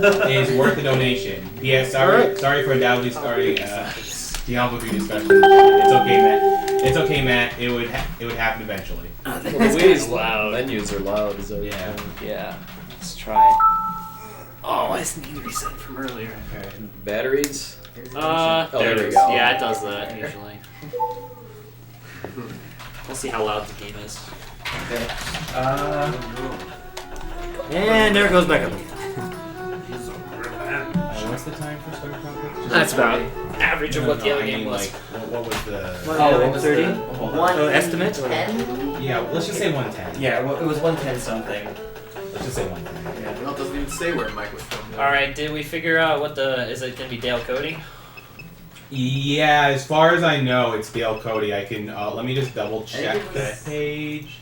is worth a donation. P.S. Sorry for undoubtedly starting Diablo 3 discussion. It's okay, Matt. It's okay, Matt. It would happen eventually. Well, the Wii's loud. Menus are loud. So yeah. Let's try. Oh, I just need to reset from earlier. Okay. Batteries? There it is. Yeah, it does that usually. We'll see how loud the game is. Okay. And there it goes back up. What's the time for Startropics? That's about average of what the other game was. What was the... Oh, 30? Estimate? 10? Yeah, let's just say 110. Yeah, well, it was 110 something. Let's just say 110. Yeah. Well, it doesn't even say where Mike was from. Alright, did we figure out what is it going to be Dale Cody? Yeah, as far as I know, it's Dale Cody. I can, let me just double check the page.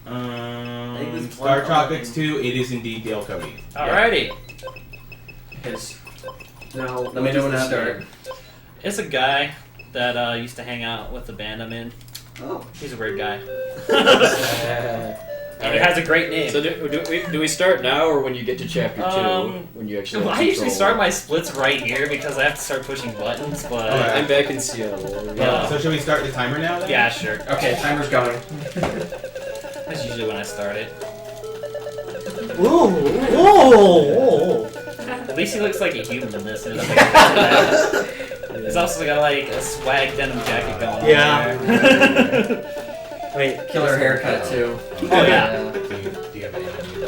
Startropics 2, it is indeed Dale Cody. Alrighty. Because now, let me know when to start. It's a guy that used to hang out with the band I'm in. Oh. He's a weird guy. And he has a great name. So do we start now or when you get to chapter 2? When you actually I usually start my splits right here because I have to start pushing buttons, but... I'm back in Seattle. So should we start the timer now then? Yeah, sure. Okay, timer's going. That's usually when I start it. Ooh! At least he looks like a human in this. He's also got like a swag denim jacket going on. Yeah. There. Wait, Killer haircut too. Oh yeah. Do you have any idea?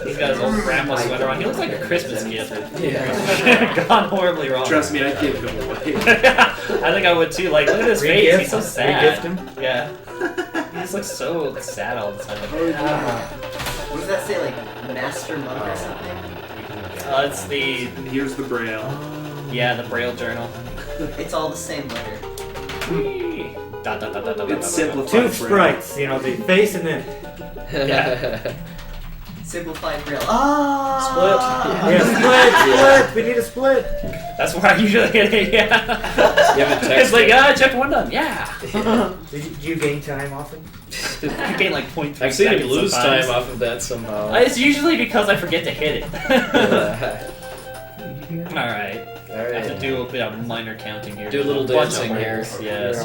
He's got his old grandma sweater on. He looks like a Christmas gift. Yeah. Gone horribly wrong. Trust me, I'd give him away. I think I would too. Like, look at his face. He's so sad. Re-gift him? Yeah. He just looks so sad all the time. What does that say, like, Master Monk or something? It's the... And here's the Braille. Yeah, the Braille journal. It's all the same letter. Dot, dot, dot, dot, dot, It's dot, simplified. Two Braille. sprites, you know, the face and then... Yeah. Simplified Braille. Ah! Split. Yeah, split! We need a split! That's where I usually hit it, yeah. You have a text. It's like, chapter 1 done, yeah. Did you gain time often? You gain like 0.3 I've seen him seconds lose sometimes. time off of that somehow. It's usually because I forget to hit it. Alright. I have to do a bit of minor counting here. Do a little Bunch of dancing here. rolls, Yes.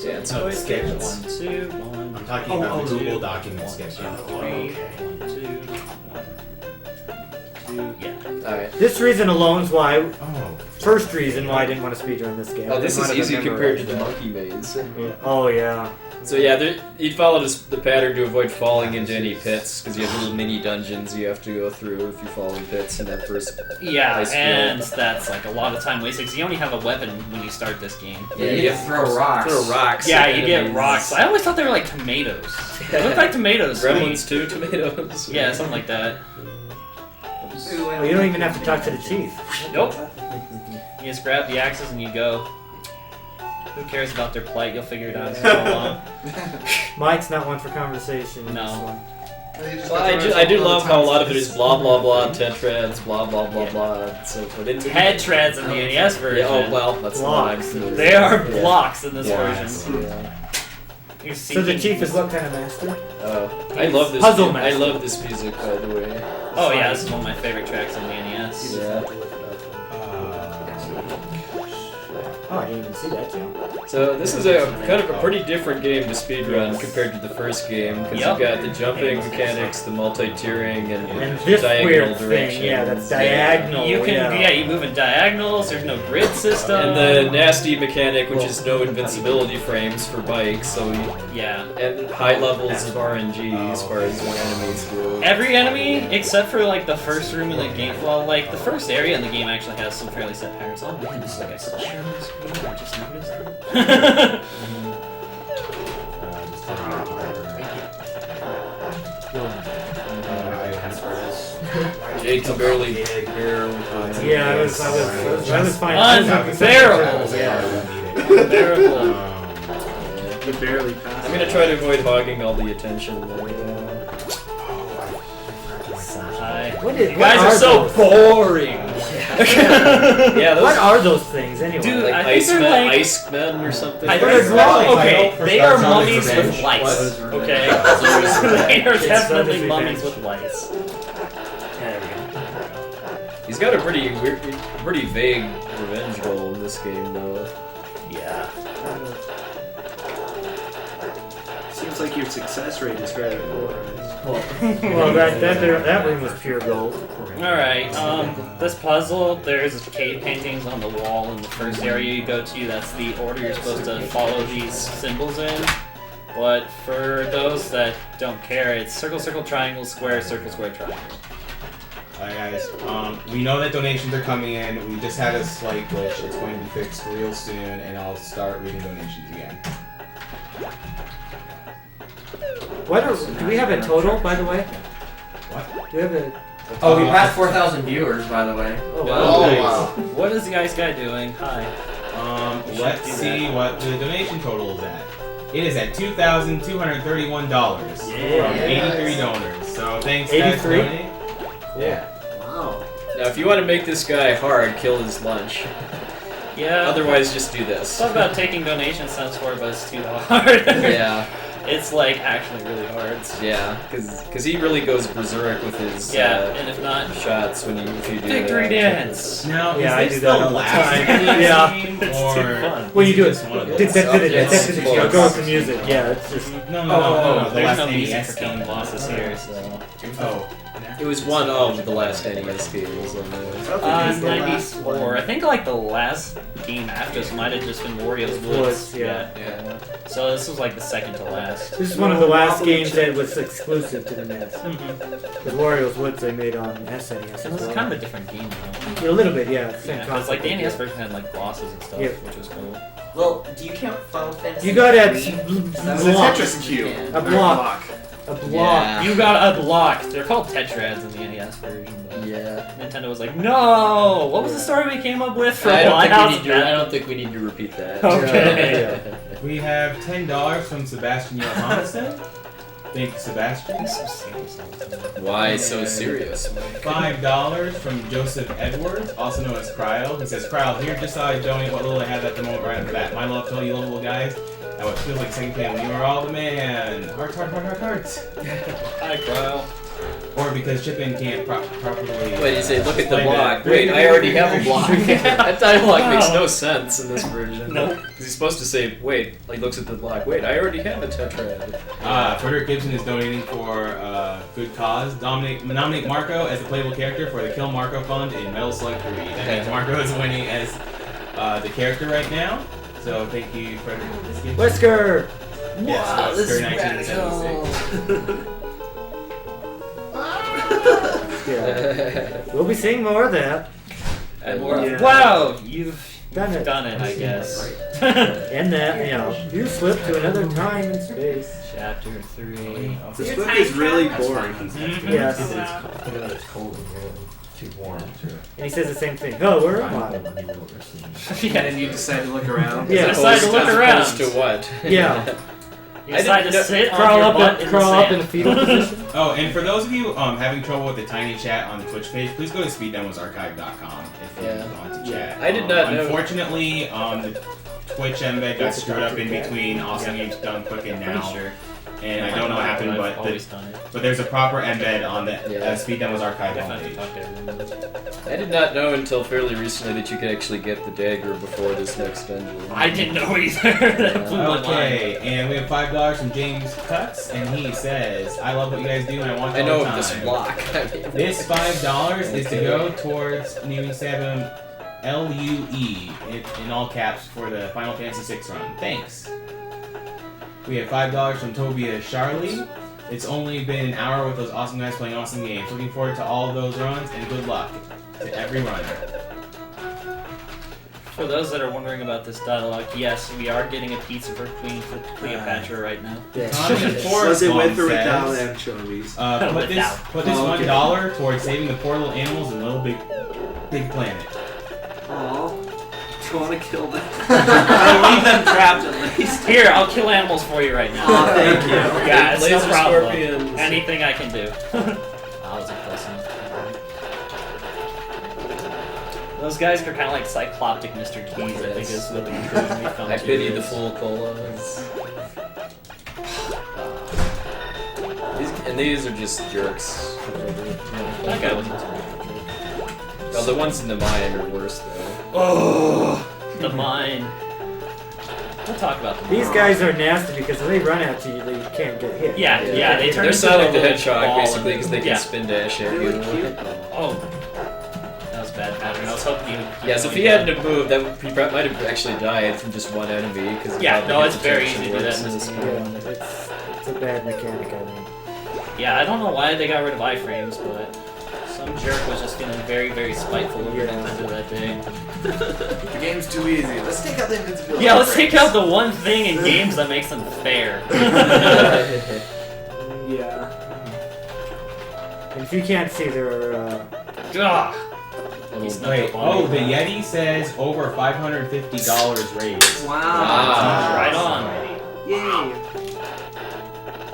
Yeah. Dance Oh, with sketches. 1, 2, 1. I'm talking about the Google document sketch. 3, 1, 2, 1, 2, yeah. Alright. This reason alone is why... Oh. First reason why I didn't want to speedrun this game. Oh, this I is didn't easy want to compared to the memorize monkey maze. that. Oh, yeah. So yeah, you'd follow the pattern to avoid falling into any pits, because you have little mini dungeons you have to go through if you fall in pits in that first... Yeah, Nice and field. that's like a lot of time wasted, because you only have a weapon when you start this game. Yeah, you get to throw rocks. Throw rocks. Yeah, at you get enemies. rocks. I always thought they were like tomatoes. They look like tomatoes. to me. Gremlins 2 tomatoes. Yeah, something like that. Oh, you don't even have to talk to the chief. Nope. You just grab the axes and you go. Who cares about their plight? You'll figure it out as you go along. Mike's not one for conversation. in No. this one. Well, I do love how a lot of it is blah blah blah, tetrads, blah blah blah blah. So put into Head treads in the NES version. Yeah, oh well, that's Blocks. not. They are blocks in this Blocks, version. yeah. You're So the seeking- chief is what kind of master? I love this. Puzzle I master. love this music, by the way. Oh yeah, this is one of my favorite tracks on the NES. Yeah. Oh, I didn't even see that jump. So this is a kind of a pretty different game to speedrun compared to the first game, because Yep. you've got the jumping mechanics, the multi-tiering, And this diagonal weird direction. thing, yeah, that's diagonal. You can, you move in diagonals. There's no grid system. And the nasty mechanic, which is no invincibility frames for bikes, so yeah. and high levels of RNG as far as the enemies go. Every enemy, except for like the first room in the game, well, like the first area in the game actually has some fairly set patterns. Oh man, this is like a share on this screen. I just noticed. Jake's barely. Yeah, I was fine. Unbearable. Yeah. Unbearable. You barely passed. I'm gonna try to avoid hogging all the attention. What is, You guys are so boring. Yeah, those What are those things anyway? Dude, like I think ice they're men, like- ice men or something. I But think it's glowing. okay, For they are Startropics mummies Revenge. with lice. What? Okay, they are definitely mummies with lice. There we go. He's got a pretty weird, pretty vague revenge goal in this game, though. Yeah. Seems like your success rate is rather poor. Well, that room was pure gold. Alright, this puzzle, there's cave paintings on the wall in the first area you go to. That's the order you're supposed to follow these symbols in. But for those that don't care, it's circle, circle, triangle, square, circle, square, triangle. Alright guys, we know that donations are coming in. We just had a slight glitch. It's going to be fixed real soon, and I'll start reading donations again. Do we have a total, by the way? What? Do we have a... Oh, we passed 4,000 viewers, by the way. Oh, Oh, nice. wow. What is the ice guy doing? Hi. Let's see what the donation total is at. It is at $2,231 from 83 donors. So thanks guys for 83? donating. Yeah. Wow. Now, if you want to make this guy hard, kill his lunch. Yeah. Otherwise, just do this. Thought about taking donation cents for it, but it's too hard. Yeah, It's like actually really hard. yeah, because he really goes berserk with his Yeah, and if not, shots when if you do victory that. dance. Now, Yeah, I is do this that the all the last time. game Yeah. game, It's or too fun. When you do it, is this one of those? go with the Yes. music. Yeah, it's just... No, Oh, the there's last no music NES for killing game. bosses here, so. Oh. It was one of the last NES games on the. 94. I think like the last game after this might have just been Wario's Woods. Woods, yeah. Yeah. So this was like the second to last. This is one of the last games that was exclusive to the NES. Mm-hmm. Because Wario's Woods they made on SNES It as was well. kind of a different game though. A little bit, yeah. Same Yeah, because like the concept. NES version had like bosses and stuff, Yeah. which was cool. Well, do you count Final Fantasy? You got a III? It's a block. Tetris cube. A block. A block. Yeah. You got a block. They're called tetrads in the NES version. But Yeah. Nintendo was like, no. What was the story we came up with for I don't, Lighthouse? I don't think we need to repeat that. Okay. We have $10 from Sebastian Johansson. Thank you, Sebastian. He's so serious all the time. Why so serious? $5 from Joseph Edwards, also known as Cryo. He says, Cryo, here just thought I'd donate what little I have at the moment right off the bat. My love to all you lovable guys. And what feels like second family. You are all the man. Hearts, heart, heart, heart, hearts. Hi, Kyle. Or because Chippin can't properly. Wait, you say, look at the explain block. that. Wait, I already have a block. That dialogue makes no sense in this version. No. Because he's supposed to say, wait, like looks at the block. Wait, I already have a tetrad. Frederick Gibson is donating for good cause. Nominate Marco as the playable character for the Kill Marco Fund in Metal Slug 3. That means Marco is winning as the character right now. So thank you, Frederick Gibson. Whisker! Yes, Wow, this is 1976. Yeah. We'll be seeing more of that. And more. Yeah. Wow, you've Done it. done it, I guess. And that, you know, you slip to another time and space. Chapter 3. This book is really boring. Yes. It's cold in here. Too warm. And he says the same thing. Oh, where am I? Yeah. And you decide to look around. Yeah. Decide to look As around. opposed to what? Yeah. You I decide to didn't sit on Crawl your up, butt in, crawl the up in the fetal position. Oh, and for those of you having trouble with the tiny chat on the Twitch page, please go to speeddemosarchive.com if you want to chat. I did not know. Unfortunately, the Twitch embed got screwed up in between Awesome Games Done Quick and Now. Pretty sure. And I don't know what happened, I've but always done it. there's a proper embed on the Yeah. Speed Demos Archive Definitely homepage. talk to everyone. I did not know until fairly recently that you could actually get the dagger before this next dungeon. I didn't know either. That blew my mind. Okay, and we have $5 from James Cuts, and he says, I love what you guys do, and I want you I all know the of this time. block. This $5 is to go towards naming Sabum LUE in all caps for the Final Fantasy VI run. Thanks. We have $5 from Tobia Charlie. It's only been an hour with those awesome guys playing awesome games. Looking forward to all of those runs, and good luck to every runner. For those that are wondering about this dialogue, yes, we are getting a pizza for Queen Cleopatra right now. Yeah. Was it with or Says, without anchovies? Put this Oh, okay. $1 towards saving the poor little animals in Little Big Planet. Aw. Do you want to kill them? I'll leave them trapped at least. Here, I'll kill animals for you right now. Aw, thank you. Yeah, it's no Laser problem. scorpions. Anything I can do. I was impressive. Those guys are kind of like cycloptic Mr. Keys, I think is what the conclusion we come to. I pity the is. fool colas. And these are just jerks. That guy wasn't too Oh, the ones in the mine are worse though. Oh, the mine. We'll talk about them. These guys are nasty because if they run at you, they can't get hit. Yeah, they turn They're into Sonic a the little Hedgehog ball basically and- because they can yeah. spin dash at Really you. cute. Oh, that was a bad pattern. I was hoping you. Yeah, so if he hadn't have moved, that he might have actually died from just one enemy. Cause Yeah, no, it's very protection easy to do that in works. this game. Yeah, it's a bad mechanic, I think. Yeah, I don't know why they got rid of iframes, but some jerk was just feeling very, very spiteful over Yeah. Nintendo that day. The game's too easy. Let's take out the invincibility. Yeah, let's take out the one thing in games that makes them fair. Yeah. And if you can't see, there are. Ugh. He's not Wait, the oh, the bottom. Yeti says over $550 raised. Wow. Ah. Right on. Yay.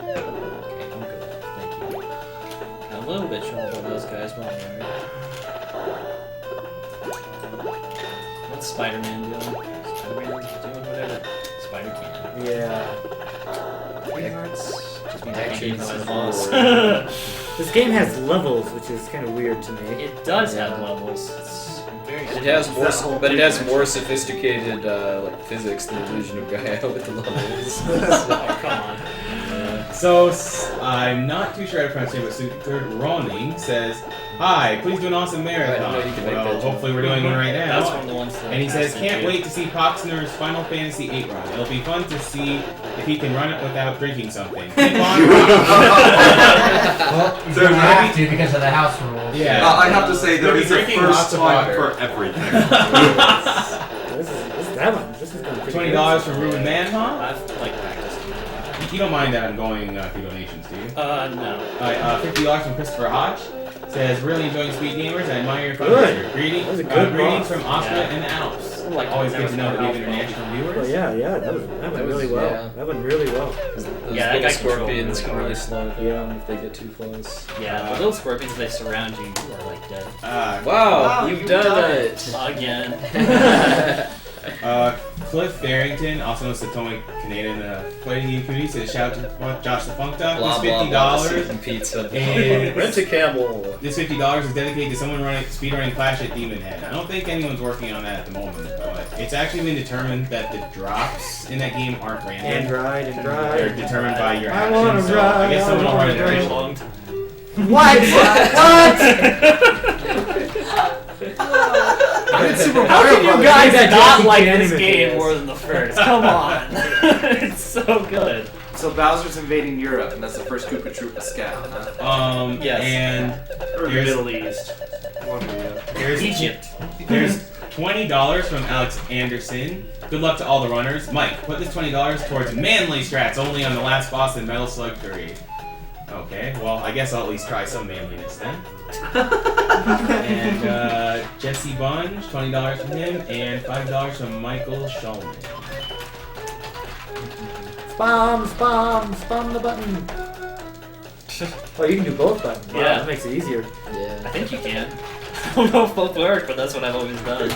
Okay, I'm good. Thank you. Got a little bit short of those guys, but alright. What's Spider-Man doing? Spider-Man's doing whatever Spider can. Yeah. Just being Action taken by the forward. boss. This game has levels, which is kind of weird to me. It does have levels. It's very It has more, That whole but it has thing. more sophisticated like physics than Illusion of Gaia with the levels. Oh, come on. So, I'm not too sure how to pronounce it, but Super Roning says, "Hi, please do an awesome marathon." I know you can make Well, that joke. hopefully we're doing one right now. That's one of the ones that And he says, passed can't into. wait to see Poxner's Final Fantasy VIII run. It'll be fun to see if he can run it without drinking something. Keep on rocking. Well, you don't have to because of the house rules. Yeah. I have to say there You'll be is a drinking first lots of time water. for everything. This is that one. This is going pretty $20 from Ruben Manha. I've like practiced. You don't mind that I'm going through donations, do you? No. Alright, $50 from Christopher Hodge. Says, really enjoying Speed Gamers. I admire your Good. fundraiser. Greetings, That was a good greetings boss. from Austria Yeah. and the Alps. Like, Always good to know that we have Alpha. international Well, viewers. yeah, that went was- really well. yeah. That went really well. Those Yeah, that little guy controlled scorpions really can really hard. slow it Yeah. down if they get too close. Yeah, the little scorpions, they surround you, you are like dead. Wow, you've done it! Again. Cliff Barrington, also known as Satomi Kaneda, playing the community, says, shout out to Josh the Funkta. Blah This blah blah. $50. Season pizza. And- Rent a camel. This $50 is dedicated to someone speedrunning Clash at Demon Head. I don't think anyone's working on that at the moment, but it's actually been determined that the drops in that game aren't And random. ride and They're ride. determined by your I wanna actions. So ride, I guess someone will run it Very eventually. long time. What? Super How Mario can you Brothers. guys that not Jackie like Chan this image game is. more than the first? Come on. It's so good. So Bowser's invading Europe, and that's the first Koopa Troopa scout, huh? Yes. And Or the Here's- Middle East. there's Egypt. There's $20 from Alex Anderson. Good luck to all the runners. Mike, put this $20 towards manly strats only on the last boss in Metal Slug 3. Okay, well, I guess I'll at least try some manliness then. And Jesse Bunge, $20 from him, and $5 from Michael Shulman. Spam the button. Oh, you can do both buttons. Wow, Yeah. that makes it easier. I Yeah. think you can. I don't know if both work, but that's what I've always done.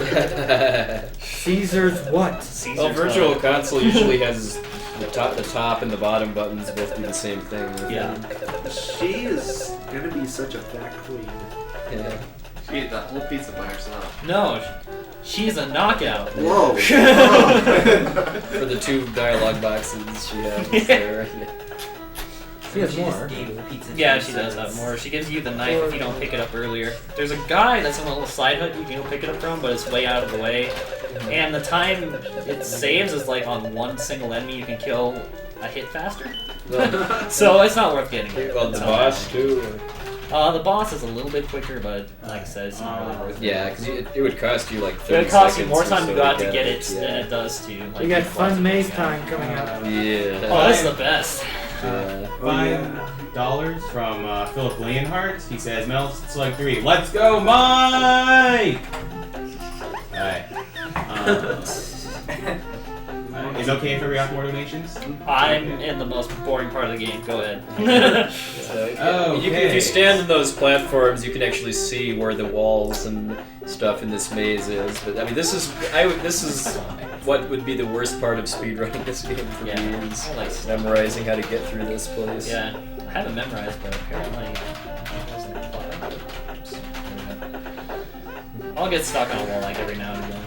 Caesar's what? Caesar's Well, Virtual Club. Console usually has the top and the bottom buttons both do the same thing. Yeah. She is gonna be such a fat queen. Yeah. She ate that whole pizza by herself. No, she's a knockout. Whoa! For the 2 dialogue boxes she has Yeah. there. She has more. Yeah, she does have more. She gives you the knife if you don't pick it up earlier. There's a guy that's on a little side hut you can go pick it up from, but it's way out of the way. And the time it saves is like on one single enemy you can kill a hit faster. So it's not worth getting it. Well, the It's not boss that too. one. The boss is a little bit quicker, but like I said, it's not really worth it. Yeah, because it would cost you like 30 It would cost you seconds more or time so to go out to get get it than Yeah. it does to. Like, We got lots fun of maze things. time coming up. Yeah. Oh, that's the best. Yeah. $5 from Philip Leonhardt. He says, Metal Slug 3. Let's go, Mike! Alright. Is it okay if I react more donations? I'm in the most boring part of the game. Go ahead. If you stand on those platforms, you can actually see where the walls and stuff in this maze is. But I mean, this is what would be the worst part of speedrunning this game for me is I like memorizing how to get through this place. Yeah, I haven't memorized, but apparently I'll get stuck on a wall like every now and then.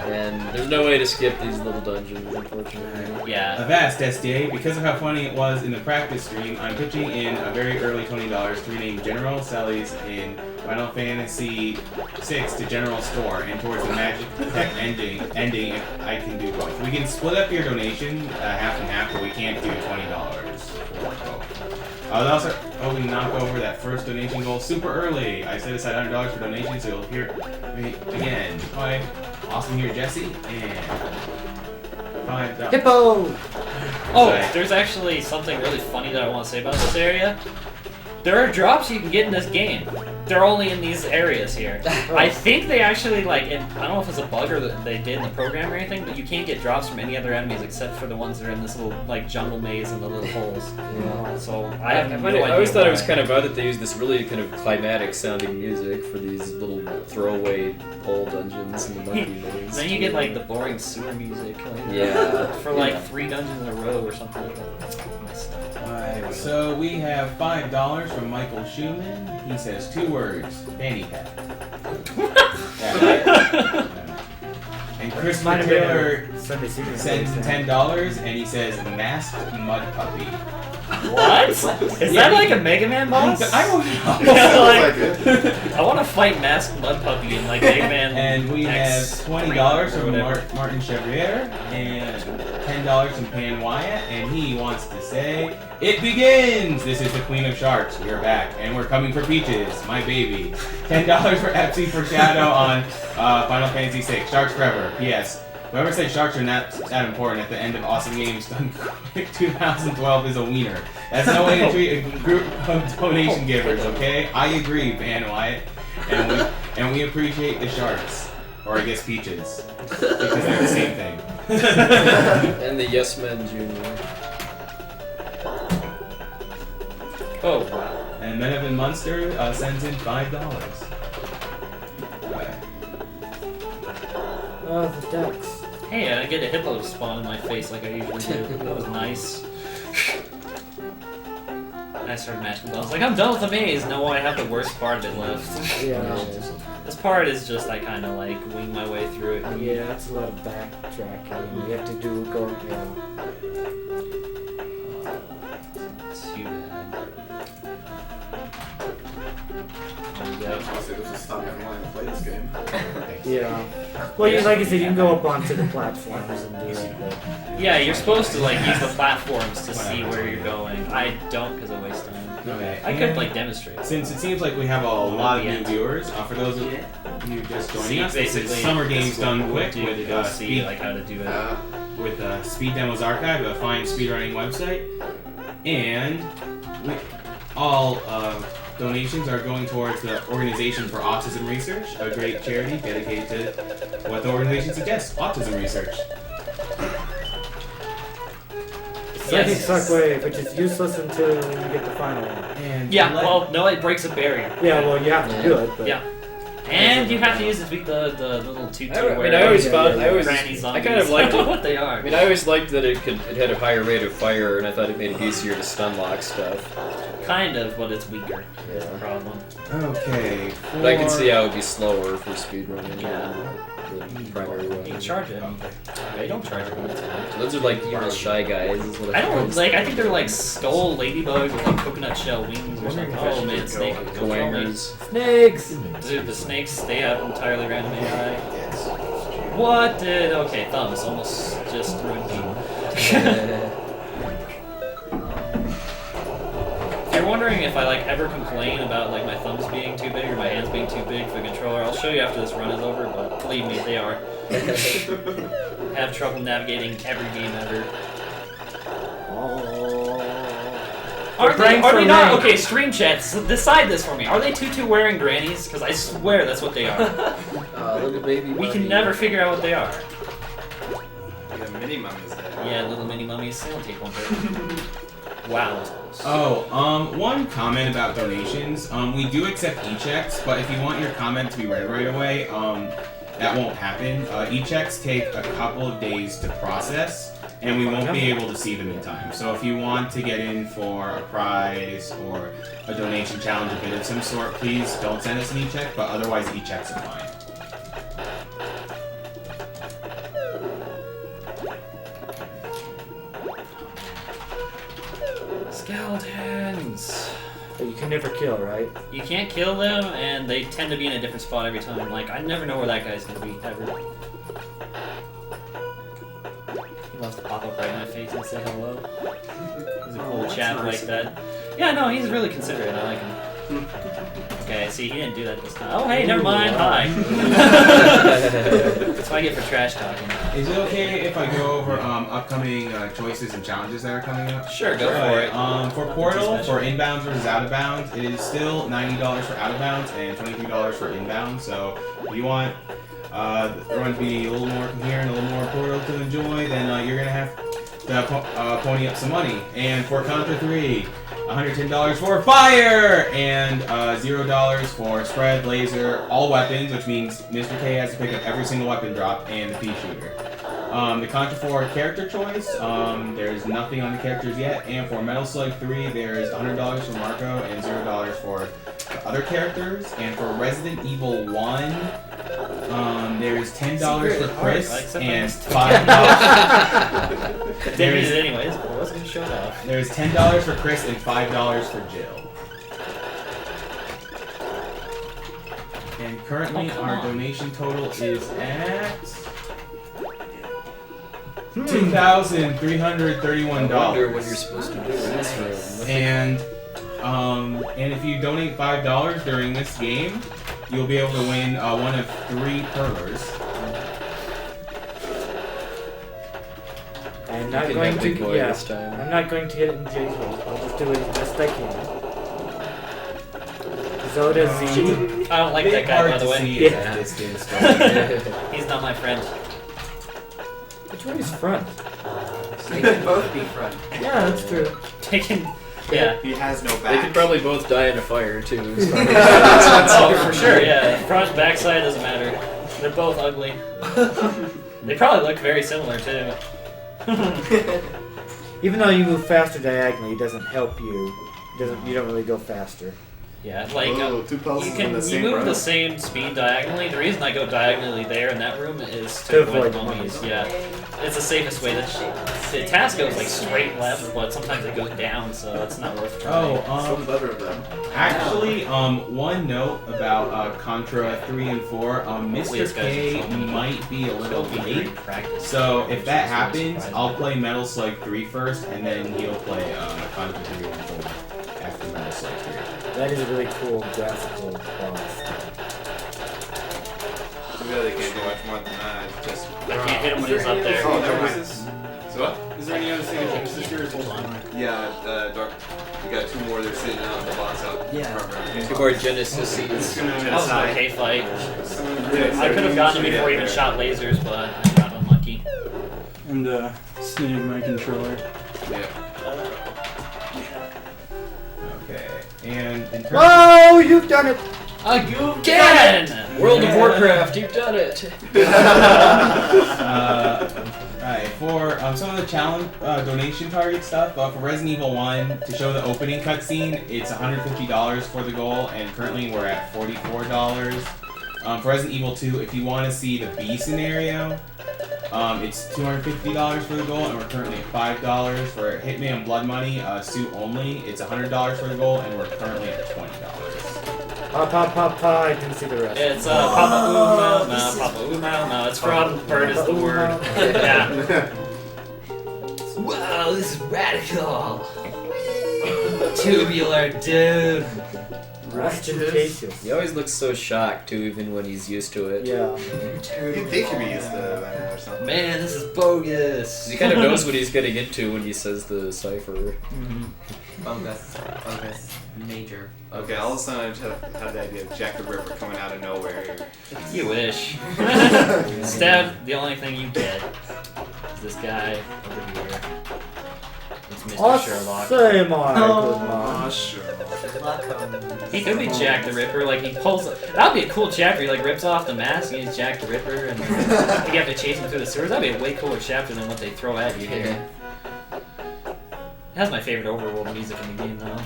And there's no way to skip these little dungeons, unfortunately. Yeah. Avast SDA, because of how funny it was in the practice stream, I'm pitching in a very early $20 to rename General Sally's in Final Fantasy VI to General Store, and towards the Magic Tech ending if I can do both. We can split up your donation half and half, but we can't do $20 for both. I was also hoping to knock over that first donation goal super early. I set aside $100 for donations, so you'll hear me again. Bye. Awesome here, Jesse, and $5. Hippo! Oh, Right. there's actually something really funny that I want to say about this area. There are drops you can get in this game. They're only in these areas here. I think they actually, like, I don't know if it's a bug or that they did in the program or anything, but you can't get drops from any other enemies except for the ones that are in this little, like, jungle maze and the little holes. Yeah. So, I have no idea. I always thought it was why. kind of odd that they used this really kind of climatic sounding music for these little throwaway hole dungeons in the monkey maze. Then you get, like, the boring sewer music. Like, Yeah. For, like, 3 dungeons in a row or something like that. So we have $5 from Michael Schumann. He says 2 words: fanny pack. And Chris Might have been Taylor a Sunday Secret. sends $10 and he says masked mud puppy. What? Is that like a Mega Man boss? I don't know. I want to fight Masked Mud Puppy in like Mega Man. And we X have $20 from whatever. Martin Chevrier and $10 from Pan Wyatt, and he wants to say, "It begins! This is the Queen of Sharks. We're back, and we're coming for Peaches, my baby." $10 for Epsy for Shadow on Final Fantasy VI. Sharks forever. P.S. Whoever said sharks are not that important at the end of Awesome Games Done Quick 2012 is a wiener. That's no way to treat a group of donation givers, okay? I agree, Pan Wyatt. And we appreciate the sharks. Or I guess peaches. Because they're the same thing. And the Yes Men Jr. Oh wow. And Menevan Munster sends in $5. Oh, the ducks. Hey, I get a hippo to spawn in my face like I usually do. That was nice. I started matching balls. Like, I'm done with the maze. No, I have the worst part of it left. Yeah. This part is just, I kind of like wing my way through it. Yeah, that's a lot of backtracking. You have to go, Too bad. I was gonna say this is stop everyone to play this game. yeah. Well, like I said, you can go up onto the platforms and do it. But Yeah, you're supposed to like use the platforms to see where you're going. I don't because I waste time. Okay. I could like demonstrate. Since it seems like we have a lot of new viewers, for those of you just joining us, this is Summer Games Done Quick with to go see like how to do it. with Speed Demos Archive, a fine speedrunning website, and all donations are going towards the Organization for Autism Research, a great charity dedicated to what the organization suggests: autism research. Psychic Suckwave, which is useless until you get the final one. And Yeah, well, no, it breaks a barrier. Yeah, well, you have to do it. But Yeah. And you have to use the little tutu I where always found- granny zombies. I kind of liked it. what they are. I mean, I always liked that it had a higher rate of fire, and I thought it made it easier to stun lock stuff. Kind of, but it's weaker. Is the problem. Okay. But I can see how it would be slower for speedrunning. Yeah. The primary You weapon. charge it. They don't charge it. So those are like evil shy guys. Is what I don't like. I think they're like skull ladybugs with like coconut shell wings or something. Oh man, snake. Don't kill me. Kawangers. Snakes! Dude, the snakes, they have entirely random AI. What did... Okay, thumbs almost just ruined me. If you're wondering if I like ever complain about like my thumbs being too big or my hands being too big for the controller, I'll show you after this run is over, but believe me, they are. I have trouble navigating every game ever. Are they not? rank. Okay, stream chats, decide this for me. Are they tutu wearing grannies? Because I swear that's what they are. Little baby. We can never figure out what they are. mini mummies there. Yeah, little mini mummies. They don't take one turn. Wow. Oh, one comment about donations. We do accept e-checks, but if you want your comment to be read right away, that won't happen. E-checks take a couple of days to process, and we won't be able to see them in time. So if you want to get in for a prize or a donation challenge, a bid of some sort, please don't send us an e-check, but otherwise e-checks are fine. Skeletons. But you can never kill, right? You can't kill them, and they tend to be in a different spot every time. Like, I never know where that guy's gonna be, ever. He loves to pop up right in my face and say hello. He's a cool chap like that. Yeah, no, he's really considerate. I like him. Okay, see, he didn't do that this time. Oh, hey, never mind. Hi. That's what I get for trash talking. Is it okay if I go over upcoming choices and challenges that are coming up? Sure, go for it. For Portal, for inbounds versus out of bounds, it is still $90 for out of bounds and $23 for inbound. So if you want everyone to be a little more coherent, a little more Portal to enjoy, then you're going to have to pony up some money. And for Contra 3, $110 for fire and $0 for spread, laser, all weapons, which means Mr. K has to pick up every single weapon drop and the pea shooter. The Contra 4 character choice, there's nothing on the characters yet, and for Metal Slug 3, there's $100 for Marco and $0 for the other characters, and for Resident Evil 1, there's $10 for Chris and $5. Didn't use it anyways, but I wasn't gonna show it off. There's $10 for Chris and $5 for Jill. And currently our donation total is at $2,331. I wonder what you're supposed to do in this room. And if you donate $5 during this game, you'll be able to win one of 3 perlers. I'm not going to. Yeah, I'm not going to get it in Jay's way. I'll just do it as best I can. Zoda Z. I don't like that guy, by the way. Yeah. He's not my friend. Which one is front? They could both be front. Yeah, that's true. Taking. Yeah. He has no back. They could probably both die in a fire too. So. Oh, for sure, yeah. Front, backside doesn't matter. They're both ugly. They probably look very similar, too. Even though you move faster diagonally, it doesn't help you. You don't really go faster. Yeah, like two puzzles you in the same move row. the same speed diagonally. The reason I go diagonally there in that room is to avoid mummies. Yeah, it's the safest way. The task goes like straight left, but sometimes it goes down, so it's not worth trying. Some better of them. Actually, one note about Contra 3 and 4, Mr. K might be a little late. So if that happens, I'll play Metal Slug 3 first, and then he'll play Contra 3 and 4 after Metal Slug 3. That is a really cool graphical boss. Too bad they can't do much more than that. Just I can't hit him when he's up there. Oh, never mind. So what? Is there any other Sega Genesis here? Hold on. Yeah, Dark. We got 2 more. They're sitting out in the box out. Yeah. 2 more Genesis seeds. That was an okay fight. I could have gotten him before he even shot lasers, but I got unlucky. And snag my controller. Yeah. Okay, and in terms Oh, you've done it! Again! World of Warcraft, you've done it! Right, for some of the challenge donation target stuff, for Resident Evil 1, to show the opening cutscene, it's $150 for the goal, and currently we're at $44. For Resident Evil 2, if you want to see the B scenario, it's $250 for the goal, and we're currently at $5. For Hitman and Blood Money, suit only, it's $100 for the goal, and we're currently at $20. I didn't see the rest. It's Papa Uma, no, Papa Uma, no, it's from Bird is the word. Yeah. Wow, this is radical. Tubular dude. Rest in peace. He always looks so shocked too, even when he's used to it. Yeah. You'd think he'd be used to that or something. Man, this is bogus. He kind of knows what he's getting into when he says the cipher. Bogus. Major. Okay, all of a sudden I just had the idea of Jack the Ripper coming out of nowhere here. You wish. Stab, the only thing you get. this guy over here. It's Mr. Sherlock. Say my Oh, sure. He could be Jack the Ripper. Like he pulls. That'd be a cool chapter. He like rips off the mask and he's Jack the Ripper, and you have to chase him through the sewers. That'd be a way cooler chapter than what they throw at you here. That's my favorite overworld music in the game, though.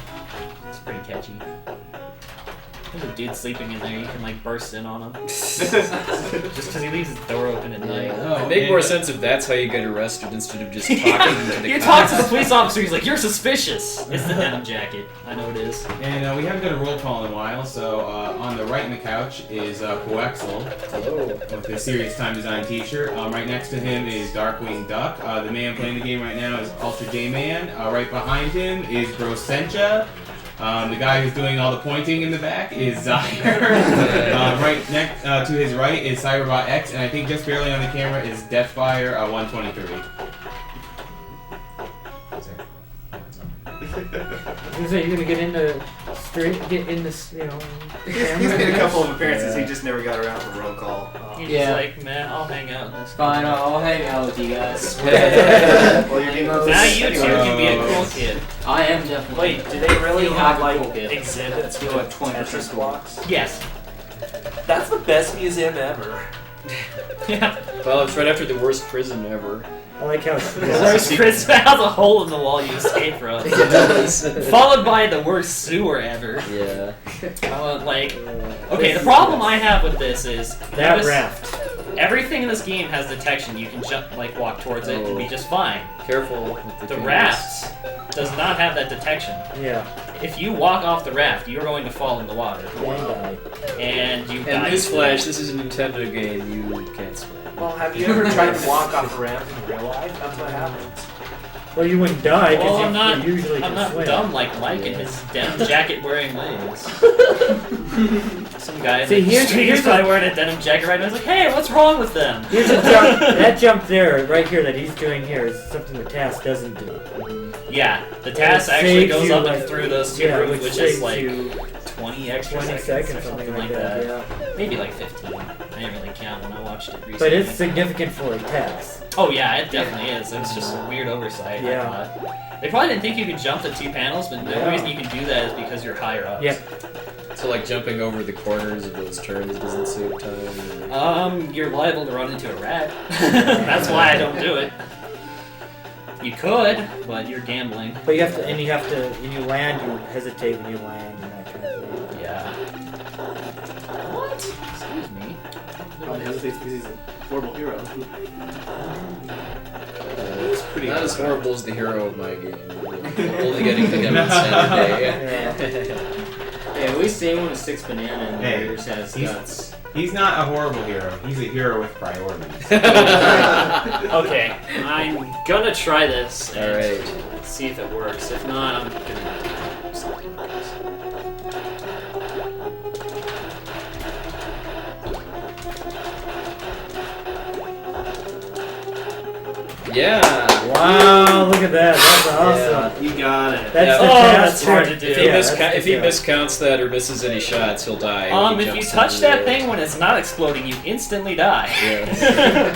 It's pretty catchy. There's a dude sleeping in there. You can like burst in on him just because he leaves his door open at night. It'd make more sense if that's how you get arrested instead of just talking to the You cops. talk to the police officer. He's like, "You're suspicious." It's the denim jacket. I know it is. And we haven't done a roll call in a while, so on the right in the couch is Coexel with his Serious Time Design t-shirt. Right next to him is Darkwing Duck. The man playing the game right now is Ultra J-Man. Right behind him is Brosencha. The guy who's doing all the pointing in the back is Zyre. Right next to his right is Cyberbot X, and I think just barely on the camera is Deathfire 123. So you're gonna get into get in this, you know. He's made a couple of appearances, he just never got around to roll call. He's Yeah. like, "Man, I'll hang out in this." Fine, I'll hang out with you guys. Well, you're getting Now you two can be a cool kid. I am definitely. Wait, do they really have like cool kid. exhibits with like Tetris blocks? Yes. That's the best museum ever. Yeah. Well, it's right after the worst prison ever. I like how The worst prison has a hole in the wall you escape from. Followed by the worst sewer ever. Yeah. Okay, the problem I have with this is that notice raft. everything in this game has detection. You can jump, like walk towards it and be just fine. Careful with the The fingers. raft does not have that detection. Yeah. If you walk off the raft, you're going to fall in the water. And you And die. newsflash, this is a Nintendo game, you can't swim. Well, have you ever tried to walk off a ramp in real life? That's what happens. Well, you wouldn't die Well, I'm because not, you usually I'm can not swim. dumb like Mike and his denim jacket wearing ways. Some guy in See, the here's- street here's is probably wearing a denim jacket right now. I was like, "Hey, what's wrong with them?" Here's a jump. That jump there, right here, that he's doing here, is something the task doesn't do. Yeah, the It task actually saves goes you, up like, and through those two yeah, rooms, which saves is like you 20 extra 20 seconds seconds, or something like that. Yeah. Maybe like 15. I didn't really count when I watched it recently. But it's significant for a task. Oh yeah, it definitely is. It's just a weird oversight. I Yeah. thought. They probably didn't think you could jump the two panels, but the Yeah. only reason you can do that is because you're higher up. Yeah. So like jumping over the corners of those turns doesn't save time. You're liable to run into a rat. That's why I don't do it. You could, but you're gambling. But you have to, and when you land, you hesitate when you land and that kind of thing. Yeah. What? Excuse me. Probably hesitates because he's a horrible hero. It's pretty Not as hard. horrible as the hero of my game. Only getting to him on Saturday. Hey, at least anyone with 6 banana and Hey, yours has he's- guts. He's not a horrible hero. He's a hero with priorities. Okay, I'm gonna try this and Alright. see if it works. If not, I'm gonna do something else. Yeah. Wow, look at that. That's awesome. You got it. That's Yeah. the Oh, task that's hard trick. to do. If he, Yeah, that's if he yeah. miscounts that or misses any shots, he'll die. He If you jumps touch into that it. thing when it's not exploding, you instantly die. Yeah.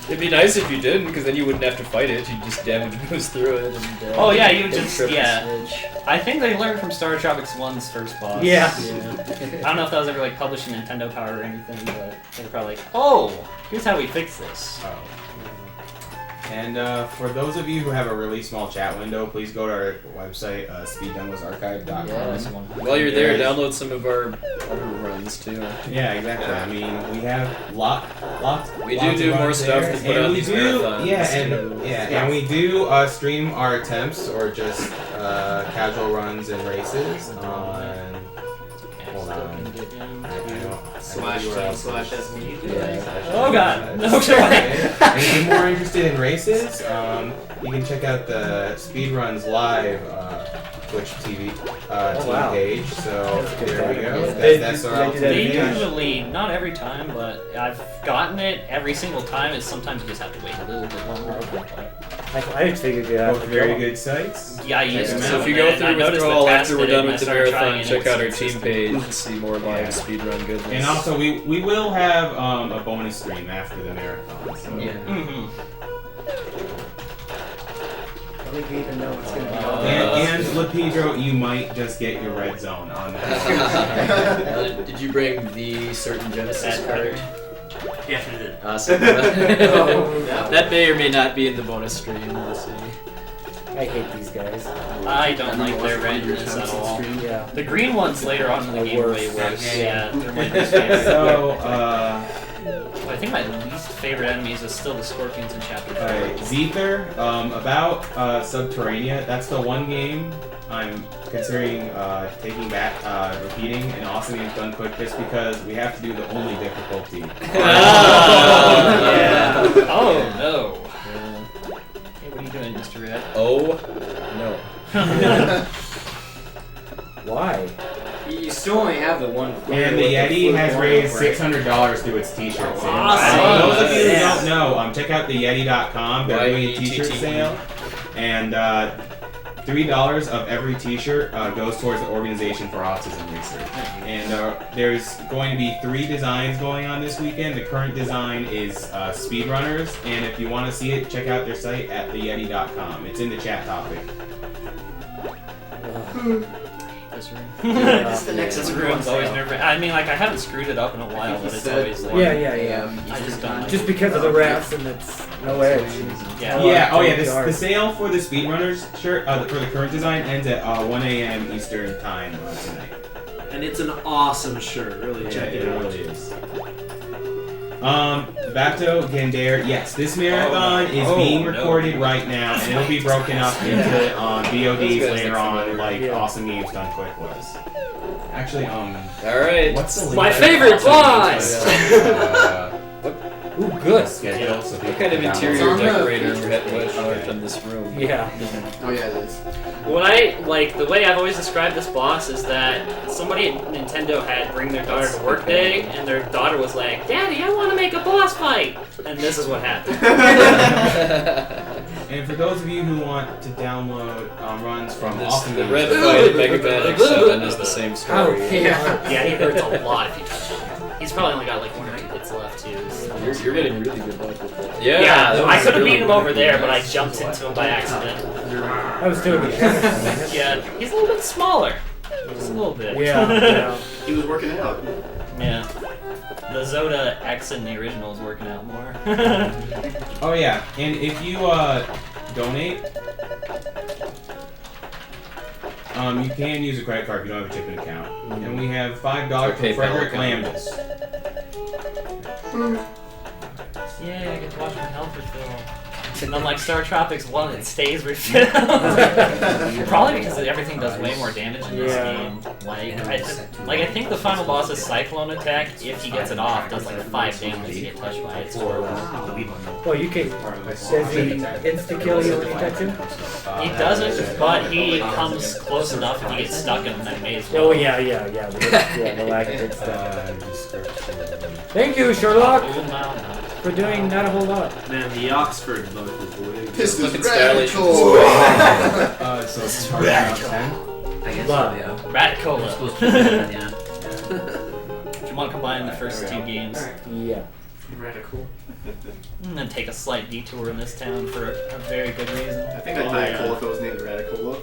It'd be nice if you didn't, because then you wouldn't have to fight it. You just damage goes through it. And, Oh, yeah, you and just- trip and yeah. switch. I think they learned from Startropics 1's first boss. Yeah. I don't know if that was ever like published in Nintendo Power or anything, but they were probably like, "Oh, here's how we fix this." Oh. And for those of you who have a really small chat window, please go to our website, speedrunarchive.com. Yeah. While you're there, download some of our other runs too. Yeah, exactly. I mean, we have lots. We lots do of more runs stuff there, to put and on we these do, marathons. and we do stream our attempts or just casual runs and races on. Hold on. /team/SB. Oh god! No, sorry. And if you're more interested in races, you can check out the Speedruns Live Twitch TV team wow. page. So That's a good there we time. go. They- That's our they do ultimate that They Yeah. page. usually, not every time, but I've gotten it every single time. Is sometimes you just have to wait a little bit longer. I just figured you Both very good sites. Yeah, I used to. So if you go and through I noticed withdrawal that after we're Taz did it, done and I with the started trying marathon, it, check and out our it's team just- page and see more live Yeah. speedrun goodness. And also, we will have a bonus stream after the marathon. So. Yeah. Mhm. think we even know what's going to be on. And Lepedro, you might just get your red zone on that. Did you bring the certain Genesis card? Yes, we did. Awesome. That may or may not be in the bonus stream. We'll see. I hate these guys. I don't like their randomness at all. Yeah. The green ones later on in the game worse. way worse. Yeah, they're my least favorite. So, I think my least favorite enemies is still the scorpions in chapter 4. alright, Zether, about Subterranea, that's the one game I'm considering taking back, repeating an awesome game done quick just because we have to do the only difficulty. Yeah. Oh no. Hey, what are you doing, Mr. Red? Oh no. Why? You still only have the one. And the Yeti has raised $600 through its t-shirt sale. Awesome. For those of you who Yeah. don't know, check out the Yeti.com. They're doing a t-shirt YETTE. sale. And $3 of every t-shirt goes towards the Organization for Autism Research. And there's going to be 3 designs going on this weekend. The current design is speedrunners. And if you want to see it, check out their site at theyeti.com. It's in the chat topic. This room. It's the next This one. room's always nerve. I mean, like I haven't screwed it up in a while, but it's always like. Yeah. I just don't. Like Just because of the rats and it's no edge. Yeah. Yeah, oh yeah, Dark. the sale for the Speedrunners shirt, for the current design, ends at 1 a.m. Eastern time tonight. And it's an awesome shirt. Really, check it out. really is. Bato Gendare, yes, this marathon is being recorded right now, and it'll be broken up into VODs later on, like Awesome Games Done Quick was. Actually, Alright. what's the link? My favorite boss! Ooh, good. Schedule, so What kind of interior decorator worked on this room? Yeah. Oh yeah, it is. What I like, the way I've always described this boss is that somebody at Nintendo had bring their daughter to work day, and their daughter was like, "Daddy, I want to make a boss fight," and this is what happened. And for those of you who want to download runs from Awesome The Games, red fight at Mega Man X7 is the same story. Yeah. Yeah, he hurts a lot if you touch him. He's probably only got like 1 or 2 hits left too. So. You're getting really good luck with that. Yeah, Yeah, that I was could have really beat him good. over there, but I jumped into him by accident. I was doing it. Yeah, he's a little bit smaller. Just a little bit. Yeah. He was working out. Yeah. The Zoda X in the original is working out more. oh yeah, and if you donate, you can use a credit card if you don't have a chipping account. And we have $5 Or from PayPal Frederick account. Lambus. Yeah, I get to watch my health refill. And unlike Startropics 1, it stays refilled. Probably because everything does way more damage in this Yeah. game. I think the final boss's Cyclone attack, if he gets it off, does like 5 damage if you get touched by it. It's horrible. Well, you can. Does he insta kill you when you touch him? He doesn't, but he comes close enough if you get stuck in that maze. Oh yeah. The lactic stuff. Thank you, Sherlock, Oh, no. for doing not a whole lot. Man, the Oxford book is the way to go. This Look is at Skylar. radical. So it's hard about 10. I guess Love. so, yeah. Radicola. Supposed to be, yeah. If you want to combine the first 2 games. Yeah. Radical. And then take a slight detour in this town for a very good reason. I think I'd buy a cola if it was named Radical.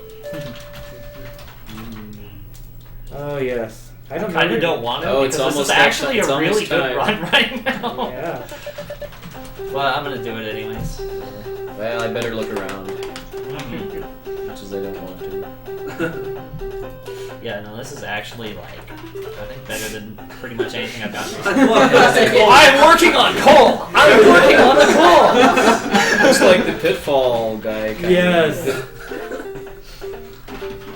Oh yes. I don't kind know. of don't want to Oh, it's because this is almost actually it's a really almost good time. run right now. Yeah. But I'm gonna do it anyways. Well, I better look around, Mhm. much as I don't want to. Yeah, no, this is actually like I think better than pretty much anything I've gotten. Well, I'm working on coal. I'm working on the coal. Looks like the Pitfall guy. Kinda. Yes.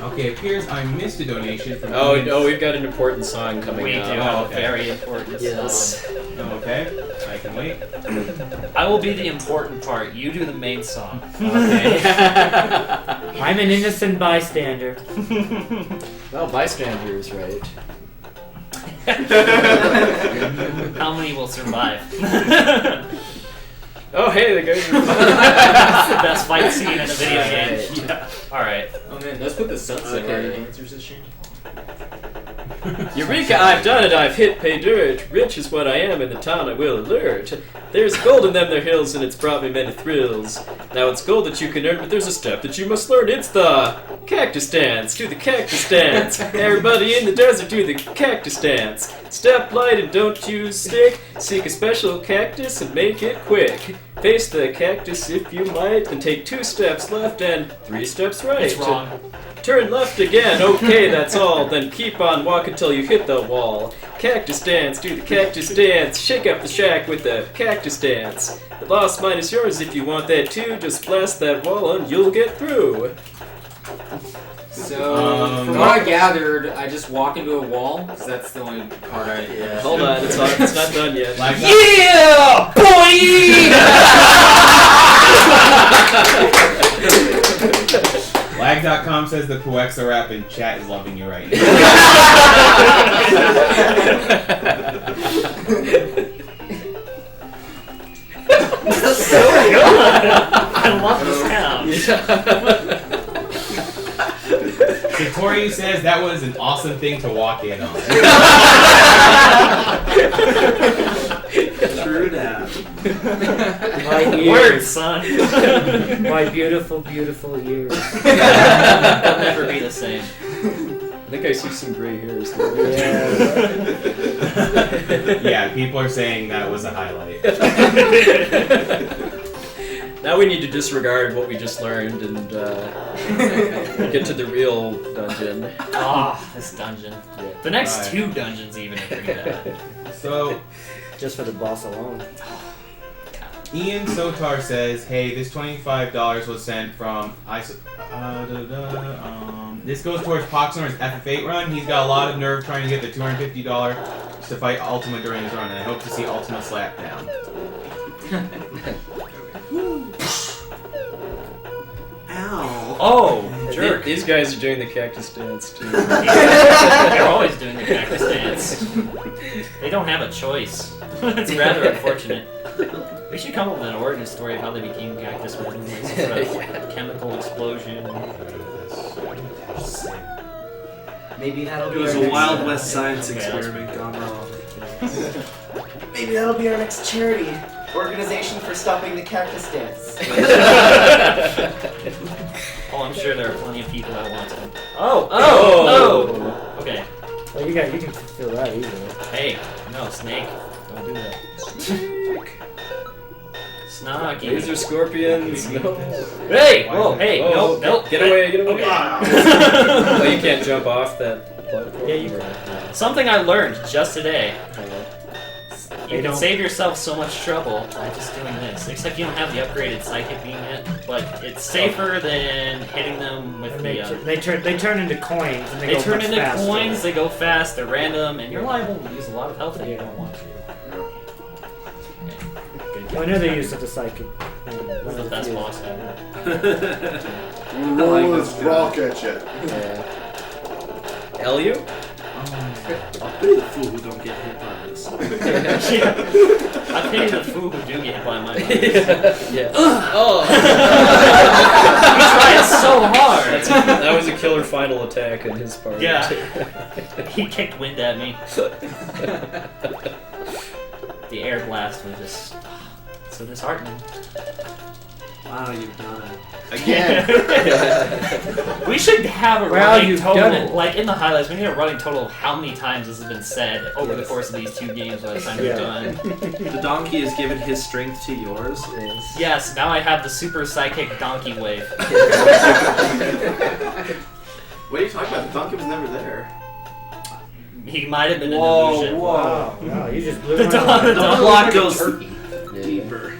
Okay, it appears I missed a donation from. Oh, we've got an important song coming We do up. have a okay. very important Yes. Okay, I can wait. song. I will be the important part. You do the main song. Okay. I'm an innocent bystander. Well, bystander is right. How many will survive? Oh, hey, the guys are. That's the best fight scene in a video game. Alright. All right. Oh man, let's put the sunset Okay. right answers this shit. Eureka, I've done it, I've hit pay dirt. Rich is what I am, in the town I will alert. There's gold in them there hills, and it's brought me many thrills. Now it's gold that you can earn, but there's a step that you must learn. It's the cactus dance. Do the cactus dance. Everybody in the desert, do the cactus dance. Step light and don't use stick. Seek a special cactus and make it quick. Face the cactus if you might, and take 2 steps left and 3 steps right. It's wrong. Turn left again, okay, that's all. Then keep on walking till you hit the wall. Cactus dance, do the cactus dance. Shake up the shack with the cactus dance. The lost mine is yours if you want that too. Just blast that wall and you'll get through. So, from what I gathered, I just walk into a wall, because that's the only part I... Yeah. Hold on, it's not done yet. Yeah, boy! Lag.com says the Puexa rap in chat is loving you right now. So good! I love this town. Satori says that was an awesome thing to walk in on. True that. My Word, ears. son. My beautiful, beautiful ears. They'll never be the same. I think I see some gray hairs there. Yeah. Yeah, people are saying that was a highlight. Now we need to disregard what we just learned and get to the real dungeon. Ah, this dungeon. The next Right. 2 dungeons even are pretty bad. So, Just for the boss alone. Ian Sotar says, hey, this $25 was sent from this goes towards Poxnor's FF8 run. He's got a lot of nerve trying to get the $250 to fight Ultima during his run, and I hope to see Ultima slap down. Ow. Oh, jerk. These guys are doing the cactus dance too. They're always doing the cactus dance. They don't have a choice. It's rather unfortunate. We should come up with an origin story of how they became cactus men. Like some sort of chemical explosion. Maybe that'll It be was our a next, Wild West science Okay, experiment gone wrong. Maybe that'll be our next charity. Organization for stopping the cactus dance. Oh, I'm sure there are plenty of people that want to. Oh! Okay. Well, you can fulfill that easily. Hey, no, snake. Don't do that. Snarky. Laser scorpions. No. Hey! Whoa, hey, Oh, nope, nope. Get away, get away. Okay. Oh, you can't jump off that platform? Yeah, you can. Something I learned just today. You They can don't- save yourself so much trouble by just doing this. Except you don't have the upgraded psychic beam yet, but it's safer than hitting them with And the. they turn into coins and They go turn much into faster. coins. They go fast. They're random, and you're liable to use a lot of health if you don't want to. Well, I know they used it to psychic. That's the best boss ever. Roll his rock at you. Yeah. Elio? I'll pity the fool who don't get hit by this. I pity the fool who do get hit by my buttons. Yeah. Oh! He tried so hard. That was a killer final attack on his part. Yeah. He kicked wind at me. The air blast was just so disheartening. Wow, you've done it. Again. We should have a Well, running you've done total, it. like in the highlights, we need a running total of how many times this has been said over the course of these 2 games by the time we're Yeah. done. The donkey has given his strength to yours. Yes, now I have the super psychic donkey wave. What are you talking about? The donkey was never there. He might have been an Whoa, illusion. Wow, wow, you just blew The my dog- mind. the The dog- plot goes Yeah. deeper.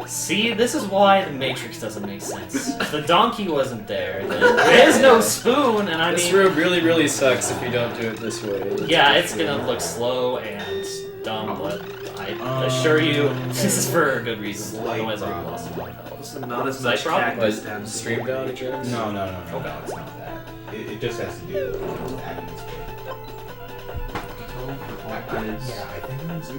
See, this is why the Matrix doesn't make sense. The donkey wasn't there. There is no spoon, and I This mean, room really, really sucks if you don't do it this way. yeah, it's gonna look slow and dumb, but I assure you, this is for a good reason. Otherwise, I would have lost a lot of health. Also, not as Is that much problem? cactus But dance. stream down again? No, it's not that. It just has to do with having this game. Yeah, I think that's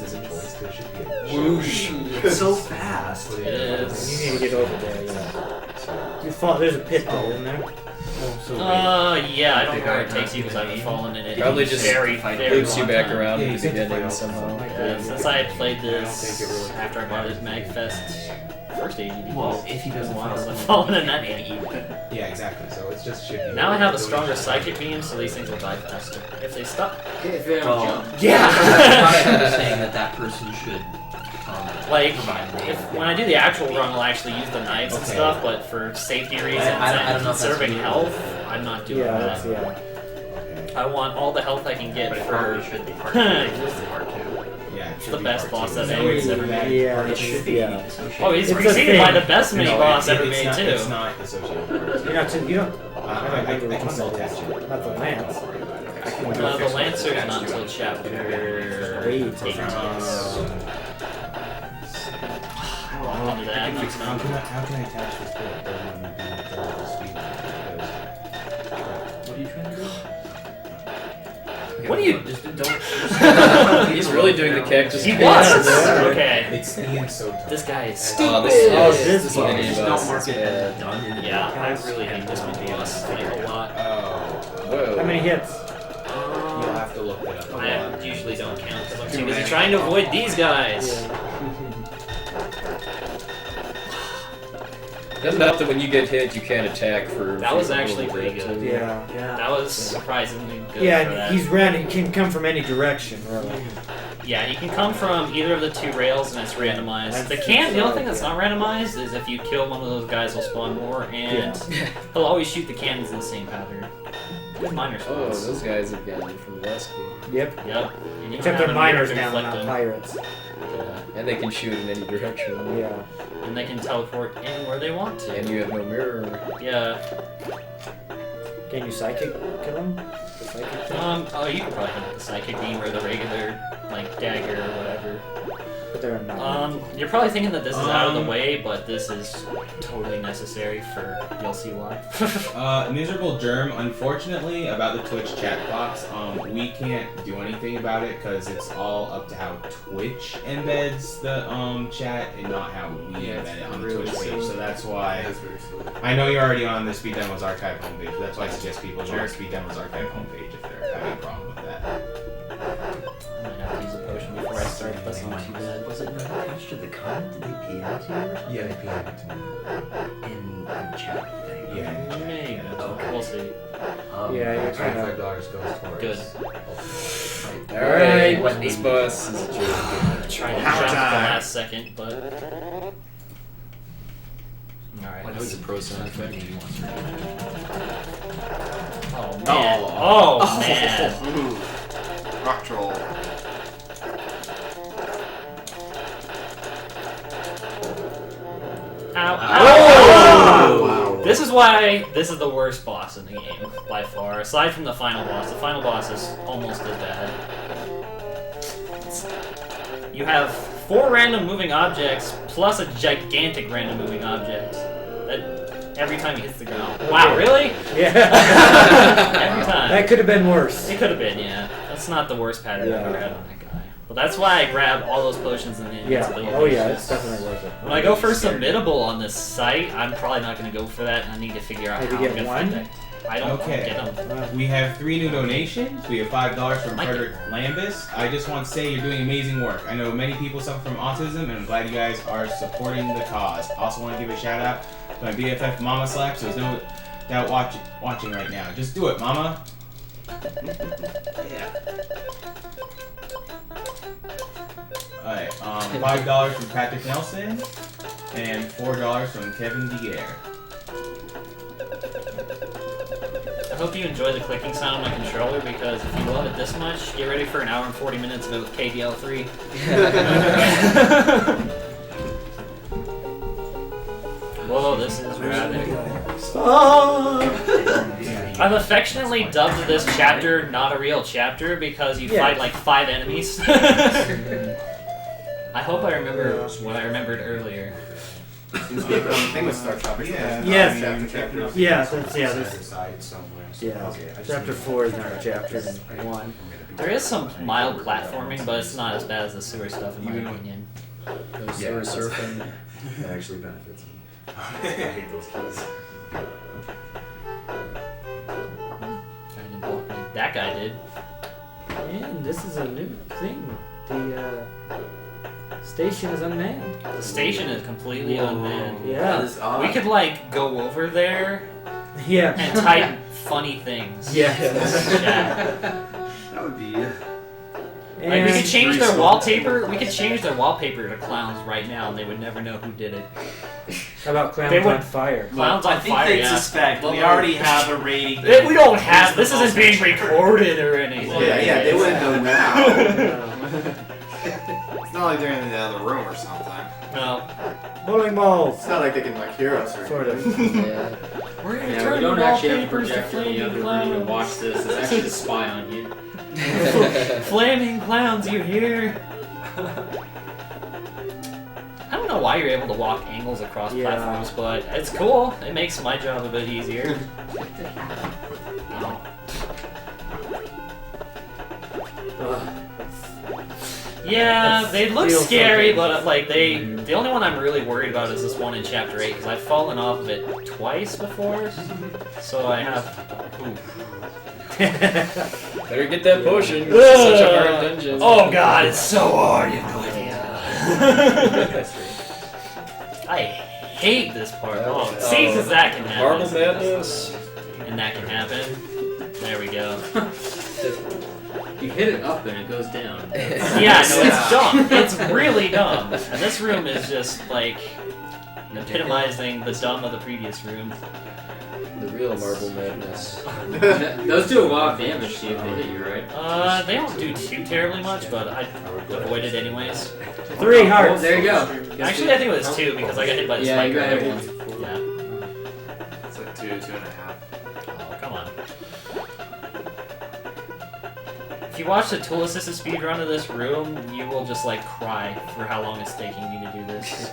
This is a choice. There should be a Whoosh. It's so fast. It is. You need to get over there, yeah. You fall, there's a pit there, in there. Yeah, I don't know where it takes you because I've fallen in it. Probably just very loops you long back time. around Yeah, at you the said to beginning fight somehow. Yeah, since I played this after I bought his Magfest first AED. Well, if he doesn't I've follow fallen in that AED. Yeah, exactly. So it's just should be. Now I have a stronger psychic beam, so these things will die faster. If they stop. If they don't jump. Yeah! saying that person should. Like, when I do the actual run, I'll actually use the knives and stuff, but for safety reasons I and don't know if that's conserving really- health, I'm not doing Yeah, that. that's, yeah. I want all the health I can get But it for. probably should be part 2. It's part 2. Yeah, It's the best boss that that anyone's ever made. Yeah, It should be. yeah. Oh, he's It's a preceded by thing. the best mini boss ever made, not, too. It's not associated with part 2. You're not too, you don't. I can still attach it. Not the lance. The Lancer's not until chapter 8. I'll do that. That's How not can I attach this to it? The speed What are you trying to do? What are you? Just don't. He's really doing the cactus. He dance. was! Okay. It's being so tough. This guy is Oh, stupid. this is Oh, mini Just boss don't mark is it bad. done. Yeah, I really hate this mini boss like a lot. Oh. Whoa. How many hits? You'll have to look it up. I usually don't count because I'm too busy trying to avoid these guys. Doesn't help that when you get hit, you can't attack for. That was for a actually little pretty bit, good. too. Yeah. That was surprisingly good for Yeah, that. he's random. He can come from any direction, really. Yeah, you can come from either of the two rails and it's randomized. The only thing that's not randomized is if you kill one of those guys, he'll spawn more, and he'll always shoot the cannons in the same pattern. With minor Oh, spawns. those guys again from the last game. Yep. Yep. And you Except can they're have a mirror miners to now, reflect not them. pirates. Yeah. And they can shoot in any direction. Yeah. And they can teleport anywhere they want to. And you have no mirror. Yeah. Can you psychic kill him? The psychic thing? Oh, you can probably hit the psychic beam or the regular, like, dagger or whatever. But they're not. You're probably thinking that this is out of the way, but this is totally necessary for you'll see why. Miserable Germ, unfortunately, about the Twitch chat box, we can't do anything about it because it's all up to how Twitch embeds the chat and not how we embed it on the Twitch page. So that's why I know you're already on the Speed Demos Archive homepage. But that's why I suggest people go to Speed Demos Archive homepage if they're having a problem with that. I might have to use a potion before I start. That's not too bad. Was it not attached to the comment? Did they pay out to you? Yeah, they PM'd it to me. In the chat thing? Yeah. Maybe. Okay. We'll see. Yeah, you're kind of. $25 goes towards. Good. Alright, What this name? boss is a joke. Trying to Hammer jump at the time. last second, but. Alright. That was a pro sound effect. Oh man. Oh man. Ooh. Rock troll. Ow, Oh! ow. This is why this is the worst boss in the game, by far. Aside from the final boss. The final boss is almost as bad. You have 4 random moving objects, plus a gigantic random moving object. That every time he hits the ground. Wow, really? Yeah. Every time. That could have been worse. It could have been, yeah. That's not the worst pattern I've Yeah. ever had on that guy. But that's why I grab all those potions in the end. Yeah. Oh yeah, it's definitely worth it. When I go for submittable on this site, I'm probably not going to go for that, and I need to figure out Maybe how I'm get going to one? find that. I don't Okay. get them. We have 3 new donations. We have $5 from Thank you. Frederick Lambus. I just want to say you're doing amazing work. I know many people suffer from autism, and I'm glad you guys are supporting the cause. Also want to give a shout out to my BFF Mama Slaps. There's no doubt watching right now. Just do it, Mama. Yeah. Alright, $5 from Patrick Nelson, and $4 from Kevin DeGare. I hope you enjoy the clicking sound on my controller, because if you love it this much, get ready for an hour and 40 minutes of it with KDL3. Whoa, this is rather... I've affectionately dubbed this chapter not a real chapter because you fight like 5 enemies. I hope I remember what I remembered earlier. Seems to be a growing thing with Startropics. Yes. Chapter. Yeah, that's this. Side somewhere. Yeah. Chapter 4 is not a chapter 1. There is some mild platforming, but it's not as bad as the sewer stuff in my opinion. Those sewer surfing. That actually benefits me. I hate those keys. this is a new thing. The station is unmanned. The station is completely unmanned. Yeah. That is odd. We could like go over there Yeah. and type funny things. Yeah. Yeah. That would be. Like we could change their Pretty wallpaper. We could change their wallpaper to clowns right now, and they would never know who did it. How about clowns They would- on fire? Clowns I on think fire. they'd Yeah. suspect. We already have a rating. We don't have. This isn't being recorded or anything. Yeah, they wouldn't know now. It's not like they're in the other room or something. No. Bowling balls. It's not like they can like hear us or Sort of. Yeah. We're gonna Yeah, turn we don't the actually have a wallpapers to projector in the flaming other room to clowns. watch this. It's actually a spy on you. Flaming clowns, you hear? I don't know why you're able to walk angles across Yeah. platforms, but it's cool. It makes my job a bit easier. Yeah, That's they look real scary, fucking- but like the only one I'm really worried about is this one in Chapter 8 because I've fallen off of it twice before, so I have. Better get that potion. This is such a hard dungeon. Oh god, it's so hard. You have no idea. I hate this part. Oh, see, because that can happen. Marble Madness. And that can happen. There we go. You hit it up and it goes down. Yeah, no, it's dumb. It's really dumb. And this room is just like epitomizing the dumb of the previous room. The real Marble Madness. Those do a lot of damage to you if they hit you, right? They don't do too terribly much, but I avoid it anyways. 3 Oh, hearts. there you go. Actually, I think it was 2 because I got hit by the Yeah, spike you got hit earlier. once. Yeah. It's like 2, 2.5. Oh, come on. If you watch the tool-assisted speedrun of this room, you will just like cry for how long it's taking me to do this.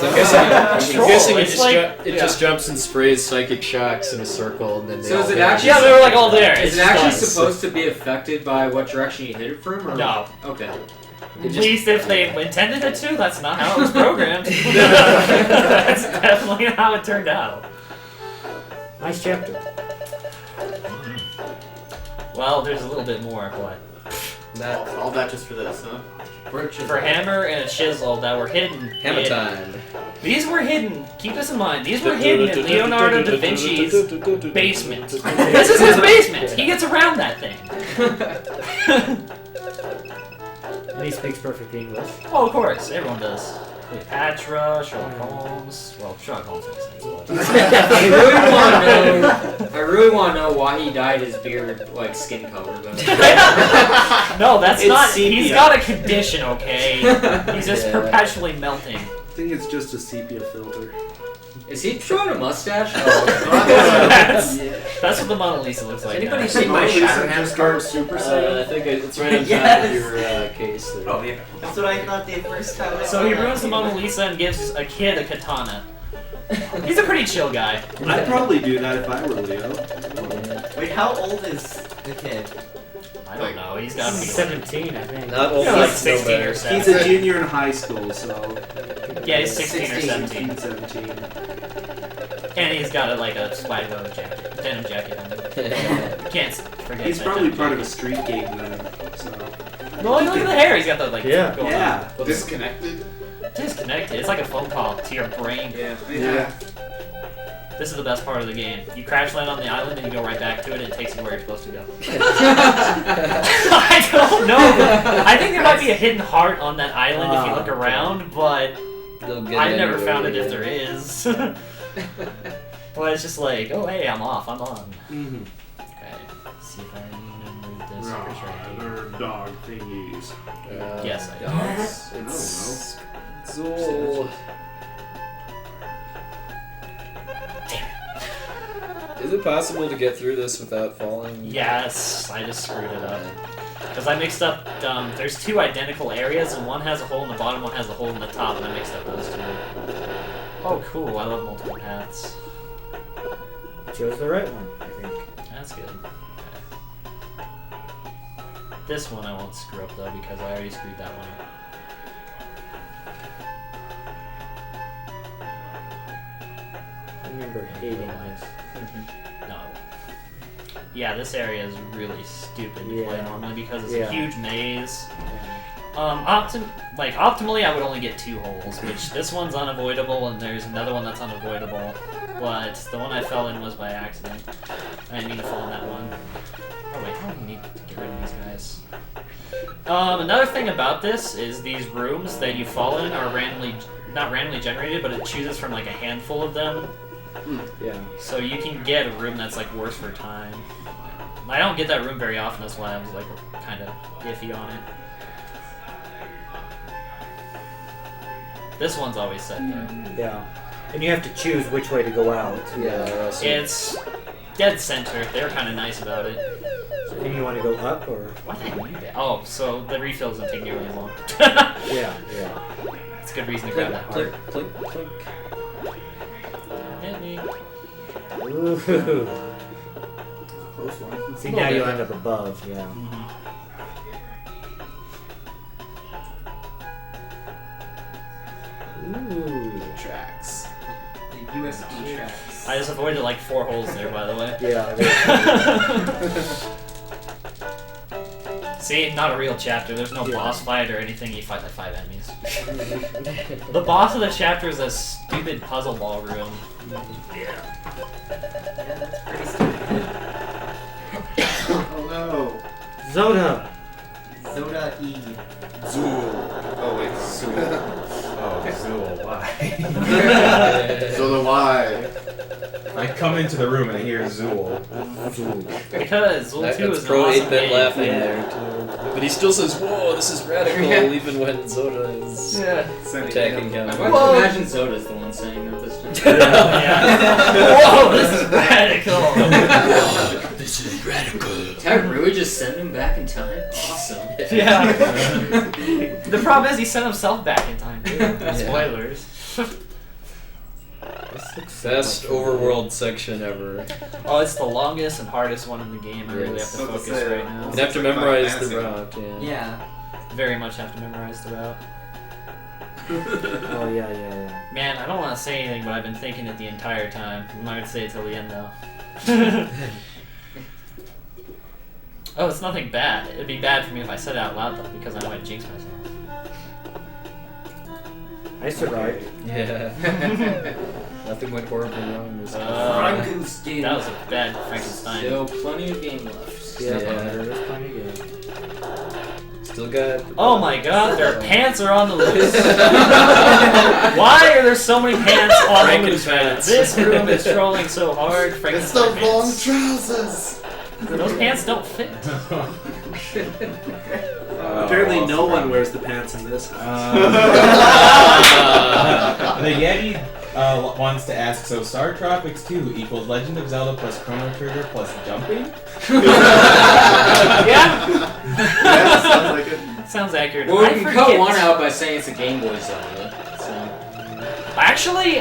So I'm guessing it, It's just, like- it just jumps and sprays psychic shocks in a circle, and then they So all is it hit. actually- Yeah, they were like all there. Is It's it actually just- supposed to be affected by what direction you hit it from? Or? No. Okay. At least if they intended it to, that's not how it was programmed. That's definitely how it turned out. Nice chapter. Well, there's a little bit more, but All that just for this, huh? for hammer and a chisel that were hidden. Hammer in- time. These were hidden. Keep this in mind. These were hidden in Leonardo da Vinci's basement. This is his basement. He gets around that thing. And he speaks perfect English. Oh, of course. Everyone does. Cleopatra, Sherlock Holmes. Well, Sherlock Holmes makes sense. But... I really want to know why he dyed his beard like skin color. Though. No, that's It's not. sepia. He's got a condition, okay? He's just Yeah. perpetually melting. I think it's just a sepia filter. Is he throwing a mustache? That's what the Mona Lisa looks like. Anybody now. seen my Shatterhand Star Super I think it's right on top Yes. of your case there. Oh, yeah. That's what I thought the first time I So saw he that. ruins the Mona Lisa and gives a kid a katana. He's a pretty chill guy. I'd probably do that if I were Leo. Wait, how old is the kid? I don't know. He's got to be 17, I think. Not old like enough to 16 know or better. He's 17. a junior in high school, so Yeah, he's 16 or 16, 17. 17. And he's got like a swaggo jacket, denim jacket on. Can't forget. He's that probably denim part of a jacket. street gang then. So Well, look at the hair. He's got the like. Yeah. going yeah, on. Disconnected? Disconnected. It's like a phone call to your brain. yeah. This is the best part of the game. You crash land on the island and you go right back to it and it takes you where you're supposed to go. I don't know. I think there might be a hidden heart on that island if you look around, but They'll get I've never anywhere found it with if there is. Well, it's just like, oh hey, I'm off, I'm on. Mm-hmm. Okay, let's see if I remember this. Pretty sure I do. They're dog thingies. Yes, I do. Yes, I don't it's Zool. Is it possible to get through this without falling? Yes, I just screwed it up. Because I mixed up, there's two identical areas, and one has a hole in the bottom, one has a hole in the top, and I mixed up those two. Oh, cool, I love multiple paths. Chose the right one, I think. That's good. Okay. This one I won't screw up, though, because I already screwed that one up. I remember hating this. No. yeah, this area is really stupid to play Yeah. normally because it's Yeah. a huge maze. Optimally, I would only get 2 holes, which this one's unavoidable, and there's another one that's unavoidable. But the one I fell in was by accident. I didn't mean to fall in that one. Oh wait, I don't need to get rid of these guys. Another thing about this is these rooms that you fall in are not randomly generated, but it chooses from like a handful of them. Yeah. So you can get a room that's like worse for time. I don't get that room very often, that's why I was like kind of iffy on it. This one's always set though. Yeah. And you have to choose which way to go out. Yeah. It's dead center. They're kind of nice about it. And you want to go up or? Why did I do that? Oh, so the refill doesn't take nearly as long. Yeah, yeah. It's a good reason to grab that Plink, heart. plink, plink. Hit me. Ooh. Close one. See, now you end up above, yeah. Ooh. Tracks. The USB tracks. I just avoided like 4 holes there, by the way. Yeah. See, not a real chapter. There's no Yeah. boss fight or anything. You fight like 5 enemies. The boss of the chapter is a stupid puzzle ball room. Oh no. Zoda. Zoda E. Zool. Oh wait. Oh, Zool, why? Zola, why? I come into the room and I hear Zool. Because Zool 2 That's is an pro awesome 8-bit game. laughing Yeah. there too. But he still says, "Whoa, this is radical," Yeah. even when Zoda is Sending attacking him. I want to imagine Zoda's the one saying that this time. Yeah. Whoa, this is radical. This is radical. Did I really just send him back in time? Awesome. Yeah. The problem is he sent himself back in time. Spoilers. Best overworld section ever. Oh, it's the longest and hardest one in the game. I really have to So to focus say, right now. You have to memorize the route. Yeah. Yeah. Very much have to memorize the route. Oh, yeah, yeah, yeah. Man, I don't want to say anything, but I've been thinking it the entire time. I'm not going to say it till the end, though. Oh, it's nothing bad. It'd be bad for me if I said it out loud, though, because I might jinx myself. I survived. Yeah. Nothing went horribly wrong. This Frankenstein. That was a bad Frankenstein. Still plenty of game left. Yeah, Yeah. there is plenty good. Still got. Oh my god, their pants are on the loose. Why are there so many pants on the loose right now? Frankenpants. This room is trolling so hard. It's Frankenstein the long pants. trousers. Those pants don't fit. Apparently, no one wears the pants in this. The Yeti wants to ask, so Startropics 2 equals Legend of Zelda plus Chrono Trigger plus jumping? Yeah, Yeah, sounds like it. sounds accurate. Well, we I can forget- cut one out by saying it's a Game Boy Zelda. So. Actually,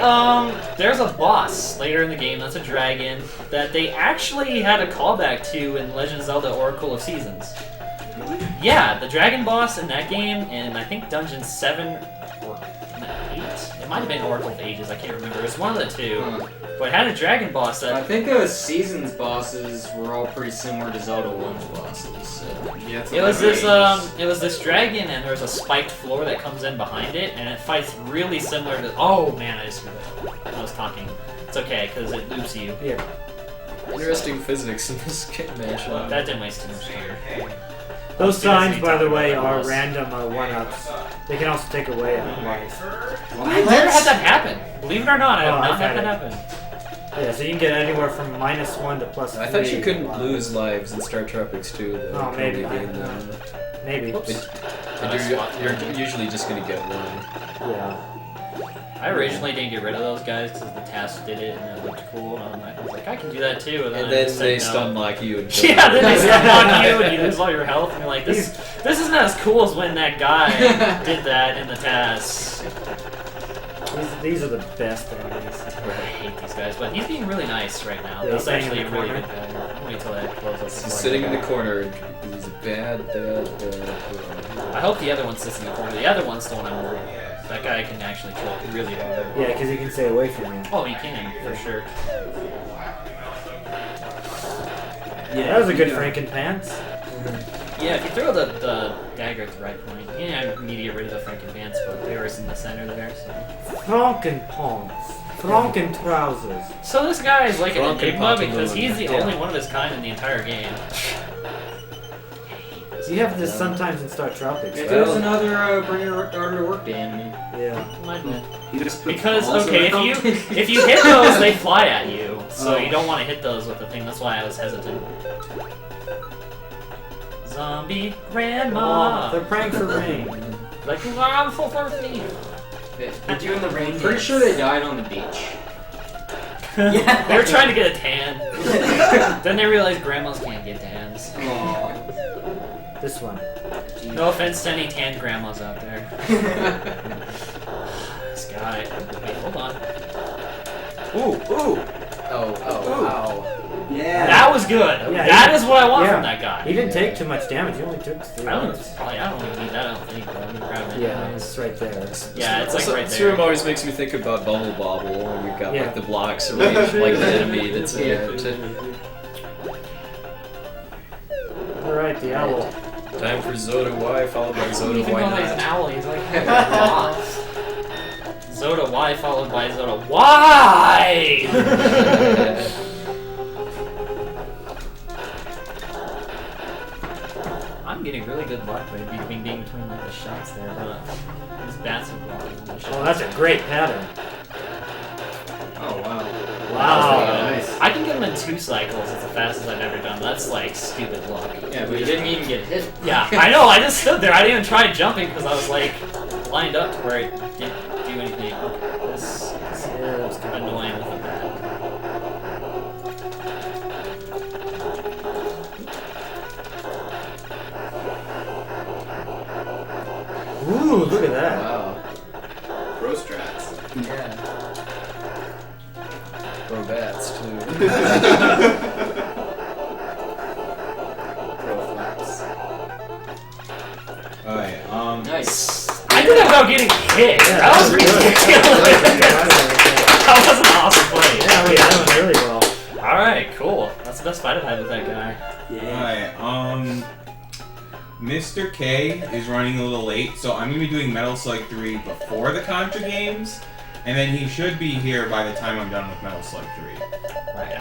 there's a boss later in the game that's a dragon that they actually had a callback to in Legend of Zelda Oracle of Seasons. Yeah, the dragon boss in that game, and I think Dungeon 7 or 8? It might have been Oracle of Ages, I can't remember. It's one of the two. But it had a dragon boss I that... think Seasons bosses were all pretty similar to Zelda 1's bosses. So. Yeah, it's It was this dragon, and there's a spiked floor that comes in behind it, and it fights really similar to... Oh man, I just screwed up. I was talking. It's okay, because it loops you. Yeah. Interesting physics in this game, man. That didn't waste too much time. Those signs, by the way, are Boss. random one-ups. They can also take away a life. I've never had that happen. Believe it or not, I have Oh, not I've had had that it. happen. Yeah, so you can get anywhere from -1 to +3. I thought you couldn't lives. lose lives in Startropics 2. though. Oh, maybe. You I- Maybe. Whoops. You're usually just gonna get one. Yeah. I originally didn't get rid of those guys because the task did it and it looked cool. And I was like, I can do that too. And And I then just they said no. stun lock you and kill Yeah, you. then they stun on you and you lose all your health. And you're like, this isn't as cool as when that guy did that in the task. These are the best enemies. I hate these guys, but he's being really nice right now. Yeah, That's he's actually a hanging in the really corner. good guy. I'll wait till that closes up. He's sitting in the corner. He's a bad. I hope the other one sits in the corner. The other one's the one I'm worried about. That guy can actually kill really hard. Yeah, because he can stay away from you. Oh, he can, for sure. Yeah, that was a good Frankenpants. Yeah, if you throw the dagger at the right point, yeah, I need to get rid of the Frankenpants, but they were in the center there, so. Frankenpants. Frankentrousers. So this guy is like an enigma Frankenpants because he's the yeah. only one of his kind in the entire game. You have this sometimes in Startropics. If there's another bring your daughter to work day anime. Yeah. Might be. You just put Because balls okay, around. if you hit those, they fly at you, so Oh. you don't want to hit those with the thing. That's why I was hesitant. Zombie grandma, They're praying for rain. like I'm so thirsty. They're doing the rain. Pretty sure they died on the beach. Yeah, they were trying to get a tan. Then they realized grandmas can't get tans. This one. No offense to any tan grandmas out there. This guy. Wait, hold on. Ooh. Oh. Yeah. That was good. Yeah, That is what I want yeah. from that guy. He didn't take too much damage. He only took 3 I don't hits. probably. I don't even need that. I don't think. But I'm gonna grab it. Yeah, anyways. it's right there. Yeah, it's like right This there. room always makes me think about Bubble Bobble, and you've got Yeah. like the blocks arranged like the enemy that's in there. Alright, the owl. Time for Zoda Y followed by I don't Zoda even Y know that he's an not. owl. He's like Zoda Y followed by Zoda Y. I'm getting really good luck by being between like the shots there, but these bats are blocking the shots. Oh, that's a great pattern. Oh wow. Wow. Nice. I can get them in 2 cycles. It's the fastest I've ever done. That's like stupid luck. Yeah, but you didn't even get hit. Yeah, I know. I just stood there. I didn't even try jumping because I was like lined up to where it didn't do anything. This is annoying with the bat. Ooh, look at that. Wow. Pro strats. Yeah. Pro bats too. Pro flaps. Alright, Nice. I did it without getting hit. That was ridiculous. That was an awesome play. Yeah, we had him really well. Alright, cool. That's the best fight I've had with that guy. Alright, Mr. K is running a little late, so I'm going to be doing Metal Slug 3 before the Contra games, and then he should be here by the time I'm done with Metal Slug 3. Right,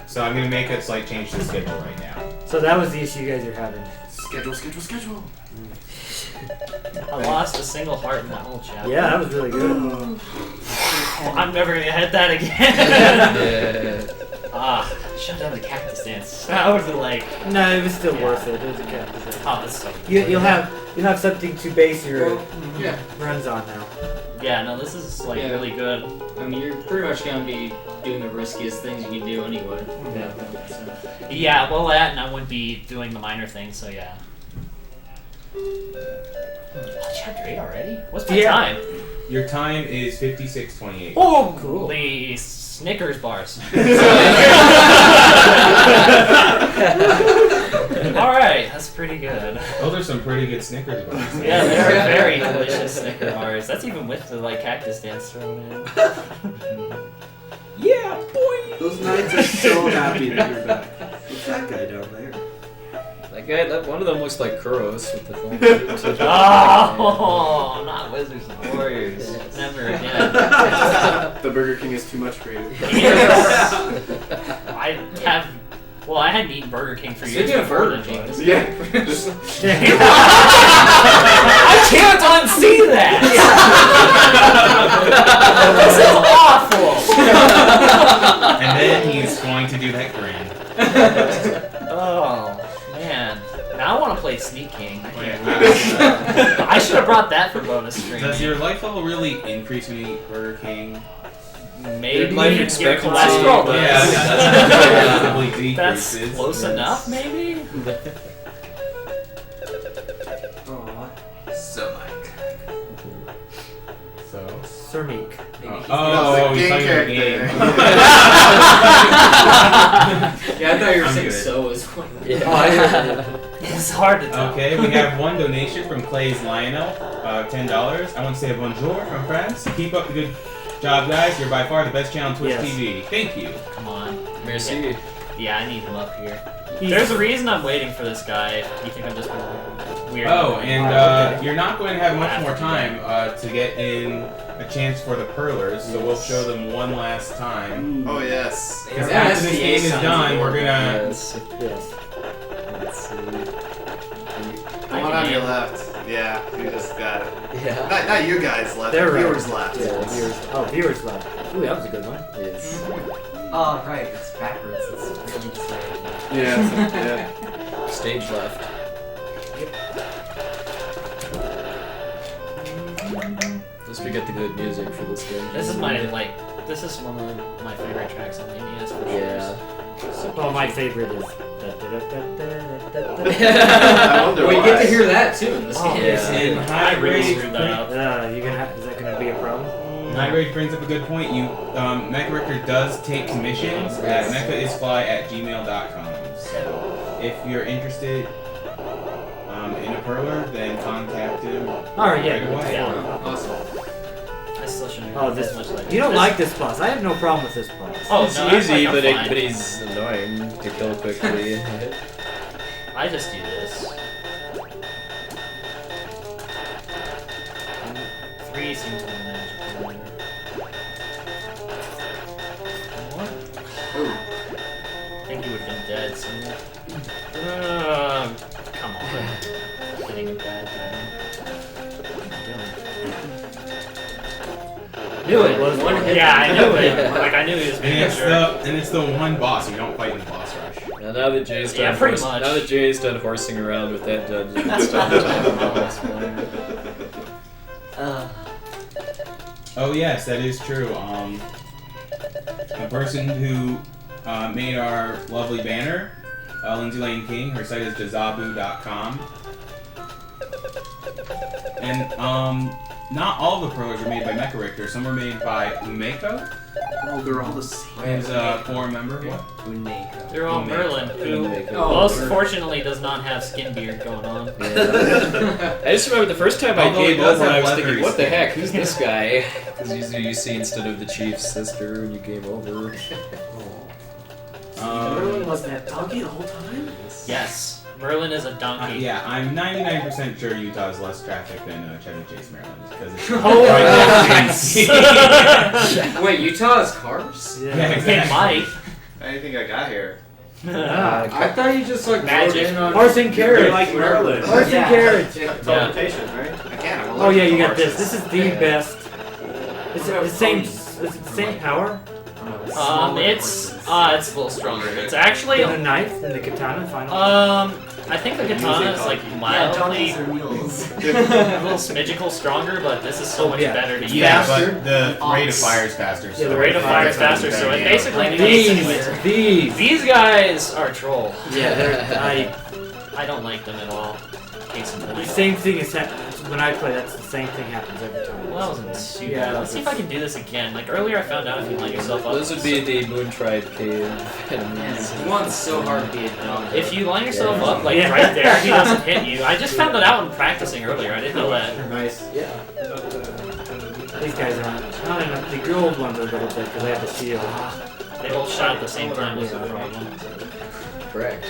So I'm going to make a slight change to the schedule right now. So that was the issue you guys are having. Schedule. I lost a single heart in that whole chapter. Yeah, that was really good. I'm never gonna hit that again. Yeah. Shut down the cactus dance. That would be like, No, it was still worth it. It was a cactus. oh, that's so. You'll have something to base your Yeah. runs on now. Yeah, no, this is like Yeah. really good. I mean, you're pretty much gonna be doing the riskiest things you can do anyway. Yeah. So. Yeah, well, that and I wouldn't be doing the minor things, so yeah. Oh, chapter 8 already? What's my Yeah. time? Your time is 56:28. Oh, Cool. The Snickers bars. Alright, that's pretty good. Those are some pretty good Snickers bars. Yeah, they're very delicious Snicker bars. That's even with the like cactus dance thrown in. Yeah, boy! Those knights are so happy that you're back. What's that guy down there? That guy, one of them looks like Kuros with the thing. Oh, not Wizards and Warriors. Never again. The Burger King is too much for you. I have. Well, I hadn't eaten Burger King for years. Speaking of before burgers, then, James. Yeah. I can't unsee that! This is awful! And then he's going to do that grin. Oh, man. Now I want to play Sneak King. Wait, I should have brought that for bonus stream. does your life level really increase when you eat Burger King? Maybe Your life your expectancy, cholesterol but- does. Visibly That's decreases. close enough, maybe? So Mike. So. Sir Meek. Oh, he's game playing the character. game. Yeah, I thought you were I'm saying good. so as well. It's hard to tell. Okay, we have one donation from Clay's Lionel, $10. I want to say bonjour from France. Keep up the good job, guys. You're by far the best channel on Twitch Yes. TV. Thank you. Come on. Merci. Yeah, I need him up here. There's a reason I'm waiting for this guy. You think I'm just weird? Oh, and you're not going to have much more time to get in a chance for the Perlers, so we'll show them one last time. Oh yes. Because after this game is done, we're gonna. Yes. Let's see. The one on your left. Yeah, you just got it. Yeah. Not you guys left. They're the right. viewers left. Viewers left. Ooh, that was a good one. Yes. Oh, right, it's backwards. It's really exciting. Yeah. Stage left. At least we get the good music for this game. This is this is one of my favorite tracks on the NES for sure. Yeah. Well, my favorite is. I wonder Well, you why. get to hear that too in this Oh, game. yeah. And I High really Rage, screwed that up. Is that gonna be a problem? High Rage brings up a good point. Mecha Richter does take commissions at mechaisfly@gmail.com. So if you're interested in a perler, then contact him Alright, right away. Yeah. Awesome. I still shouldn't Oh, have this. this much like You don't this. like this boss. I have no problem with this boss. Oh, It's no, I easy, like, I'm fine. but he's annoying to kill quickly. I just do this. 3 seems to be magical. What? Ooh. I think he would have been dead somewhere. Come on. Hitting him bad. Knew it was one hit. Yeah, I knew it. Like, I knew he was And being a it's jerk. the one boss you don't fight in the boss rush. Now that Jay's done Yeah, pretty much. now that Jay's done horsing around with that dungeon, it's time to talk about this one. Oh yes, that is true. The person who made our lovely banner, Lindsay Lane King, her site is jazabu.com. And not all the perlers were made by Mecha Richter. Some were made by Umeko, Oh, they're all the same. who's a forum member. What? They're all Merlin, who Oh, most fortunately does not have skin beard going on. I just remember the first time I Although he came does over, have I was leathery thinking, what the skin. heck? Who's this guy? Because usually you see instead of the chief's sister when you came over. Merlin was that donkey the whole time? Yes, Merlin is a donkey. Yeah, I'm 99% sure Utah has less traffic than Cheddar Chase, Maryland, because it's Oh, right next to DC. Wait, Utah has cars? Yeah, It exactly. might. How do you think I got here? I thought you just like Magic. rode in on Horse and carriage. like Merlin. Horse and carriage. Teleportation, right? I can't. I'm Oh yeah, you allergic got to this. This is the best. It's the same. It's the same power. It's a little stronger. It's actually The knife and the katana final. I think the katana is like mildly donkeys are mules. a little smidgical stronger, but this is so much Yeah. better to use. Yeah, but the rate of fire is faster. Yeah, the rate of fire is faster, so it basically negates it. These. These guys are troll. Yeah, they're. I don't like them at all. Case in The point. same thing is when I play. That's the same thing happens every time. Well, that wasn't too Yeah, bad. Let's see if I can do this again. Like earlier, I found out if you line yourself up. Those would be the Moon Tribe cave enemies. He wants so hard to be a donkey. If you line yourself Yeah. up like Yeah. right there, he doesn't hit you. I just found that out in practicing earlier. I didn't know that. Nice. Yeah. These guys aren't. Not enough. The gold ones are a little bit because they have the shield. They both shot at the same time was the Yeah. problem. Correct.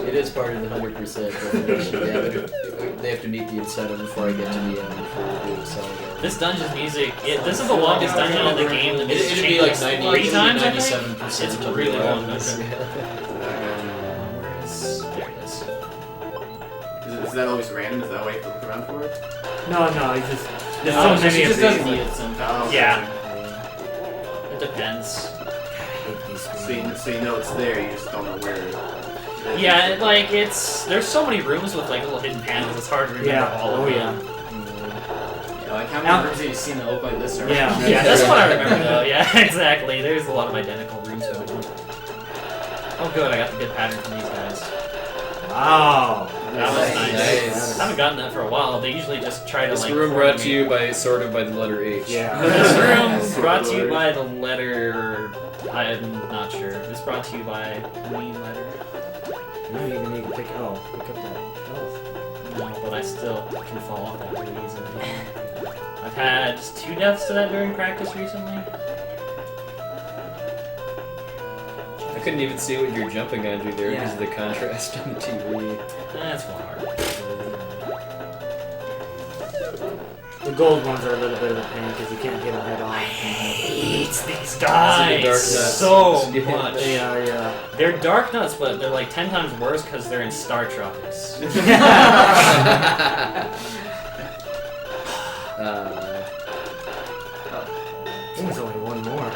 It is part of the 100%. Yeah, they have to meet the incentive before I get to the end before we do the song. This dungeon's music, this is the longest dungeon in the game. The music It'd be like changes 90, 3 times, I 97%. think. It's of really the long. levels. Okay. Yeah. There it is. Is that always random? Is that why you have to look around for it? No, it's just. There's No, so many she of just these. doesn't need it sometimes. Oh, Yeah. It depends. So you know it's there, you just don't know where it is. Yeah, there's so many rooms with like little hidden panels, it's hard to remember Yeah. all of Oh them. yeah. Like how many rooms have you seen that look like this already? Yeah. Yeah, that's what I remember though. Yeah, exactly. There's a lot of identical rooms going on. Oh good, I got the good pattern from these guys. Wow. That was nice. Nice. I haven't gotten that for a while. They usually just try to This like. room brought to coordinate. you by by the letter H. Yeah. This room brought to you by the letter. I'm not sure. It's brought to you by green letter. You don't even need to pick up that health. No, but I still can fall off that pretty easily. I've had just 2 deaths to that during practice recently. couldn't even see what you're jumping onto there because Yeah. of the contrast on the TV. That's one hard. The gold ones are a little bit of a pain because you can't hit them head on. Hate these Dark guys Nuts. so Yeah. much. Yeah. They're Dark Nuts, but they're like 10 times worse because they're in Startropics. I think there's only one more.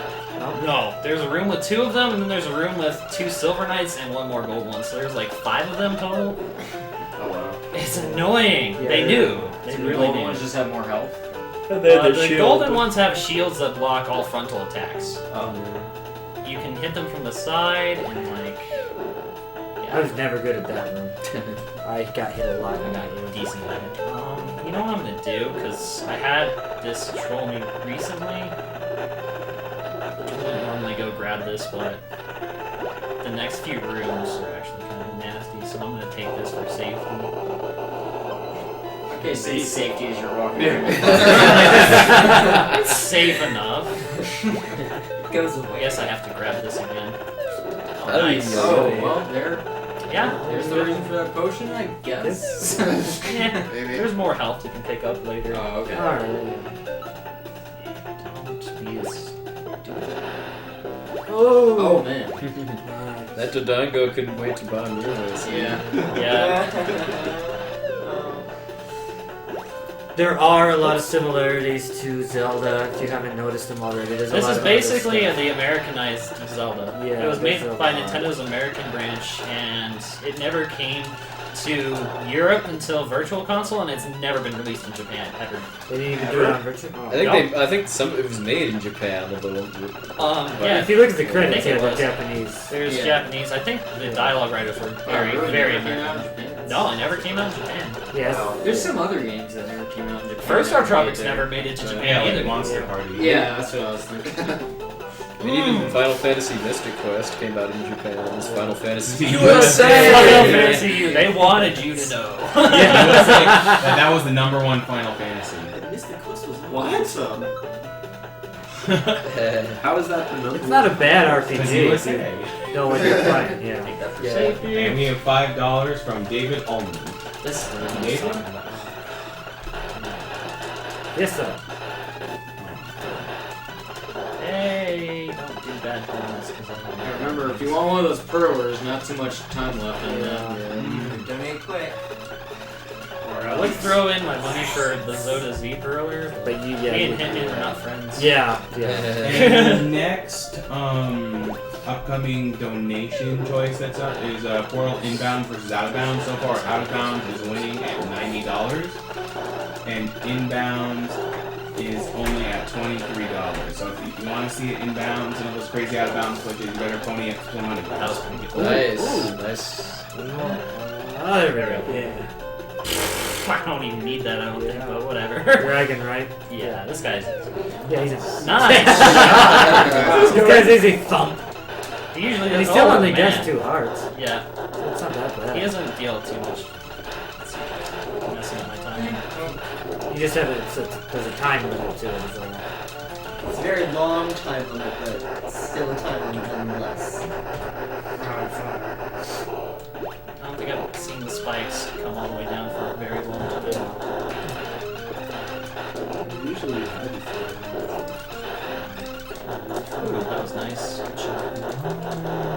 No, there's a room with 2 of them, and then there's a room with 2 Silver Knights and 1 more gold one. So there's like 5 of them total. Oh wow. It's annoying. Yeah, they yeah. knew. They So the really golden knew. ones just have more health. The golden ones have shields that block all frontal attacks. Oh. You can hit them from the side and like. I was never good at that room. I got hit a lot in that room. Decent at it. You know what I'm gonna do? Because I had this troll me recently. I wouldn't normally go grab this, but the next few rooms are actually kind of nasty, so I'm gonna take this for safety. Okay, say safety as you're walking. It's safe enough. Goes I away. guess I have to grab this again. Oh, Oh, nice. yeah. Oh, well, Yeah, there's the reason for that potion, I guess. yeah. Maybe. There's more health you can pick up later. Oh, okay. Alright. Don't be a stupid. Oh, man. Nice. That Dodongo couldn't wait to bomb your nose. Yeah. Yeah. There are a lot of similarities to Zelda, if you haven't noticed them already. There's a This lot is of other basically stuff. the Americanized Zelda. Yeah, it was made there's a by lot. Nintendo's American branch, and it never came to Europe until Virtual Console, and it's never been released in Japan ever. They didn't even do it on Virtual. Oh. I think some it was made in Japan, although Yeah, If you look at the I credits, think yeah, it they're was. Japanese. There's Yeah. Japanese. I think the dialogue writers were very, Oh, really? very Never came out in American. Japan? No, it never came out in Japan. Yes. There's some other games that never came out in Japan. First Startropics Never never made it to Yeah, Japan like either. Monster Party. Yeah, that's what I was thinking. I mean, even Final Fantasy Mystic Quest came out in Japan as Final Fantasy Final USA. Fantasy U. They wanted you to know. that was the #1 Final Fantasy. Mystic Quest was What? awesome. How is that the number? It's not a bad Because RPG if USA. you know what you're playing, yeah. Take that for Yeah. safety. And we have $5 from David Ullman. This is the David? Yes, sir. Hey, don't do bad things. 'Cause I'm Yeah, remember, if you want one of those perlers, not too much time left in that. Donate quick. I would throw in my money for the Zoda Z earlier, but But you, me and yeah. Hitman are not friends. Yeah, yeah. And the next upcoming donation choice that's up is Portal Inbound versus Out of Bounds. So far, Out of Bounds is winning at $90, and Inbound is only at $23. So if you want to see it inbounds and all those crazy out of bounds glitches, you better pony extra money. That was pretty good. Nice. Oh, there we go. Yeah. I don't even need that, I don't think, but whatever. Dragon, right? Yeah, this guy's Yeah, he's a nice. This guy's easy thump. He usually And he's does- still oh, only man. does 2 hearts. Yeah, So it's not that he bad. doesn't deal too much. Messing up my timing. You just have there's a time limit to it. So. It's a very long time limit, but still a time limit nonetheless. I don't think I've seen the spikes come all the way down for a very long time. Usually heavy Ooh, that was nice. Good shot.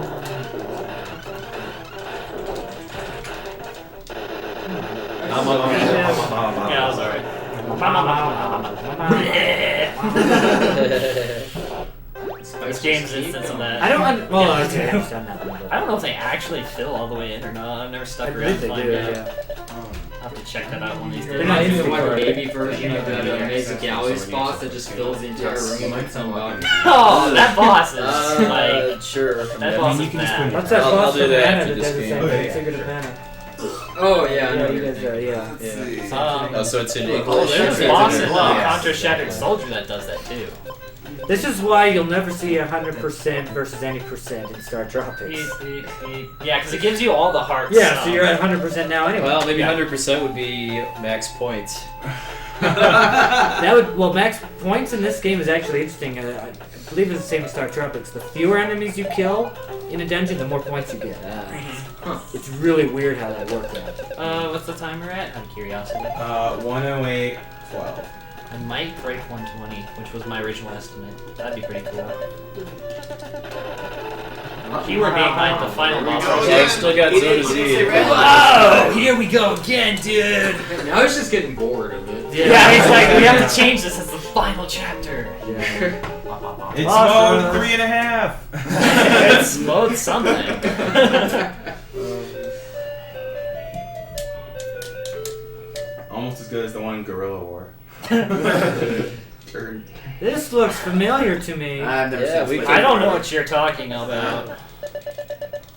Yeah, that was alright. This game's instance of that. I don't. Well, Yeah. okay, I've done that one. I don't know if they actually fill all the way in or not. I've never stuck I around believe to they find do. out. Yeah. I'll have to check that out one of these There days. might be the Yeah. one baby version of that amazing gallery spot that just fills the entire room with some bug. Oh, that boss is like Sure. that boss you is can just bad. put What's that I'll boss do from that Mana after that this does the game. same Oh, thing? yeah. Secret of Mana. Oh, yeah, I know Yeah, what you you're guys thinking. yeah. Let's Yeah. see. Oh, so it's in Oh, English. there's a Yeah, boss it's in in Contra Shattered Soldier that does that too. This is why you'll never see 100% versus any percent in Startropics. Yeah, because it gives you all the hearts. Yeah, so you're at 100% now anyway. Well, maybe Yeah. 100% would be max points. That would max points in this game is actually interesting. I believe it's the same as Startropics. The fewer enemies you kill, in a dungeon, the more points you get. It's really weird how that works out. What's the timer at? I'm curiosity. 108.12. I might break 120, which was my original estimate. That'd be pretty cool. Keyword being behind the final boss. Yeah, I still got Zone Z. Oh, here we go again, dude. Now I was just getting bored of it. Yeah, it's like we have to change this as the final chapter. Yeah. It's mode 3.5. It's mode something. Almost as good as the one in Guerrilla War. Turn. This looks familiar to me. I've never Yeah, seen we this. I don't know what you're talking about.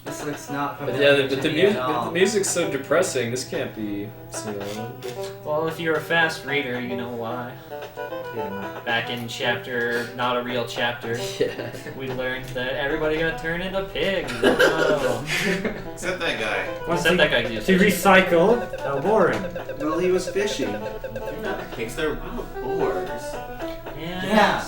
This looks not But familiar yeah, to but the, me at all. the music's so depressing. This can't be Snow. Well, if you're a fast reader, you know why. Back in chapter, not a real chapter, Yeah. we learned that everybody got turned into pigs. Oh. Except that guy. Except that guy used To recycle boring. Well, he was fishing. They're not pigs, they're wild boars. Yeah.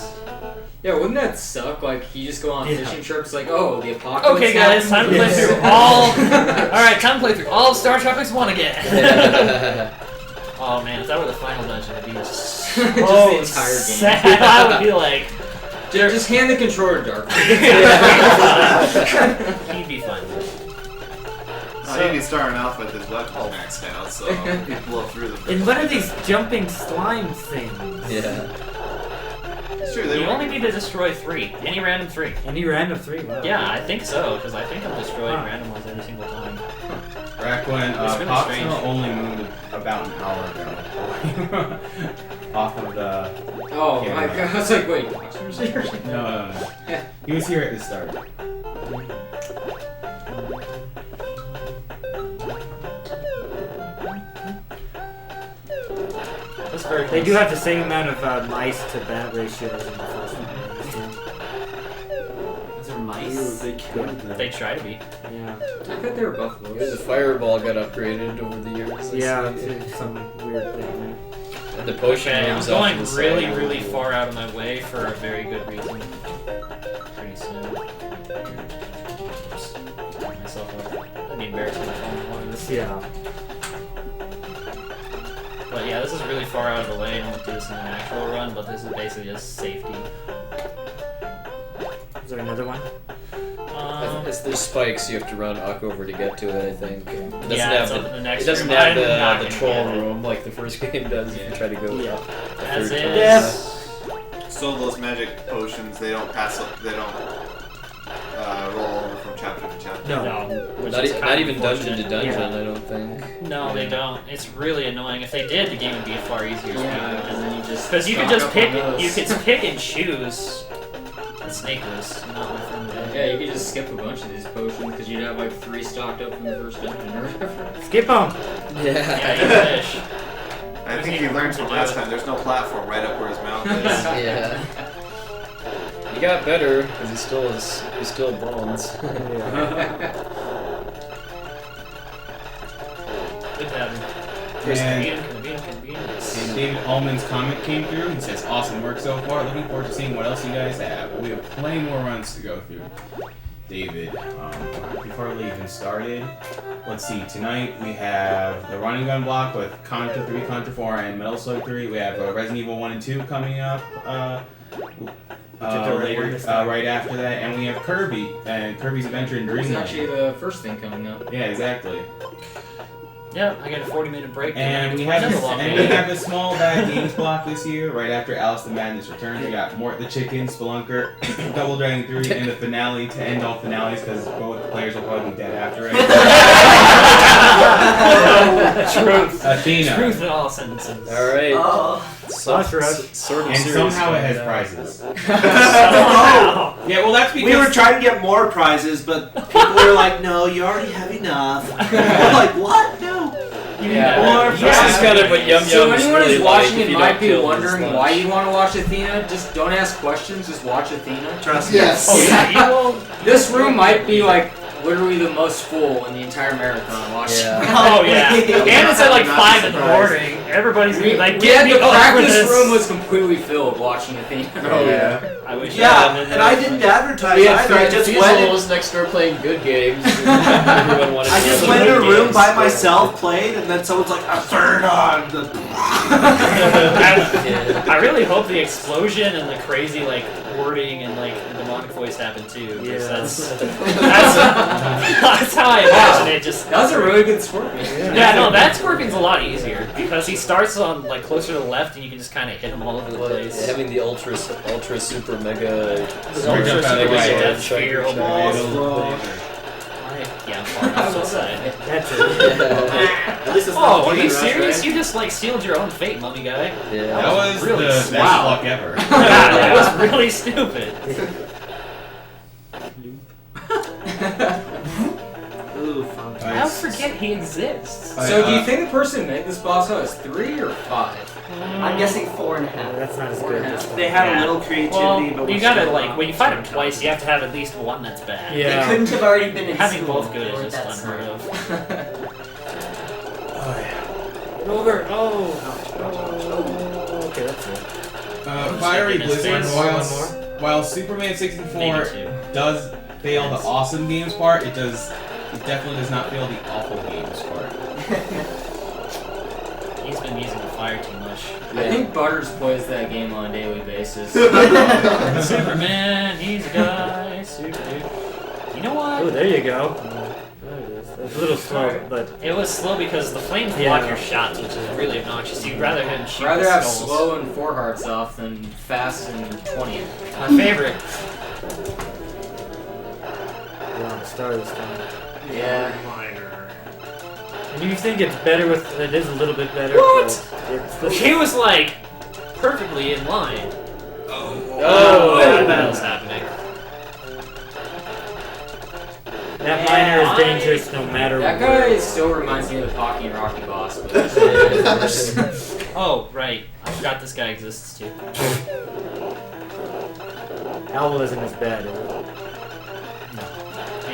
Yeah, wouldn't that suck? Like, you just go on fishing trips, like, oh, the apocalypse. Okay, guys, time to play Yes. through all. All right, time to play through all of Startropics 1 again. Oh man, if that were the final dungeon, I'd be just the entire game. sad. I would be like, Just hand the controller to Dark. he'd be fine with it. He'd be starting off with his weapons maxed out, so he'd blow through them. And what are these jumping slime things? Yeah. It's true, they You were- only need to destroy 3, any random 3. Any random 3? Wow. Yeah, I think so, because I think I've destroyed random ones every single time. Back when It's really Popsicle strange. only moved about an hour ago. Off of the... Oh Yeah. my god, I was like, wait, Watchers here? No. He was here at the start. That's very They close. do have the same amount of mice to bat ratio as in the first one. Those are mice. They killed them. They try to be. Yeah. I thought they were buffaloes. The fireball got upgraded over the years. Yeah, it's some weird thing. And the potion Okay, I'm rooms going off to the really, side. really far out of my way for a very good reason. Pretty soon. Just set myself up. That'd be embarrassing if I wanted this. Yeah. But yeah, this is really far out of the way. I don't do this in an actual run, but this is basically just safety. Is there another one? As there's spikes, you have to run Uck over to get to it, I think. It doesn't Yeah, have it's up in the next it doesn't room. have I'm not the gonna troll get it. room like the first game does if you try to go Yeah. up the As third is. time. So those magic potions, they don't pass up, they don't roll over from chapter to chapter. No. which Not, is not kind even of dungeon to unfortunate. dungeon, I don't think. No, they don't. It's really annoying. If they did, the game would be a far easier Yeah, and then you just because you could stock just up pick. on those. You could pick and choose. The snake was not my friend. Yeah, you could just skip a bunch of these potions because you'd have like 3 stocked up from the first dungeon or whatever. Skip them! Yeah, you wish. I think he learned from last time, there's no platform right up where his mouth is. Yeah. He got better because he's still bronze. Good having. And David Allman's comment came through. He says, awesome work so far. Looking forward to seeing what else you guys have. We have plenty more runs to go through. David, before we even started, let's see. Tonight we have the running gun block with Contra 3, Contra 4, and Metal Slug 3. We have Resident Evil 1 and 2 coming up later, right after that. And we have Kirby and Kirby's Adventure in It's Dreamland. actually the first thing coming up. Yeah, exactly. Yeah, I get a 40-minute break. And we have a small bad games block this year, right after Alice the Madness returns. We got Mort the Chicken, Spelunker, Double Dragon 3, and the finale to end all finales because both players will probably be dead after it. Truth. Athena. Truth in all sentences. Alright. Oh. Sword of And Series somehow it has coming out. prizes. Oh, Yeah, well that's because we were trying to get more prizes, but people were like, "No, you already have enough." I'm like, "What? No." Yeah. This is kind of what Yum Yum So is anyone really who's watching like if it you might don't be kill wondering his why lunch. you want to watch Athena. Just don't ask questions. Just watch Athena. Trust me. Yes. Oh, yeah, you will. This room might be like literally the most full in the entire marathon. Watch. Yeah. Oh, yeah. And it's at like 5 in the morning. everybody's gonna be like, We get had me the over practice this. room was completely filled watching the thing. Oh yeah. I wish I Yeah, had been and I there. didn't advertise We had either. I Fred just Fiesel went. was next door playing good games. Everyone wanted I to just play went in a good room games. by myself, played, and then someone's like, "A third on." I really hope the explosion and the crazy like wording and like demonic voice happen too. 'Cause Yeah. That's how I imagine it. Just That was a really good scorpion. yeah, no, that scorpion's a lot easier because he starts on like closer to the left and you can just kind of hit him all over the Well, place. having the ultra super mega Super Ultra jump out of the super way. death spear Shine, almost. shine. Yeah, I'm far enough to the side. That's it. At least it's Oh, not are you Demon Rush, serious? right? You just like sealed your own fate, mummy guy. Yeah. That was really the best wow. luck ever. Yeah, that was really stupid. Ooh, fun. I'll forget he exists. So do you think the person who made this boss is 3 or 5? I'm guessing 4.5. That's not as good. this They time. had Yeah. a little creativity, Well, but you we're gotta still like not when you fight him sure. twice, you have to have at least one that's bad. They Yeah. couldn't have already been in Having school. both good They is weren't just that unheard smart. Get over. Oh. Okay, that's it. Fiery Sticking his Blizzard, face. while Superman 64 Maybe two. does fail the awesome games part, it definitely does not fail the awful games part. He's been using the fire too much. I think Butters plays that game on a daily basis. Superman, he's a guy. Super. You know what? Oh, there you go. There it is. It's a little slow, but It was slow because the flames Yeah. block your shots, which is really obnoxious. You'd rather him shoot Rather the have skulls. slow and 4 hearts off than fast and 20. My favorite. we're on the star this time. Yeah. And you think it's better with? It is a little bit better. What? But it's He was like perfectly in line. Oh, That was happening. that miner is dangerous no matter That what. guy still reminds me of the Pocky and Rocky boss. But Oh, right. I forgot this guy exists too. Owl isn't as bad. Is it?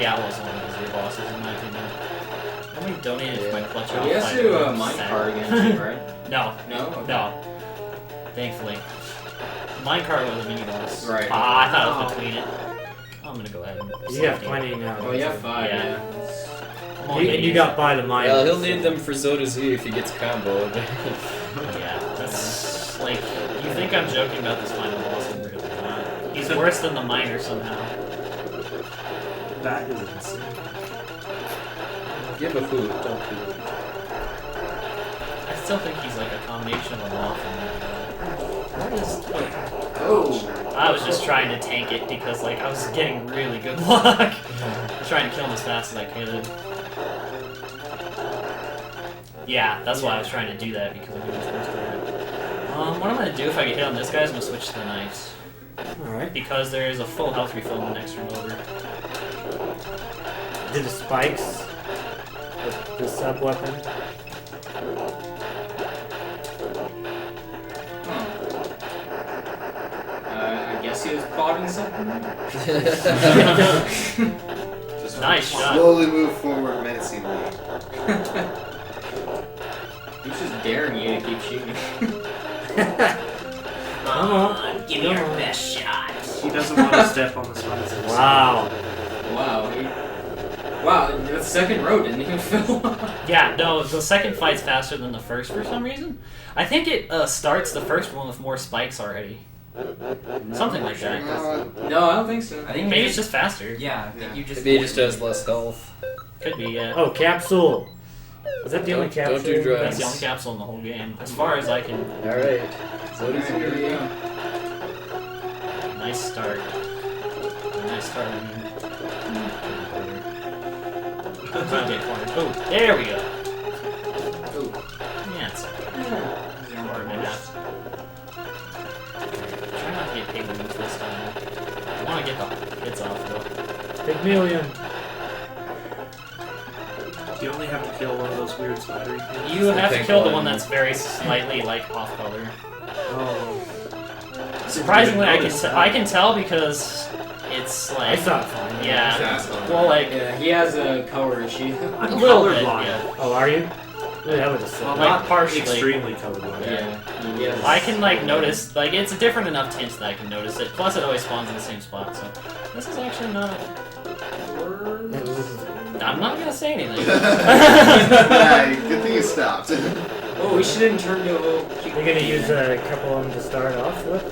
Yeah, I was one of his bosses in my opinion. Let me donate it for my clutch he has to minecart again too, right? No, No? Okay. no. Thankfully. Minecart was a mini boss. Right. Ah, I thought it was between it. I'm gonna go ahead and You got plenty now. Oh, you have 5, Yeah. yeah. I'm on You babies. got by the miner. Yeah, he'll need them for Zoda Z if he gets comboed. Yeah, that's like you think I'm joking about this final boss, I'm really not. He's worse than the miner somehow. That is insane. Give a hoot, don't hoot. I still think he's like a combination of a moth and what is Oh. I was just trying to tank it because like I was getting really good luck. I was trying to kill him as fast as I could. Yeah, that's why I was trying to do that because I knew I was supposed to do it. What I'm gonna do if I get hit on this guy is I'm gonna switch to the knives. Alright. Because there is a full health refill in the next room over. Did the spikes? The sub weapon? I guess he was plotting something. Just Nice shot. slowly move forward menacingly. He's just daring you to keep shooting. Come on, give me your best shot. He doesn't want to step on the spikes. Wow. Wow. Wow, the second row didn't even fill up. Yeah, no, the second fight's faster than the first for some reason. I think it starts the first one with more spikes already. Something like that. No, I don't think so. I think Maybe it's just faster. Yeah, I think you just. Maybe he just has less health. Could be, yeah. Oh, capsule. Is that the only Don't capsule? do drugs. That's the only capsule in the whole game, as far as I can. Alright. Zoda Z. Here we go. Nice start. Nice start. Trying to get cornered. Oh, there we go. Oh. Yeah, it's okay. Quarter and a half. Try not to get paid moves this time. I want to get the hits off though. Pygmalion. You only have to kill one of those weird spidery things. You have to pink kill the one. one that's very slightly like off color. Oh. Surprisingly, I notice that. can tell because it's I like saw it fine. yeah. Well, like Yeah, he has a color issue. a little bit. colorblind. Yeah. Oh, are you? Ooh, that would have Well, sucked. Like, not partially. extremely colorblind. Yeah. I can like notice, like it's a different enough tint that I can notice it. Plus, it always spawns in the same spot, so this is actually not. I'm not gonna say anything. Yeah, good thing you stopped. Oh, we shouldn't turn to. You're gonna use a couple of them to start off with?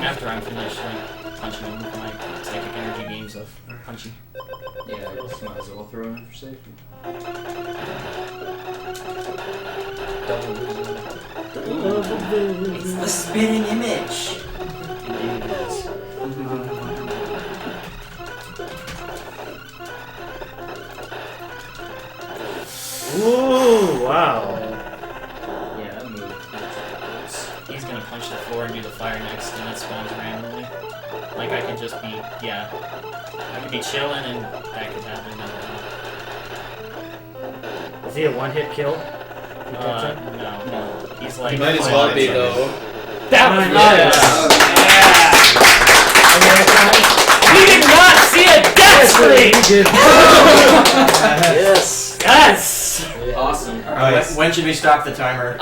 After I'm finished, like punching him with my psychic energy beams of punching. Yeah, I just might as well throw in for safety. It's the spinning image. Indeed it is. Ooh, wow. Yeah, that moved. He's gonna punch the floor and do the fire next, and it spawns randomly. Like I could just be, yeah, I could be chilling and that could happen. Is he a one-hit kill? No. He's like. He might as well be though. That was Yes. We did not see a death screen! Yes. Yes! Awesome. Nice. When should we stop the timer?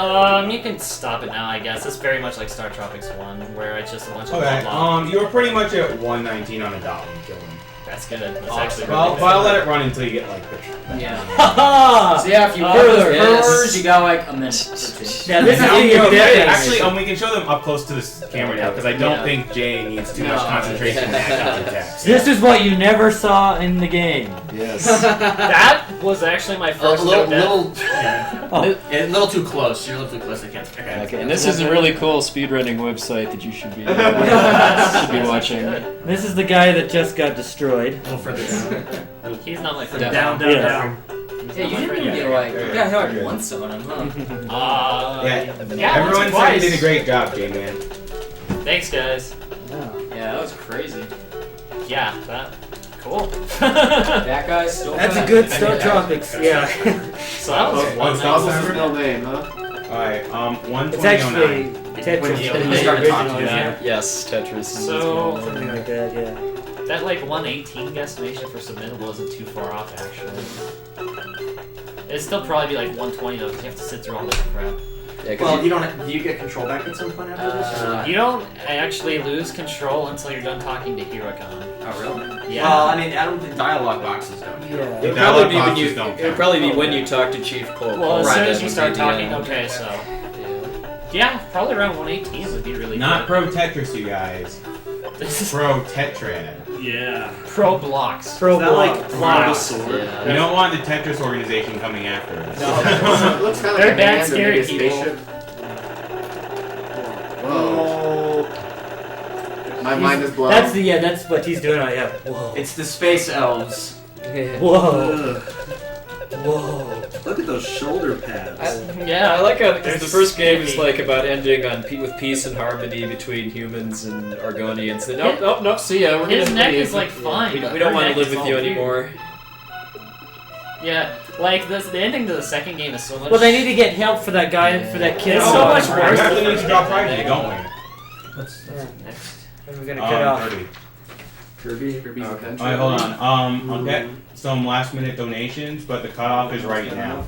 You can stop it now, I guess. It's very much like Startropics 1, where it's just a bunch of Okay. blah blah. You were pretty much at 119 on a dot when you killed him. That's good. That's Well, actually but really I'll let it run until you get like this. Yeah. Ha So yeah, if you Oh, hear those yes. purrs, you got like a minute or two. Yeah, this is Now, the okay, death actually, we can show them up close to this camera now because I don't think Jay needs too much concentration in that kind of text. This is what you never saw in the game. Yes. That was actually my A first little, no death. a little too close. You're a little too close. I can't. Okay, and this is a really cool speedrunning website that you should be watching. This is the guy that just got destroyed. A little further down. He's not my friend. Down. Yeah. Yeah, you didn't even get like, you got hit like once on him, huh? Yeah, Everyone once or said you did a twice. great job, Jay, man. Thanks, guys. Yeah, that was crazy. Yeah, that. Cool. That guy's still That's a fast. good I mean, Startropics. Yeah. So that was Okay, one let's night. stop His middle name, huh? Alright, 120 It's actually When Tetris. you the started original, talking, yeah. Yes, Tetris. So- Something like that, yeah. That like 118 guesstimation for submittable isn't too far off, actually. It'd still probably be like 120 though, because you have to sit through all this crap. Yeah, 'cause Well, you don't. Do you get control back at some point after this? Or not? You don't actually lose control until you're done talking to Hirokon. Oh, really? Yeah. Well, I mean, I don't think dialogue boxes don't. Yeah. It'll The probably be dialogue when you. boxes don't It'll count. probably be when you talk to Chief Cole. Well, as Right, soon that as you would start be the talking, end. okay, so. Yeah, probably around 118 would be really Not good. Pro Tetris, you guys. This is Pro Tetrad. Yeah. pro blocks. Pro Is that like blocks. Blocks. Sword? We don't want the Tetris organization coming after us. It looks kind of They're like a bad, hand scary and maybe a people. spaceship. Whoa. My mind is blown. That's the that's what he's doing right now. Whoa. It's the space elves. Whoa. Ugh. Whoa. Look at those shoulder pads. Yeah, I like how because They're the first game is sticky. like about ending on with peace and harmony between humans and Argonians. Then, nope, see ya. We're His gonna neck leave. is like fine. We but don't her want neck to live is with all you weird. anymore. Yeah, like the ending to the second game is so much. Well, they need to get help for that guy, for that kid. It's so much We worse. have to than need the to drop first right game. don't we? What's next? And we're gonna cut off. 30. Kirby's Okay. Alright, hold on. I'll get some last minute donations, but the cutoff is right now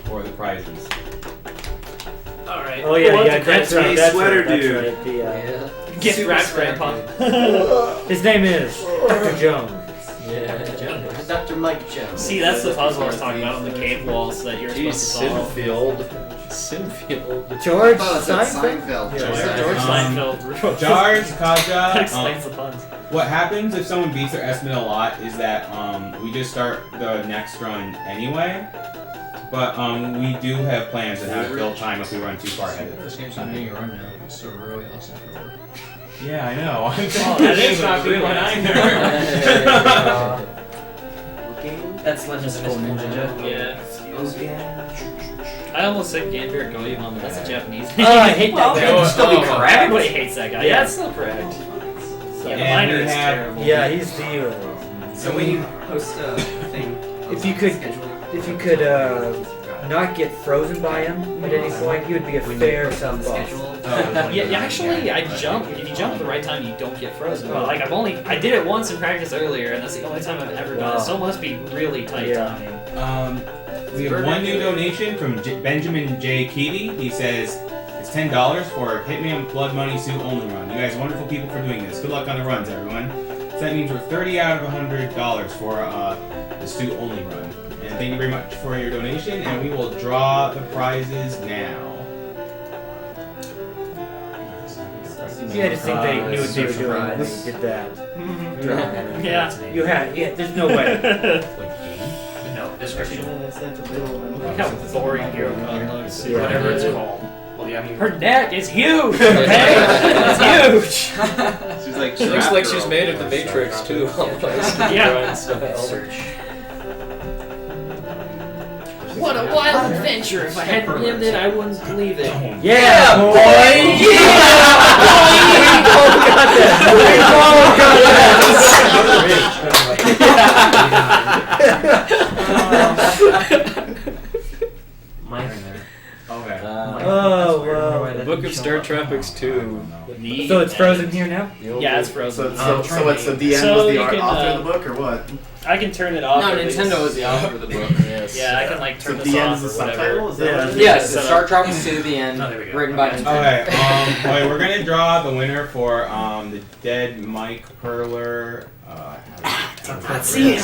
for the prizes. Alright. Oh yeah, Well, yeah, the that's credits right. That's sweater right. That's dude. right. The, Yeah. Gift wrapped grandpa. his name is Dr. Jones. Dr. Mike Jones. See, that's the puzzle I was talking about on the cave walls that you're Jeez, supposed to solve. Sinfield. George Oh, that's Seinfeld. Seinfeld. Yeah. George Um, Seinfeld. Jarge, Kaja, explains the puns. what happens if someone beats their estimate a lot is that we just start the next run anyway. But we do have plans on how to kill time if we run too far ahead of This it. game's not being run now. It's so really awesome. Yeah, I know. Oh, that is not good one either. That's Legends of Mr. Ninja. Yeah. I almost said Gambir Goemon, but that's a Japanese name. Oh, I hate that Well, guy. it would still be Oh, correct. Everybody hates that guy. Yeah. Yeah, it's still correct. Yeah, the And minor we is have- terrible. Yeah, he's the. So we post a thing. If you could- Schedule. If you could not get frozen by him at any point, he would be a fair sub boss. Yeah, actually, I jump. If you jump at the right time, you don't get frozen. But like, I did it once in practice earlier, and that's the only time I've ever done it. So it must be really tight timing. We have one new donation from Benjamin J. Keaty. He says it's $10 for a Hitman Blood Money Suit only run. You guys are wonderful people for doing this. Good luck on the runs, everyone. So that means we're 30 out of $100 for the suit only run. And thank you very much for your donation. And we will draw the prizes now. Yeah, I just think they knew what they were doing when they did that. Yeah. You had, there's no way. No, description. Look how boring Hero Con looks. Yeah. Whatever it's called. Well, yeah, I mean, Her neck is huge. Okay, it's huge. She's like, She looks trap like girl. she's made of the Matrix too. Almost. Yeah. Search. What a wild adventure! If I hadn't lived it, I wouldn't believe it. Yeah, boy! We all got my turn. Okay. Oh, wow. The Book of Startropics 2. So it's frozen here now? Yeah, it's frozen. So what's the end So was the you can, author of the book or what? I can turn it off. No, or Nintendo just- is the author of the book. Yes. Yeah, I can like turn So this the end off is or the whatever. subtitle? Is that what it is? Yes, Set Star up. Tropics 2 the end, Oh, there we go. written by Nintendo. Okay, we're gonna draw the winner for the Dead Mike Perler. Not seeing it.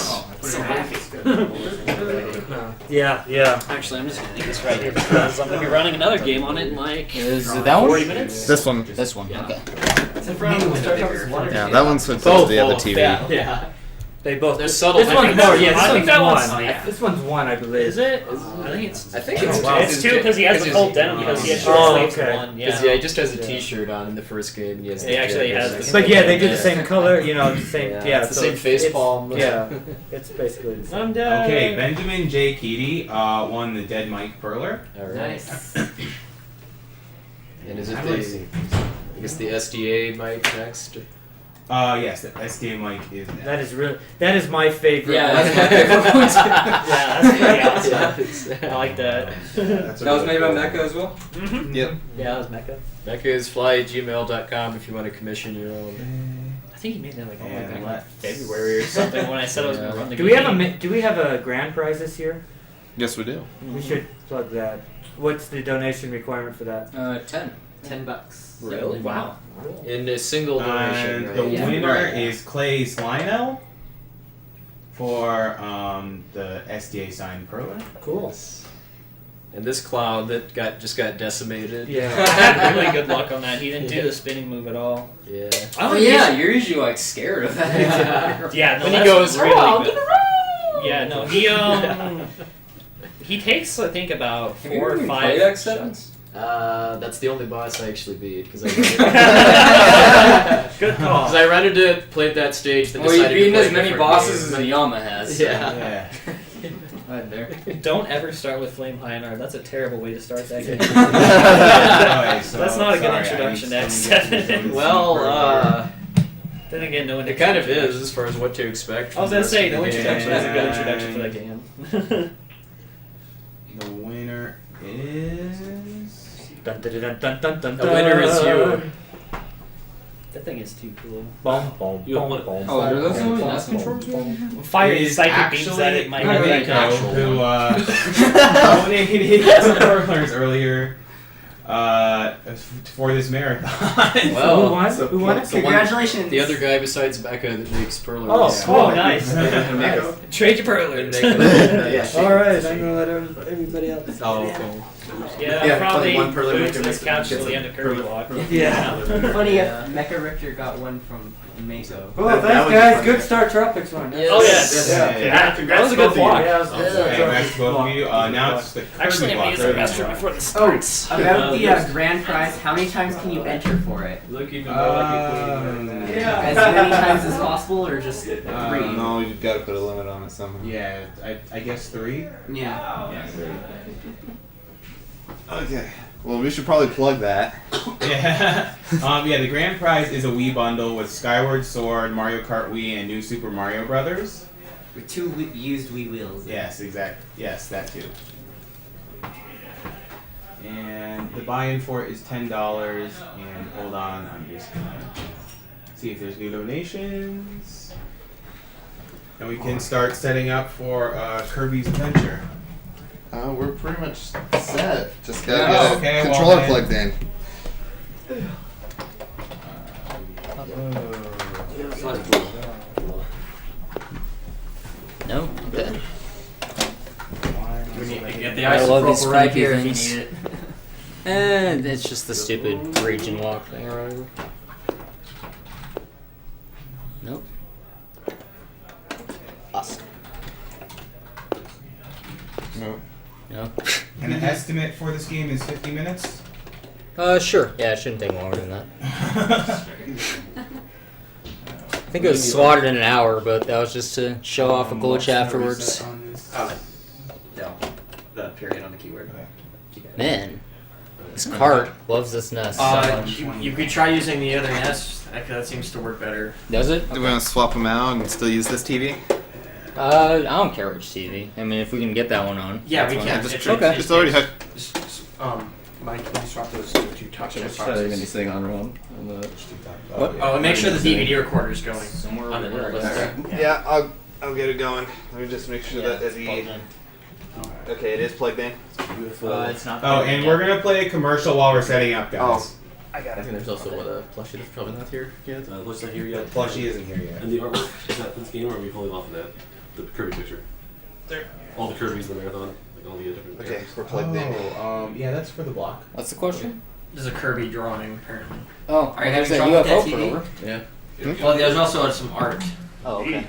Yeah. Actually, I'm just gonna leave this right here because I'm gonna be running another game on it in like Is it that one? 40 minutes. This one. This one, okay. It's in front of Star Tropics 1. Yeah, that one's hooked up to the other TV. Yeah. They both. There's subtle This one's differences. more. Yeah, I this think one's that one. one's- yeah. This one's one, I believe. Is it? I think it's. I think it's Oh, wow. It's two because he has the full denim because he has short Oh, sleeves okay. in one. Because Yeah. he just has a T-shirt on in the first game. And he has He actually has the- But yeah, they do the same color. You know, the same. Yeah, it's the so same face it's- palm. Yeah, it's basically the same. I'm dead. Okay, Benjamin J. Keaty won the Dead Mike Perler. All right. Nice. And is it the? I guess the SDA mic next. Yes, the SDA Mike is next. That is my favorite. Yeah, one. that's my favorite one. Yeah, that's pretty awesome. Yeah, it's- I like that. That's That was made by Mecha as well? Mm-hmm. Yep. Yeah, that was Mecha. Mecha is fly@gmail.com if you want to commission your own. I think he made that like all the way back in Yeah. February or something when I said I was going to run the Do game. we have a grand prize this year? Yes, we do. We should plug that. What's the donation requirement for that? 10. $10. Really? Wow. In a single donation, And the right? winner Right. is Clay Slynell for the SDA signed Perler. Cool. And this clown that just got decimated. I Yeah. had really good luck on that. He didn't do the spinning move at all. Yeah. Oh yeah, you're usually like scared of that. Yeah, no, When he that's goes, really "Oh, good. Yeah, no, he takes I think about Have you 4 or even 5 played X7? shots. That's the only boss I actually beat because I Good call. because I rented it, played that stage, then Well, you've decided to beaten play as a many different bosses game. as a Yama has. So. Yeah. Yeah. Right there. Don't ever start with Flame High That's a terrible way to start that game. Alright, so That's not a good sorry, I introduction need to someone to X7. Well, Then again, no it kind of is as far as what to expect. I was from gonna the say, rest no of the introduction game. is a good introduction for that game. The winner is. Dun, dun, dun, dun, dun, dun, The winner is you. That thing is too cool. Boom, boom, You don't boom, want- boom. Oh, are those the only boom, NES boom, controls? boom. Fire is psychic beams actually at it, my Not really God. actual who one. donated some Perlers earlier for this marathon. Who Well, won? So, Who won it? Congratulations. the other guy besides Becca that makes Perler. Oh, is- cool. Oh, nice. Nice. Trade your pearlers. Yeah. All right, I'm gonna let everybody else. Oh, okay. Yeah, Yeah, probably one Perler glued maker to this makes- couch till gets the a end of Kirby Perler. Walk. Yeah. Funny Yeah. if Mecha Richter got one from Mako. Well, That thanks, was guys. fun. Good Star Tropics one. Yes. Oh, yes. Yeah. Yeah. That was a good block. Yeah, it was Okay, Star back Tropics to both block. of you. Now it's the Kirby Actually, I'm block. gonna use the restroom before this Oh, starts. about the grand prize, how many times can you enter for it? Look even more like a queen. As many times as possible, or just 3? No, you've got to put a limit on it somehow. Yeah, I guess 3. Yeah. Yeah, 3. Okay. Well, we should probably plug that. Yeah. The grand prize is a Wii bundle with Skyward Sword, Mario Kart Wii, and New Super Mario Brothers. With 2 used Wii wheels. Yes, exactly. Yes, that too. And the buy-in for it is $10. And hold on, I'm just gonna see if there's new donations. And we can start setting up for Kirby's Adventure. We're pretty much set. Just Yeah, gotta get a controller plugged in. No? Okay. We need to get the I love these isopropyl right funky here if things. you need it. And it's just the stupid region lock thing or whatever. Nope. Awesome. No. No. And the estimate for this game is 50 minutes? Sure. Yeah, it shouldn't take longer than that. I think it was slotted in an hour, but that was just to show off a glitch afterwards. No. The period on the keyword. Man, this cart loves this nest so much. You could try using the other nest. That seems to work better. Does it? Do we want to swap them out and still use this TV? I don't care which TV. I mean, if we can get that one on. Yeah, that's we fine. can. Just Okay. It's already had. Mike, can you swap those two touch They're boxes? going to be sitting on one. What? Oh, and make sure the DVD recorder's going. Somewhere on the over list. there. Yeah, I'll get it going. Let me just make sure that the. Okay, it is plugged in. It's not. Oh, and we're gonna play a commercial while we're setting up, guys. I think there's also a plushie that's probably not here yet. Looks like here yet. Plushie isn't here yet. And the artwork, is that this game or are we pulling off of that? The Kirby picture? There. All the Kirby's in the marathon. Like all the different Okay, characters. we're plugged in. Yeah, that's for the block. What's the question? There's a Kirby drawing, apparently. Oh, Are you there's having that trouble UFO with that TV? over. Yeah. Well, there's also some art. Oh, okay.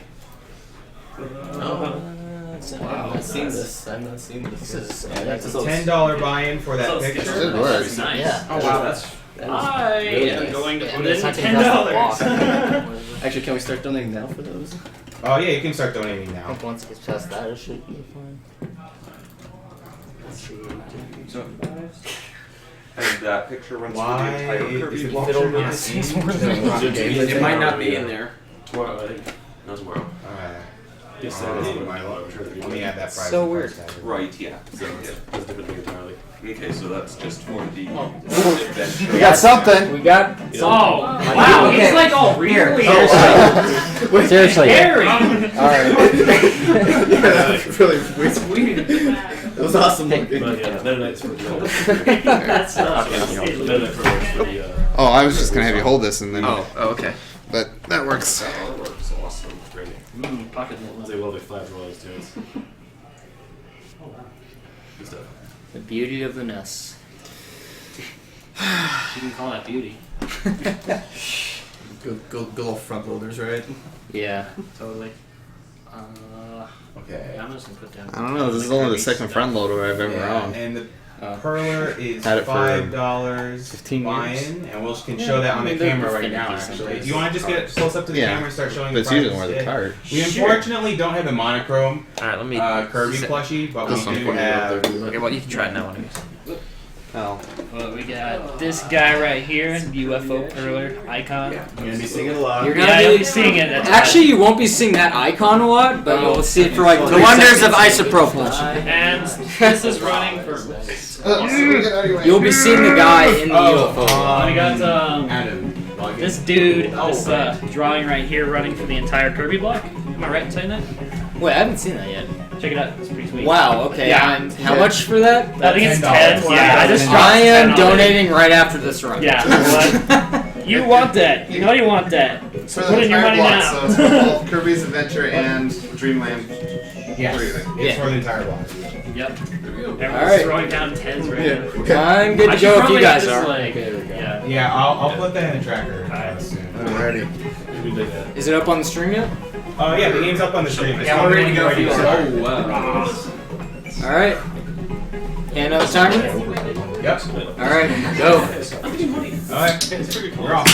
Wow. I've seen this. I've not seen this. It's a $10 buy-in for that picture. Good work. Nice. Yeah. Oh wow, that's. I really am nice. going to Yeah, put it's in not taking us that long. Actually, can we start donating now for those? Oh yeah, you can start donating I now. think once it gets past that, it should be fine. And that picture runs Why through the entire is Kirby it block. fit over Yes. the scene? It might not be in there. Tomorrow, I think. No, tomorrow. Alright. Yes, Oh, that is my lord. Let me add that price. So to the weird. price tag. Right, yeah. So, That's a different thing entirely. okay, so that's just for the adventure. We got something. We got. Oh, wow, he's like all really Seriously. scary. Alright. Really It's weird. It was awesome looking. But yeah, Meta Knight's for the That's Meta Knight for the Oh, I was just gonna have you hold this and then. Oh, okay. But that works. That works awesome. Great. Pocket Lindsay well, like 5 royals too. It's... Good stuff. The beauty of the nest. You can call that beauty. Good little front loaders, right? Yeah. Totally. Okay. I'm just gonna put down. I don't know. This is only the second front loader I've ever Yeah, owned. and the Perler is Had it for $5 15 buy-in, and we can show that on the I mean, they're camera right now, finicky actually. sometimes. Do you want to just get close up to the Yeah. camera and start showing But the it's usually prices? more the card. We unfortunately don't have the monochrome Alright, let me. Kirby plushie, but This we one's do pretty have... up there. Okay, well, you can try it now, anyways. Oh. Well, we got this guy right here, UFO Perler icon. I'm going to be singing a lot. You're Yeah, gonna you'll be be seeing it. That's Actually, you won't be seeing that icon a lot, but you'll see it for like The 3 wonders of seconds. isopropyl. And this is running for. You'll be seeing the guy in the UFO. We got Adam. this dude, this drawing right here, running for the entire Kirby block. Am I right in saying that? Wait, I haven't seen that yet. Check it out. It's pretty sweet. Wow. Okay. Yeah. And how much for that? I think it's $10. 10. Yeah, I just dropped I am 10 on it. donating right after this run. Yeah. What? You want that? You know you want that. For Put in your money now. So it's for both Kirby's Adventure and Dreamland. Yes, Everything. it's for the entire block. Yep. Everyone's Alright. throwing down 10s right now. I'm good I to should go if probably you guys have this, are. like, Okay, there we go. Yeah. Yeah, I'll put that in the tracker soon. I'm ready. We did that. Is it up on the stream yet? Oh yeah, the game's up on the screen. Yeah, we're ready to go if you are. Oh, wow. All right. Hand out the timer. Yep. All right. Go. Alright, we're off.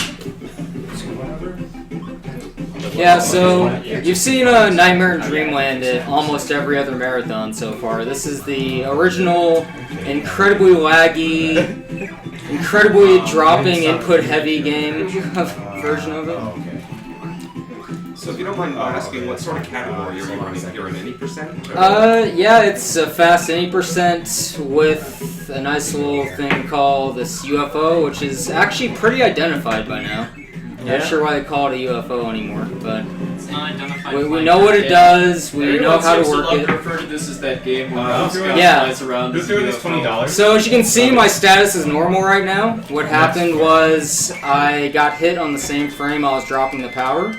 Yeah. So you've seen Nightmare in Dreamland at almost every other marathon so far. This is the original, incredibly laggy, incredibly dropping input heavy game version of it. Okay. So if you don't mind asking, what sort of category are you running? You're an any percent? Yeah, it's a fast any percent with a nice little thing called this UFO, which is actually pretty identified by now. Not sure why they call it a UFO anymore, but It's not identified. we know what it does. We know how to work it. To refer to this as that game where yeah. around. Who threw this $20? So as you can see, my status is normal right now. What happened was I got hit on the same frame I was dropping the power.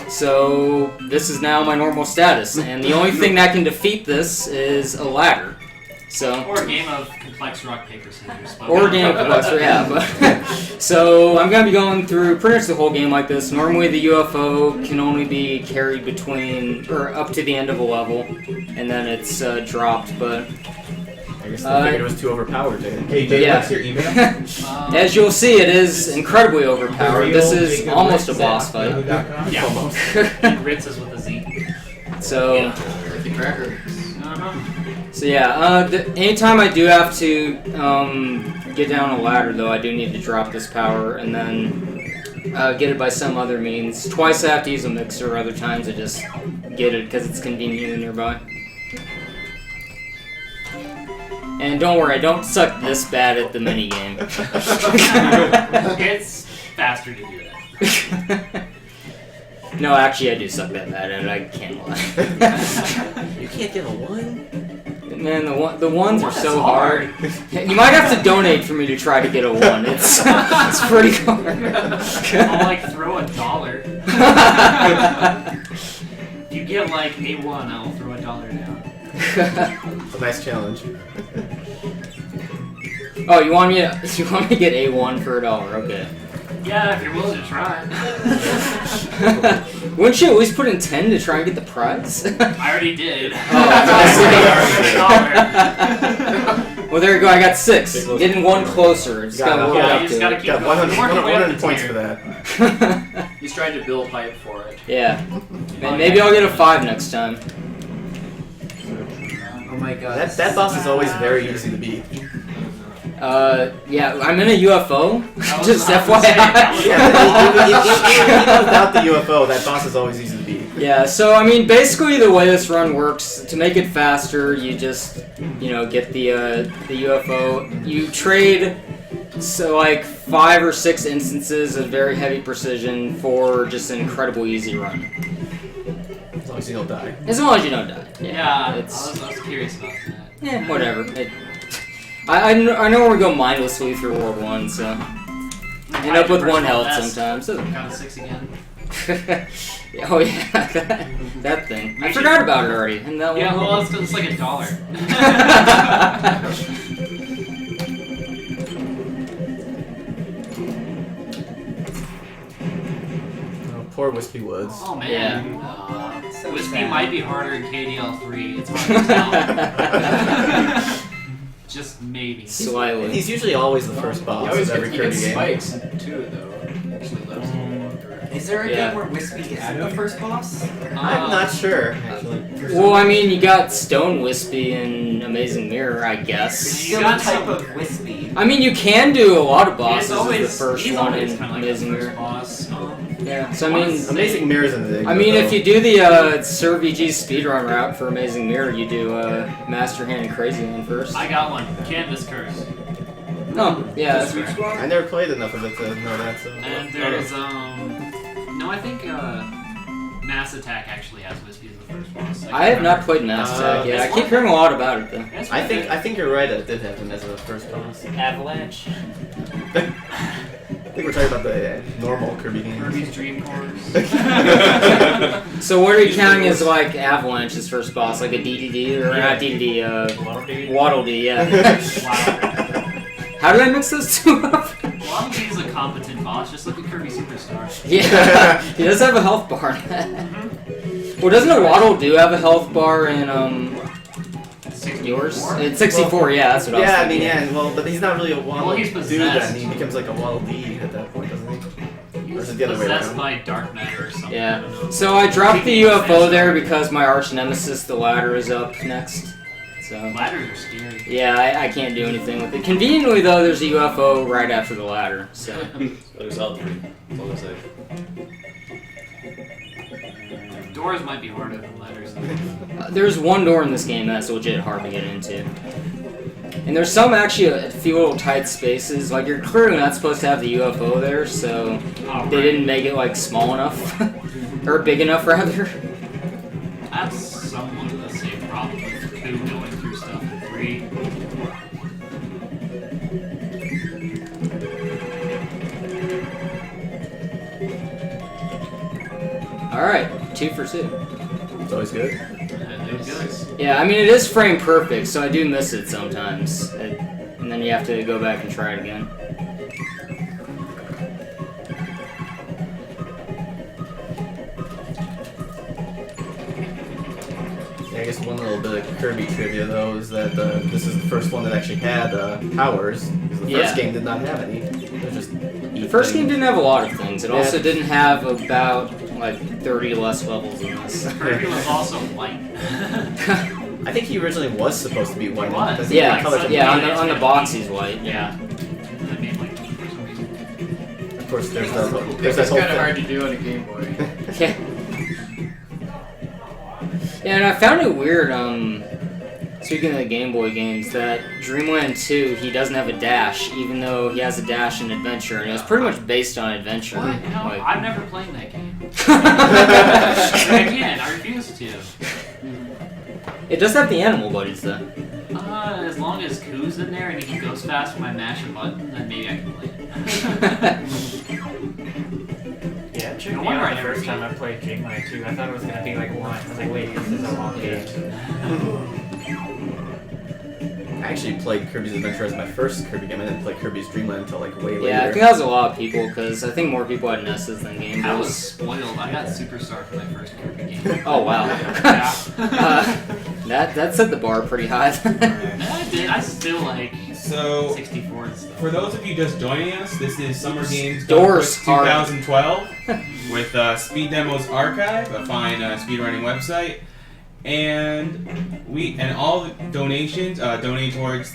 So this is now my normal status, and the only thing that can defeat this is a ladder. So Or a game of complex rock paper scissors. or a game of complex, yeah. But so I'm gonna be going through pretty much the whole game like this. Normally the UFO can only be carried between or up to the end of a level, and then it's dropped. But I guess they figured it was too overpowered. Hey, Jay, yeah. what's your email? As you'll see, it is incredibly overpowered. This is almost a boss fight. Yeah. And Ritz is with a Z. So, Uh-huh. so yeah. Anytime I do have to get down a ladder, though, I do need to drop this power and then get it by some other means. Twice I have to use a mixer. Other times I just get it because it's convenient and nearby. And don't worry, I don't suck this bad at the minigame. It's faster to do that. No, actually, I do suck that bad at it. I can't lie. You can't get a 1? Man, the ones are so hard. You might have to donate for me to try to get a 1. It's pretty hard. I'll like throw $1. If you get like a 1, I'll throw $1 down. It's a nice challenge. Oh, you want me to get A1 for $1? Okay. Yeah, if you're willing to try. Wouldn't you at least put in 10 to try and get the prize? I already did. Well, there you go. I got 6. Getting 1 closer. Just gotta work up you just to gotta it. keep Got 100 points for that. He's trying to build hype for it. Yeah. And maybe I'll get a 5 next time. Oh my god. That boss is always very easy to beat. Yeah, I'm in a UFO. Just FYI. Yeah, even without the UFO, that boss is always easy to beat. Yeah, so I mean, basically the way this run works, to make it faster, you just, get the UFO. You trade, so like 5 or 6 instances of very heavy precision for just an incredible easy run. As long as you don't die. As long as you don't die. Yeah, I it's was curious about that. yeah, whatever. I know where we go mindlessly through World 1, so end up with 1 health sometimes. Got a 6 again. Oh yeah, that thing. I forgot about it already. And that Yeah, one. well, it's like $1. Oh, poor Wispy Woods. Oh man. Yeah. So Wispy sad. might be harder in KDL3. It's hard to tell. Just maybe. Slightly. He's usually always the first boss of every Kirby game. spikes too, though. Actually lives a little longer. Is there a Yeah. game where Wispy isn't the first boss? I'm not sure, actually. Well, I mean, you got Stone Wispy and Amazing Mirror, I guess. Still got a type some- of Wispy. I mean, you can do a lot of bosses He's always, as the first he's one always in kind of like Amazing the first Mirror. boss. Yeah, so I mean, Amazing Mirror's an enigma. I mean, though. if you do the Sir VG speedrun route for Amazing Mirror, you do Master Hand and Crazy Hand first. I got one. Canvas Curse. Oh, yeah, that's fair. I never played enough of it to know that, so. And there's, no, I think, Mass Attack actually has Wispy as the first boss. I have not played Mass Attack yet. I keep hearing a lot about it, though. That's I pretty think you're right, it did have him as the first boss. Avalanche. I think we're talking about the normal Kirby games. Kirby's Dream Course. So what are you counting as like Avalanche's first boss? Like a DDD or not DDD? Waddle Dee, yeah. How did I mix those two up? Waddle Dee is a competent boss. Just look at Kirby Superstar. Yeah, he does have a health bar. Well, doesn't a Waddle do have a health bar in yours? It's 64. Yeah, that's what I was Yeah, I thinking. mean, yeah, well, but he's not really a Waddle Well, he's dude possessed. then. He becomes like a Waddle Dee at that point, doesn't he? Or is it He's the other way possessed around? by dark matter or something. I Yeah. don't know. So I dropped the UFO there because my arch nemesis, the ladder, is up next. So Ladders are scary. yeah, I can't do anything with it. Conveniently though, there's a UFO right after the ladder. So There's all 3. That's all I'm saying. Doors might be harder than letters. There's one door in this game that's legit hard to get into. And there's some actually a few little tight spaces. Like, you're clearly not supposed to have the UFO there, so they didn't make it, like, small enough. Or big enough, rather. That's somewhat of the same problem with 2 going through stuff in 3. Alright, 2 for 2. It's always good. Yeah, I mean, it is frame perfect, so I do miss it sometimes. And then you have to go back and try it again. Yeah, I guess one little bit of Kirby trivia, though, is that this is the first one that actually had powers, because the first game did not have any. It was just The first game didn't have a lot of things. It also didn't have about, like, 30 less levels in this. Kirby was also white. I think he originally was supposed to be white. Was? Yeah, on the box he's white. Yeah. Of course, there's that whole It's kind of thing. hard to do on a Game Boy. Yeah. Yeah, and I found it weird, speaking of the Game Boy games, that Dreamland 2, he doesn't have a dash, even though he has a dash in Adventure, and it was pretty much based on Adventure. What? No, Like, I've never played that game. I can't. I refuse to. it does have the animal buddies, though. As long as Koo's in there and he goes fast when I mash a button, then maybe I can play it. Yeah, it took No me wonder out I the never first beat time I played Dreamland 2. I thought it was going to be like 1. I was like, wait, this is a long game. I actually played Kirby's Adventure as my first Kirby game. I didn't play Kirby's Dreamland until like way later. Yeah, I think that was a lot of people, because I think more people had NESs than Game Boys. I was spoiled. I got Superstar for my first Kirby game. Oh, wow. That set the bar pretty high. Yeah, I did. I still like So, 64 and stuff. for those of you just joining us, this is Summer Games Doors hard. 2012 with Speed Demos Archive, a fine speedrunning website, and all the donations donate towards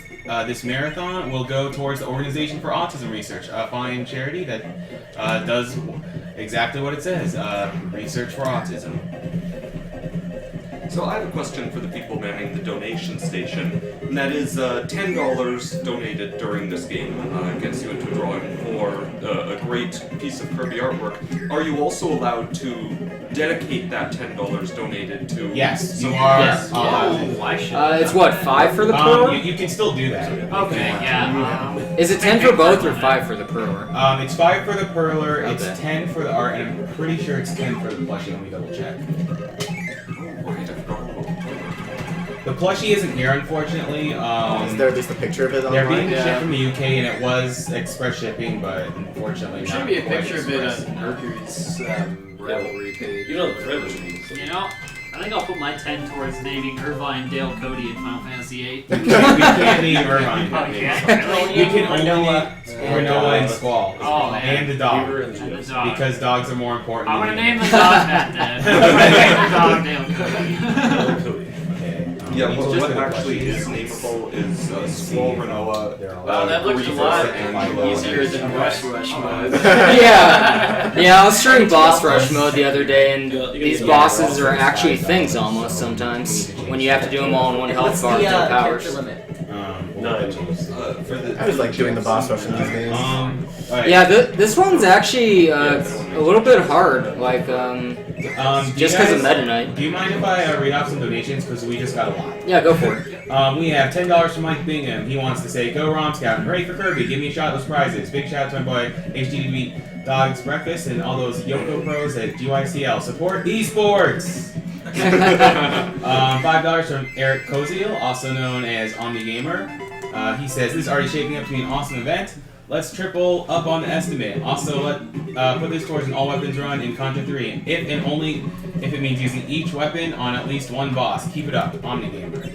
this marathon will go towards the Organization for Autism Research, a fine charity that does exactly what it says: research for autism. So I have a question for the people manning the donation station, and that is $10 donated during this game gets you into a drawing for a great piece of Kirby artwork. Are you also allowed to dedicate that $10 donated to? Yes, you some- are. Yes. Oh, I should. It's what, 5 for the pro? You can still do that. Okay, yeah. Is it 10 for both or 5 for the pro? It's 5 for the Perler, Okay. it's 10 for the art, and I'm pretty sure it's 10 for the plushie. Let me double check. The plushie isn't here, unfortunately. Is there at least a picture of it They're online? being shipped from the UK, and it was express shipping, but unfortunately There should not be a quite picture of it express. on Mercury's rivalry page. You know the privilege means. You know, I think I'll put my 10 towards naming Irvine Dale Cody in Final Fantasy VIII. We can't name Irvine. Oh, yeah. We can only name Granola and Squall. Oh, man. And the dog. And the dog. Because dogs are more important. I'm gonna than name the dog that then. I'm gonna name the dog Dale Cody. Yeah, It's well, just what the actually plushie. is nameable is Squall Renoa. Wow, that looked a lot Angelo, easier than Rush mode. Yeah, I was streaming Boss Rush mode the other day, and these bosses are actually things almost sometimes, when you have to do them all in one health bar with no powers. I was like doing the boss rush in these games. Yeah, this one's actually a little bit hard, like, just because of Meta Knight. Do you mind if I read off some donations? Because we just got a lot. Yeah, go for it. We have $10 from Mike Bingham. He wants to say, "Go Rom Scout and hooray for Kirby! Give me a shot at those prizes." Big shout out to my boy HDB Dogs Breakfast and all those Yoko pros at GYCL. Support esports. $5 from Eric Koziel, also known as OmniGamer. He says, "This is already shaping up to be an awesome event. Let's triple up on the estimate. Also, put this towards an all-weapons run in Contra 3, if and only if it means using each weapon on at least one boss. Keep it up, OmniGamer."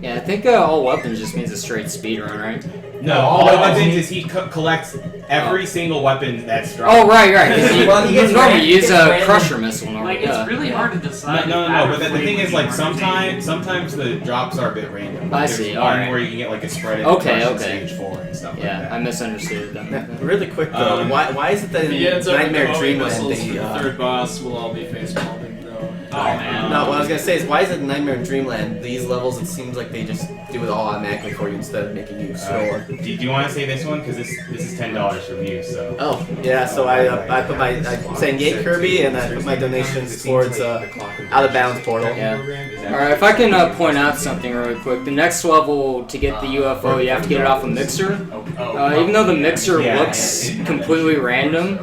Yeah, I think all weapons just means a straight speedrun, right? No, all weapons is he collects every single weapon that's dropped. Oh, right. Because you Well, he gets normally ran- use gets a ran- crusher missile normally. Like, it's really hard to decide. No, but the thing is, like, sometimes. sometimes the drops are a bit random. I There's see, one alright. where you can get, like, a spread in Okay. stage 4 and stuff like Yeah, that. I misunderstood them. Really quick though, why is it that If he in ends up with Nightmare the Dreamland missiles they for the third boss, we'll all be face palming though. Oh, man. No, what I was gonna say is, why is it Nightmare in Dreamland? These levels, it seems like they just do it all automatically for you instead of making you scroll. Do you want to say this one? Because this is $10 from you, so. Oh, yeah, so I put my, I'm saying Yay Kirby, and I put my donations towards Out of Bounds Portal. Yeah. Alright, if I can point out something really quick. The next level, to get the UFO, you have to get it off a mixer. Even though the mixer looks completely random,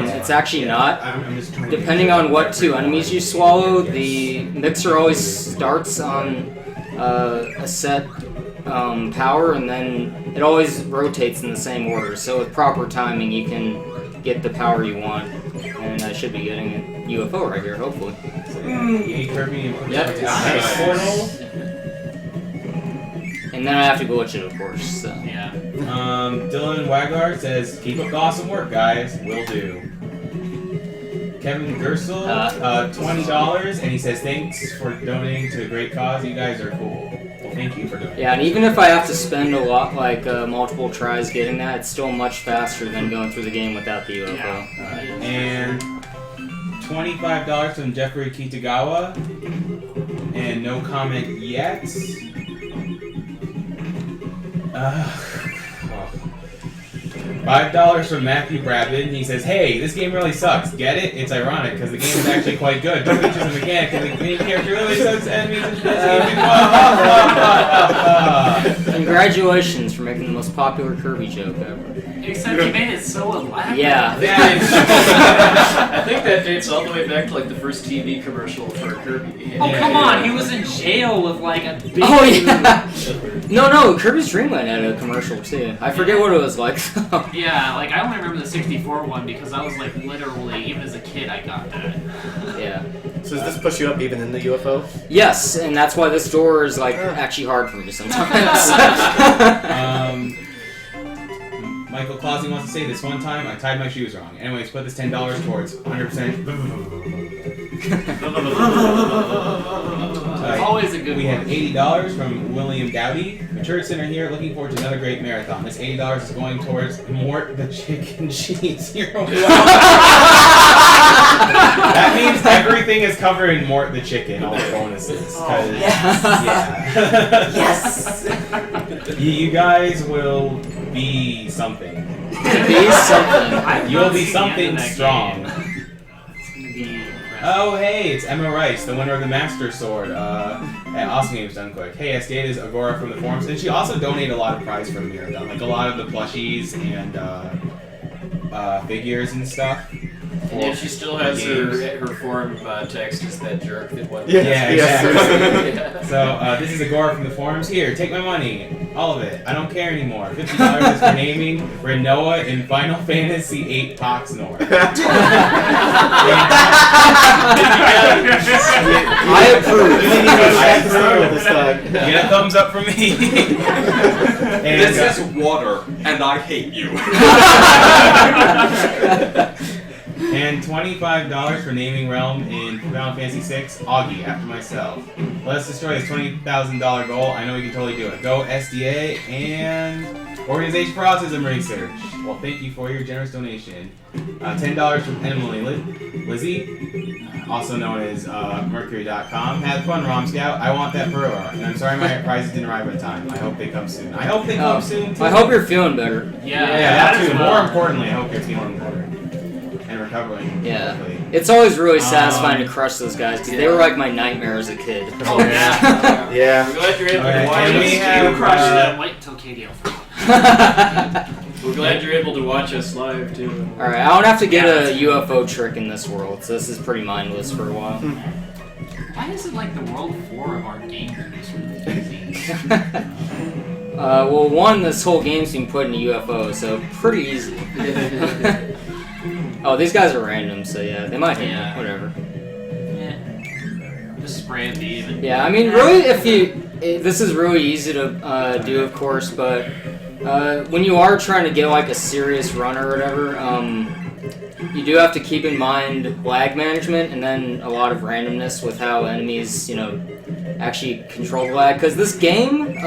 it's actually not. Depending on what two enemies you swallow, the mixer always starts on a set power, and then it always rotates in the same order. So with proper timing, you can get the power you want. And I should be getting a UFO right here, hopefully. Yay Kirby and put Yep. it nice. Portal. And then I have to glitch it, of course. So. Yeah. Dylan Waglar says, keep up the awesome work, guys. Will do. Kevin Gersel, $20, and he says, thanks for donating to a great cause. You guys are cool. Well, thank you for donating. Yeah, and even if I have to spend a lot, like multiple tries getting that, it's still much faster than going through the game without the UFO. Yeah. And $25 from Jeffrey Kitagawa, and no comment yet. $5 from Matthew Brabin. He says, hey, this game really sucks. Get it? It's ironic, because the game is actually quite good. The features and mechanics, and the main character really sucks enemies and busy. Congratulations for making the most popular Kirby joke ever. Except you made it so elaborate. Yeah. I think that dates all the way back to like the first TV commercial for Kirby. Oh, come on, he was in jail with like a big... Oh, yeah! No, Kirby's Dream Land had a commercial too. I forget what it was like. Yeah, like I only remember the 64 one because I was like literally, even as a kid, I got that. Yeah. So does this push you up even in the UFO? Yes, and that's why this door is like actually hard for me sometimes. Michael Clausy wants to say, this one time I tied my shoes wrong. Anyways, put this $10 towards 100%. Always a good We one. have $80 from William Dowdy. Matured Center here, looking forward to another great marathon. This $80 is going towards Mort the Chicken Cheese Hero. That means everything is covered in Mort the Chicken, all the bonuses. Oh, yes. Yeah. Yes! You guys will be something. Be something. You'll be something strong. It's gonna be... Oh, hey, it's Emma Rice, the winner of the Master Sword at Awesome Games Done Quick. Hey, I stated is Agora from the forums, and she also donated a lot of prize for the Marathon, like a lot of the plushies and figures and stuff. And if she still has her forum text is that jerk that went. Yeah, exactly. So this is Agora from the forums. Here, take my money, all of it. I don't care anymore. $50 is for naming Renoa in Final Fantasy VIII Poxnor. I approve. Get a thumbs up from me. And, This is water, and I hate you. And $25 for naming Realm in Final Fantasy VI, Augie, after myself. Let's destroy this $20,000 goal. I know we can totally do it. Go SDA and Organization for Autism Research. Well, thank you for your generous donation. $10 from Emily Lizzie, also known as Mercury.com. Had fun, Rom Scout. I want that Pearl. And I'm sorry my prizes didn't arrive on time. I hope they come soon. I hope they come soon, too. I hope you're feeling better. Yeah, that too. More importantly, I hope you're feeling better. And recovering. Yeah. Quickly. It's always really satisfying to crush those guys, because they were like my nightmare as a kid. Oh, yeah. Yeah. We're glad you're able Alright, to watch and we us. have, Crush them. Wait until KDL. We're glad you're able to watch us live too. Alright, I don't have to get a UFO trick in this world, so this is pretty mindless for a while. Why is it like the World 4 of our game is really easy? Well, one, this whole game's being put in a UFO, so pretty easy. Oh, these guys are random, so yeah, they might hit me, whatever. Yeah. Just spray a beam and... Yeah, I mean, really, this is really easy to do, of course, but when you are trying to get like a serious run or whatever, you do have to keep in mind lag management and then a lot of randomness with how enemies, actually control the lag. Because this game,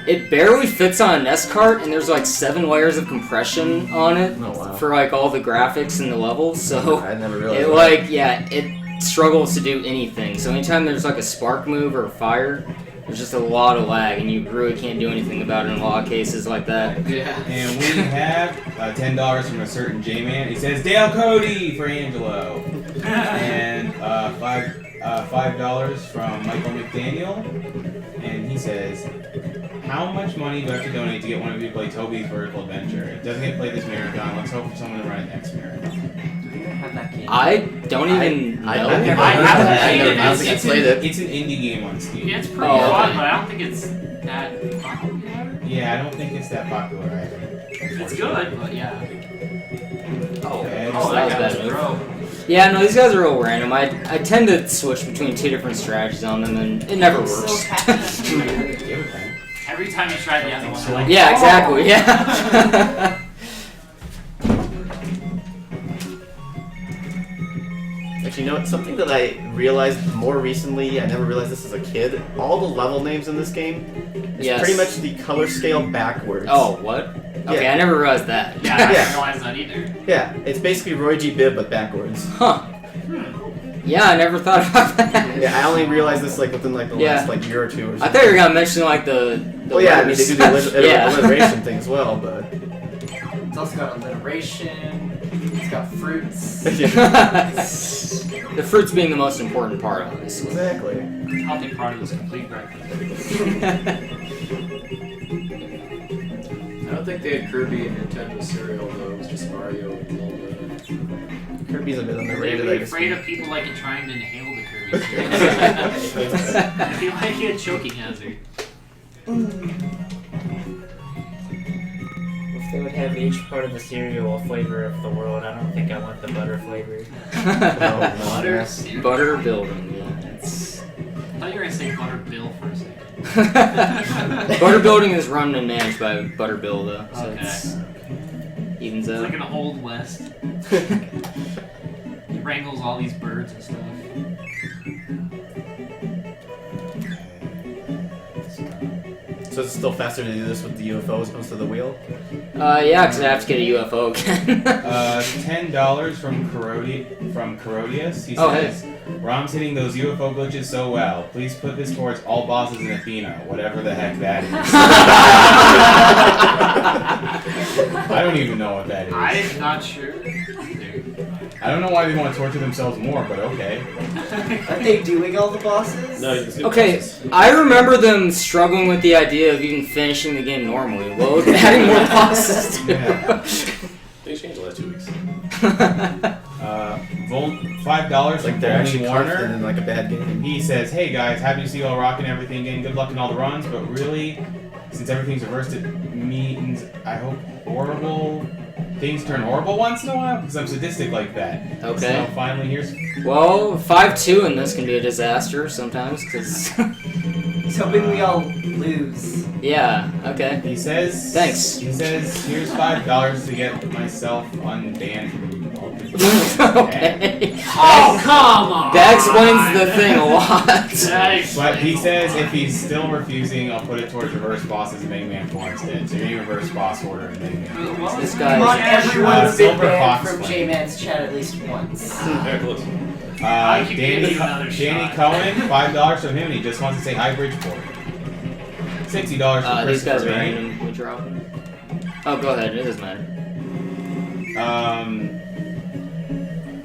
it barely fits on an S cart, and there's like 7 layers of compression on it for like all the graphics and the levels. So I never realized that. struggles to do anything. So anytime there's like a spark move or fire, there's just a lot of lag, and you really can't do anything about it in a lot of cases like that. Yeah. And we have $10 from a certain J-Man. He says, Dale Cody for Angelo. And $5 from Michael McDaniel. And he says, how much money do I have to donate to get one of you to play Toby's Vertical Adventure? It doesn't get played this marathon. Let's hope for someone to run it next marathon. I don't even know. I don't think I played it. It's an indie game on Steam. Yeah, it's pretty fun, but I don't think it's that popular. Yeah, I don't think it's that popular either. It's good, but yeah. Okay. Oh, that guy was bad move. pro. Yeah, no, these guys are real random. I tend to switch between 2 different strategies on them, and it never works. Every time you try the other one, you're like, yeah, exactly. Yeah. Actually, you know what? Something that I realized more recently, I never realized this as a kid. All the level names in this game is pretty much the color scale backwards. Oh, what? Okay, Yeah. I never realized that. Yeah, I didn't realize that either. Yeah, it's basically Roy G. Biv but backwards. Huh. Yeah, I never thought about that. Yeah, I only realized this like within like the last like year or two or something. I thought you were gonna mention like the well, yeah, I mean they do the yeah. alliteration thing as well, but It's also got alliteration. It's got fruits. The fruits being the most important part, obviously. Exactly. Healthy part of this complete breakfast. I don't think they had Kirby and Nintendo cereal though. It was just Mario and Zelda. Kirby's a bit They'd underrated. be I guess. afraid of people like trying to inhale the Kirby. It'd be like a choking hazard. If they would have each part of the cereal a flavor of the world, I don't think I want the butter flavor. Butter. Butter building, yeah. It's... I thought you were gonna say Butter Bill for a second. Butter building is run and managed by Butter Bill, though. So Okay. it's evens It's out. like an old west. He wrangles all these birds and stuff. So it's still faster to do this with the UFO as opposed to the wheel? Yeah, because I have to get a UFO again. $10 from Carodius. He Oh, says, Rom's hitting those UFO glitches so well. Please put this towards all bosses in Athena, whatever the heck that is. I don't even know what that is. I'm not sure. I don't know why they want to torture themselves more, but okay. Aren't they doing all the bosses? No, you just do Okay, bosses. I remember them struggling with the idea of even finishing the game normally. Well, adding more bosses too. Yeah. They changed the last 2 weeks. $5 Like from they're actually Boney confident Warner. in like a bad game. He says, hey guys, happy to see you all rocking everything again. Good luck in all the runs, but really, since everything's reversed, it means I hope horrible things turn horrible once in a while, because I'm sadistic like that. Okay. So finally, here's... Well, 5-2 in this can be a disaster sometimes, because... He's hoping we all lose. yeah, okay. He says... Thanks. He says, here's $5 to get myself unbanned from... Okay. Oh, come on! That explains the thing a lot. But he says if he's still refusing, I'll put it towards reverse bosses and Mega Man 4 instead. So you're getting reverse boss order and Mega Man 4. This We guy want is... everyone to be Silver banned Fox from Flame. J-Man's chat at least once. Very close. I can give Danny you another Danny shot. Cohen, $5 from him, and he just wants to say hi, Bridgeport. $60 from these guys Christopher are Ray. randomly dropping. Oh, go ahead. It doesn't matter.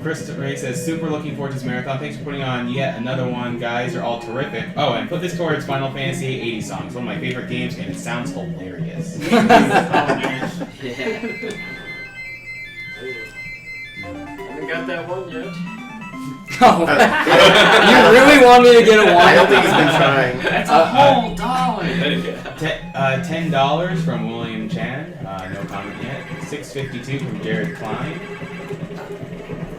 Christopher Ray says, super looking forward to this marathon. Thanks for putting on yet another one. Guys are all terrific. Oh, and put this towards Final Fantasy 80 songs. One of my favorite games, and it sounds hilarious. Haven't got that one yet. Oh, you really want me to get a one? I don't think he's been trying. That's a whole dollar! $10 from William Chan. No comment yet. $6.52 from Jared Klein.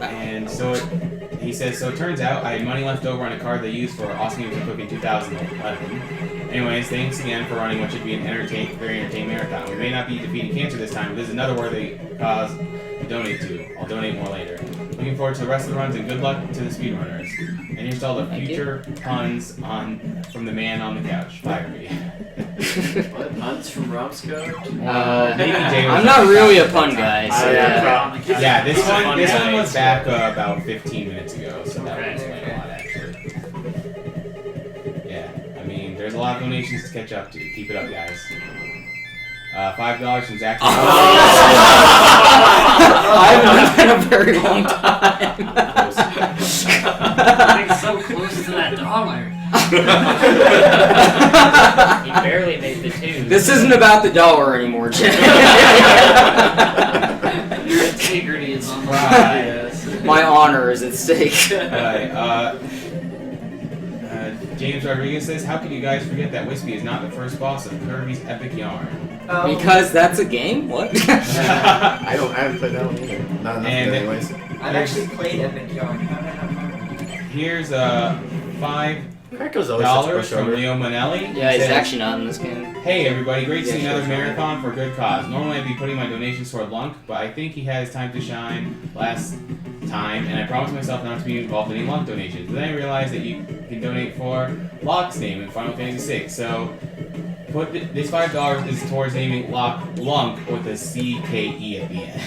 And so he says, so it turns out I had money left over on a card they used for Awesome Games of Cook in 2011. Anyways, thanks again for running what should be an very entertaining marathon. We may not be defeating cancer this time, but this is another worthy cause to donate to. I'll donate more later. Looking forward to the rest of the runs and good luck to the speedrunners. And here's all the future puns from the man on the couch. Fire me. What? Puns from Romsco? Maybe Jay was I'm not really a pun guy, so yeah, this one was back about 15 minutes ago, so that was lot of donations to catch up to. Keep it up, guys. $5 from Zach. I haven't done that in a very long time. Getting so close to that dollar. He barely made the two. This isn't about the dollar anymore, Jay. Your integrity is on the line. My honor is at stake. Alright, James Rodriguez says, how could you guys forget that Wispy is not the first boss of Kirby's Epic Yarn? Because that's a game? What? I haven't played that one either. Not enough of it anyways. I've actually played Epic Yarn. Here's $5 from Leo Manelli. Yeah, he's actually not in this game. Hey everybody, great to see another marathon for a good cause. Normally I'd be putting my donations toward Lunk, but I think he had his time to shine last time, and I promised myself not to be involved in any Lunk donations. But then I realized that you can donate for Locke's name in Final Fantasy VI, so put this $5 is towards naming Lunk with a CKE at the end.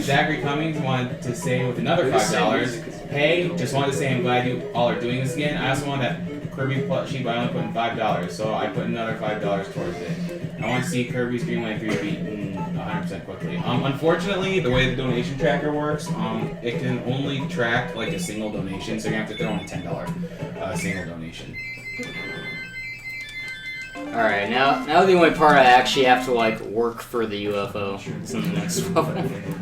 Zachary Cummings wanted to say with another $5, hey, just wanted to say I'm glad you all are doing this again. I also want that Kirby plushie, but I only put in $5, so I put another $5 towards it. I want to see Kirby's Dream Land 3 beaten 100% quickly. Unfortunately, the way the donation tracker works, it can only track like a single donation, so you're gonna have to throw in a $10 single donation. Alright, now the only part I actually have to like work for the UFO is in the next level.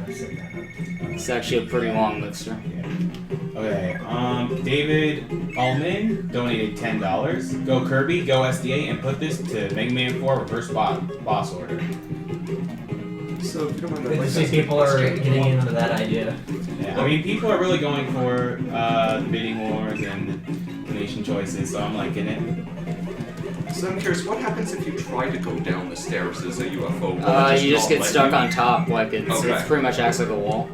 It's actually a pretty long mixer. Okay, David Allman donated $10. Go Kirby, go SDA, and put this to Mega Man 4 reverse boss order. So, Good to see people are getting into that idea. Yeah, I mean, people are really going for the bidding wars and the donation choices, so I'm liking it. So I'm curious, what happens if you try to go down the stairs as a UFO? You just get stuck on top, like it's pretty much acts like a wall.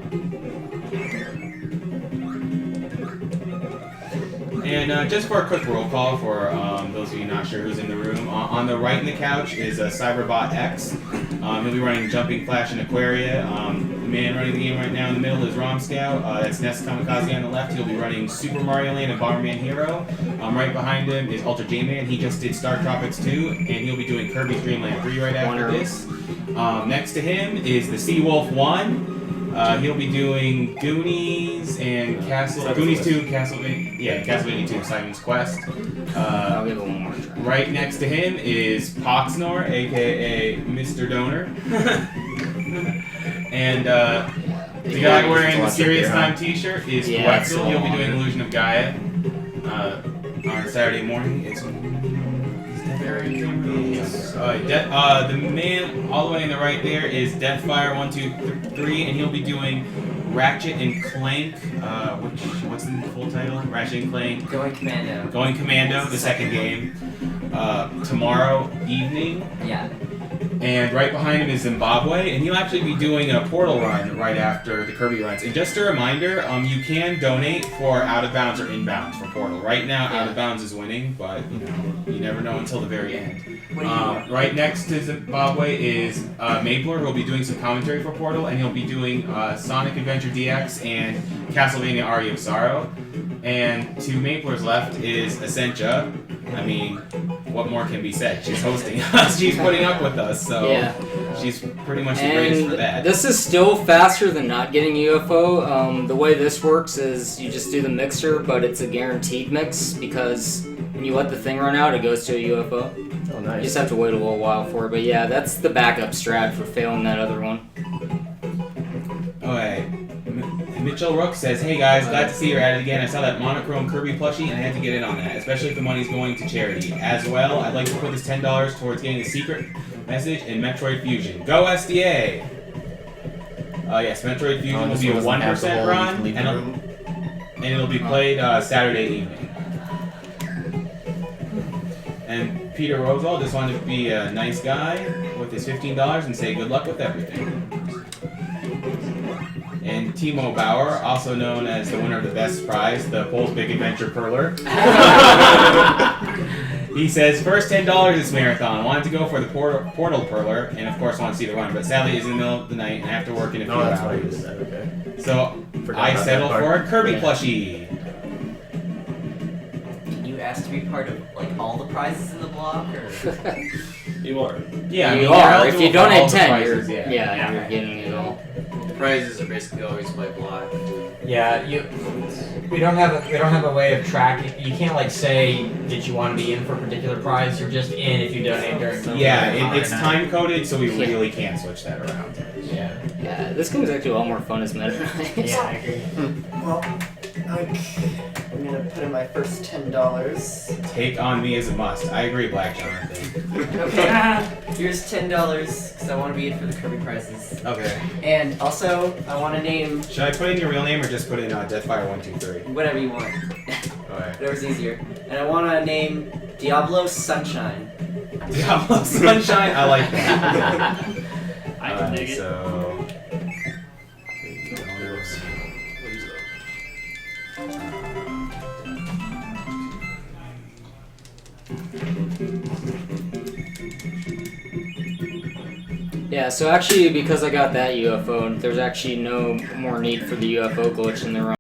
And just for a quick roll call for those of you not sure who's in the room, on the right in the couch is Cyberbot X. He'll be running Jumping Flash and Aquaria. The man running the game right now in the middle is Rom Scout. That's Nest Kamikaze on the left. He'll be running Super Mario Land and Bomberman Hero. Right behind him is Ultra J-Man. He just did Startropics 2, and he'll be doing Kirby's Dream Land 3 right after this. Next to him is the Seawolf 1. He'll be doing Goonies and Goonies 2, Castlevania 2, Simon's Quest. I'll give it one more try. Right next to him is Poxnor, aka Mr. Donor. And the guy wearing the Serious Time t-shirt is Quetzal. He'll be doing Illusion of Gaia on Saturday morning. The man all the way on the right there is Deathfire 123, and he'll be doing Ratchet and Clank. What's the full title? Ratchet and Clank. Going Commando. Going Commando, the second game. Tomorrow evening. Yeah. And right behind him is Zimbabwe, and he'll actually be doing a Portal run right after the Kirby runs. And just a reminder, you can donate for out of bounds or inbounds for Portal. Right now, out of bounds is winning, but you never know until the very end. Right next to Zimbabwe is Mapler, who'll be doing some commentary for Portal, and he'll be doing Sonic Adventure DX and Castlevania Aria of Sorrow. And to Mapler's left is Essentia. I mean, what more can be said? She's hosting us. She's putting up with us, so she's pretty much the greatest for that. This is still faster than not getting UFO. The way this works is you just do the mixer, but it's a guaranteed mix because when you let the thing run out, it goes to a UFO. Oh, nice. You just have to wait a little while for it, but yeah, that's the backup strat for failing that other one. Okay. Mitchell Rook says, hey guys, glad to see you're at it again. I saw that monochrome Kirby plushie and I had to get in on that, especially if the money's going to charity. As well, I'd like to put this $10 towards getting a secret message in Metroid Fusion. Go SDA! Yes, Metroid Fusion will be a 1% run, and it'll be played Saturday evening. And Peter Rosal just wanted to be a nice guy with his $15 and say good luck with everything. And Timo Bauer, also known as the winner of the best prize, the Pole's Big Adventure Perler. He says, first $10 this marathon. I wanted to go for the Portal Perler, and of course want to see the run, but sadly it's in the middle of the night and I have to work in a few hours. Why you did that, okay. So I settle for a Kirby plushie. asked to be part of like all the prizes in the block, or? You are. Yeah, you you're are. If eligible you for donate all the 10, prizes, you're you're getting it all. The prizes are basically always by block. Yeah, we don't have a way of tracking. You can't like say that you want to be in for a particular prize. You're just in if you donate during the it's time coded, so we really can't switch that around. Yeah. Yeah, this game is actually a lot more fun as Meta Knight. Yeah, I agree. Well, I'm gonna put in my first $10. Take on me as a must. I agree, Black Jonathan. Okay. Here's $10 because I want to be in for the Kirby prizes. Okay. And also, I want to name Should I put in your real name or just put in Deathfire123? whatever you want. Alright. Whatever's easier. And I want to name Diablo Sunshine. Diablo Sunshine. I like that. I can dig it. So. Yeah, so actually, because I got that UFO, there's actually no more need for the UFO glitch in the run.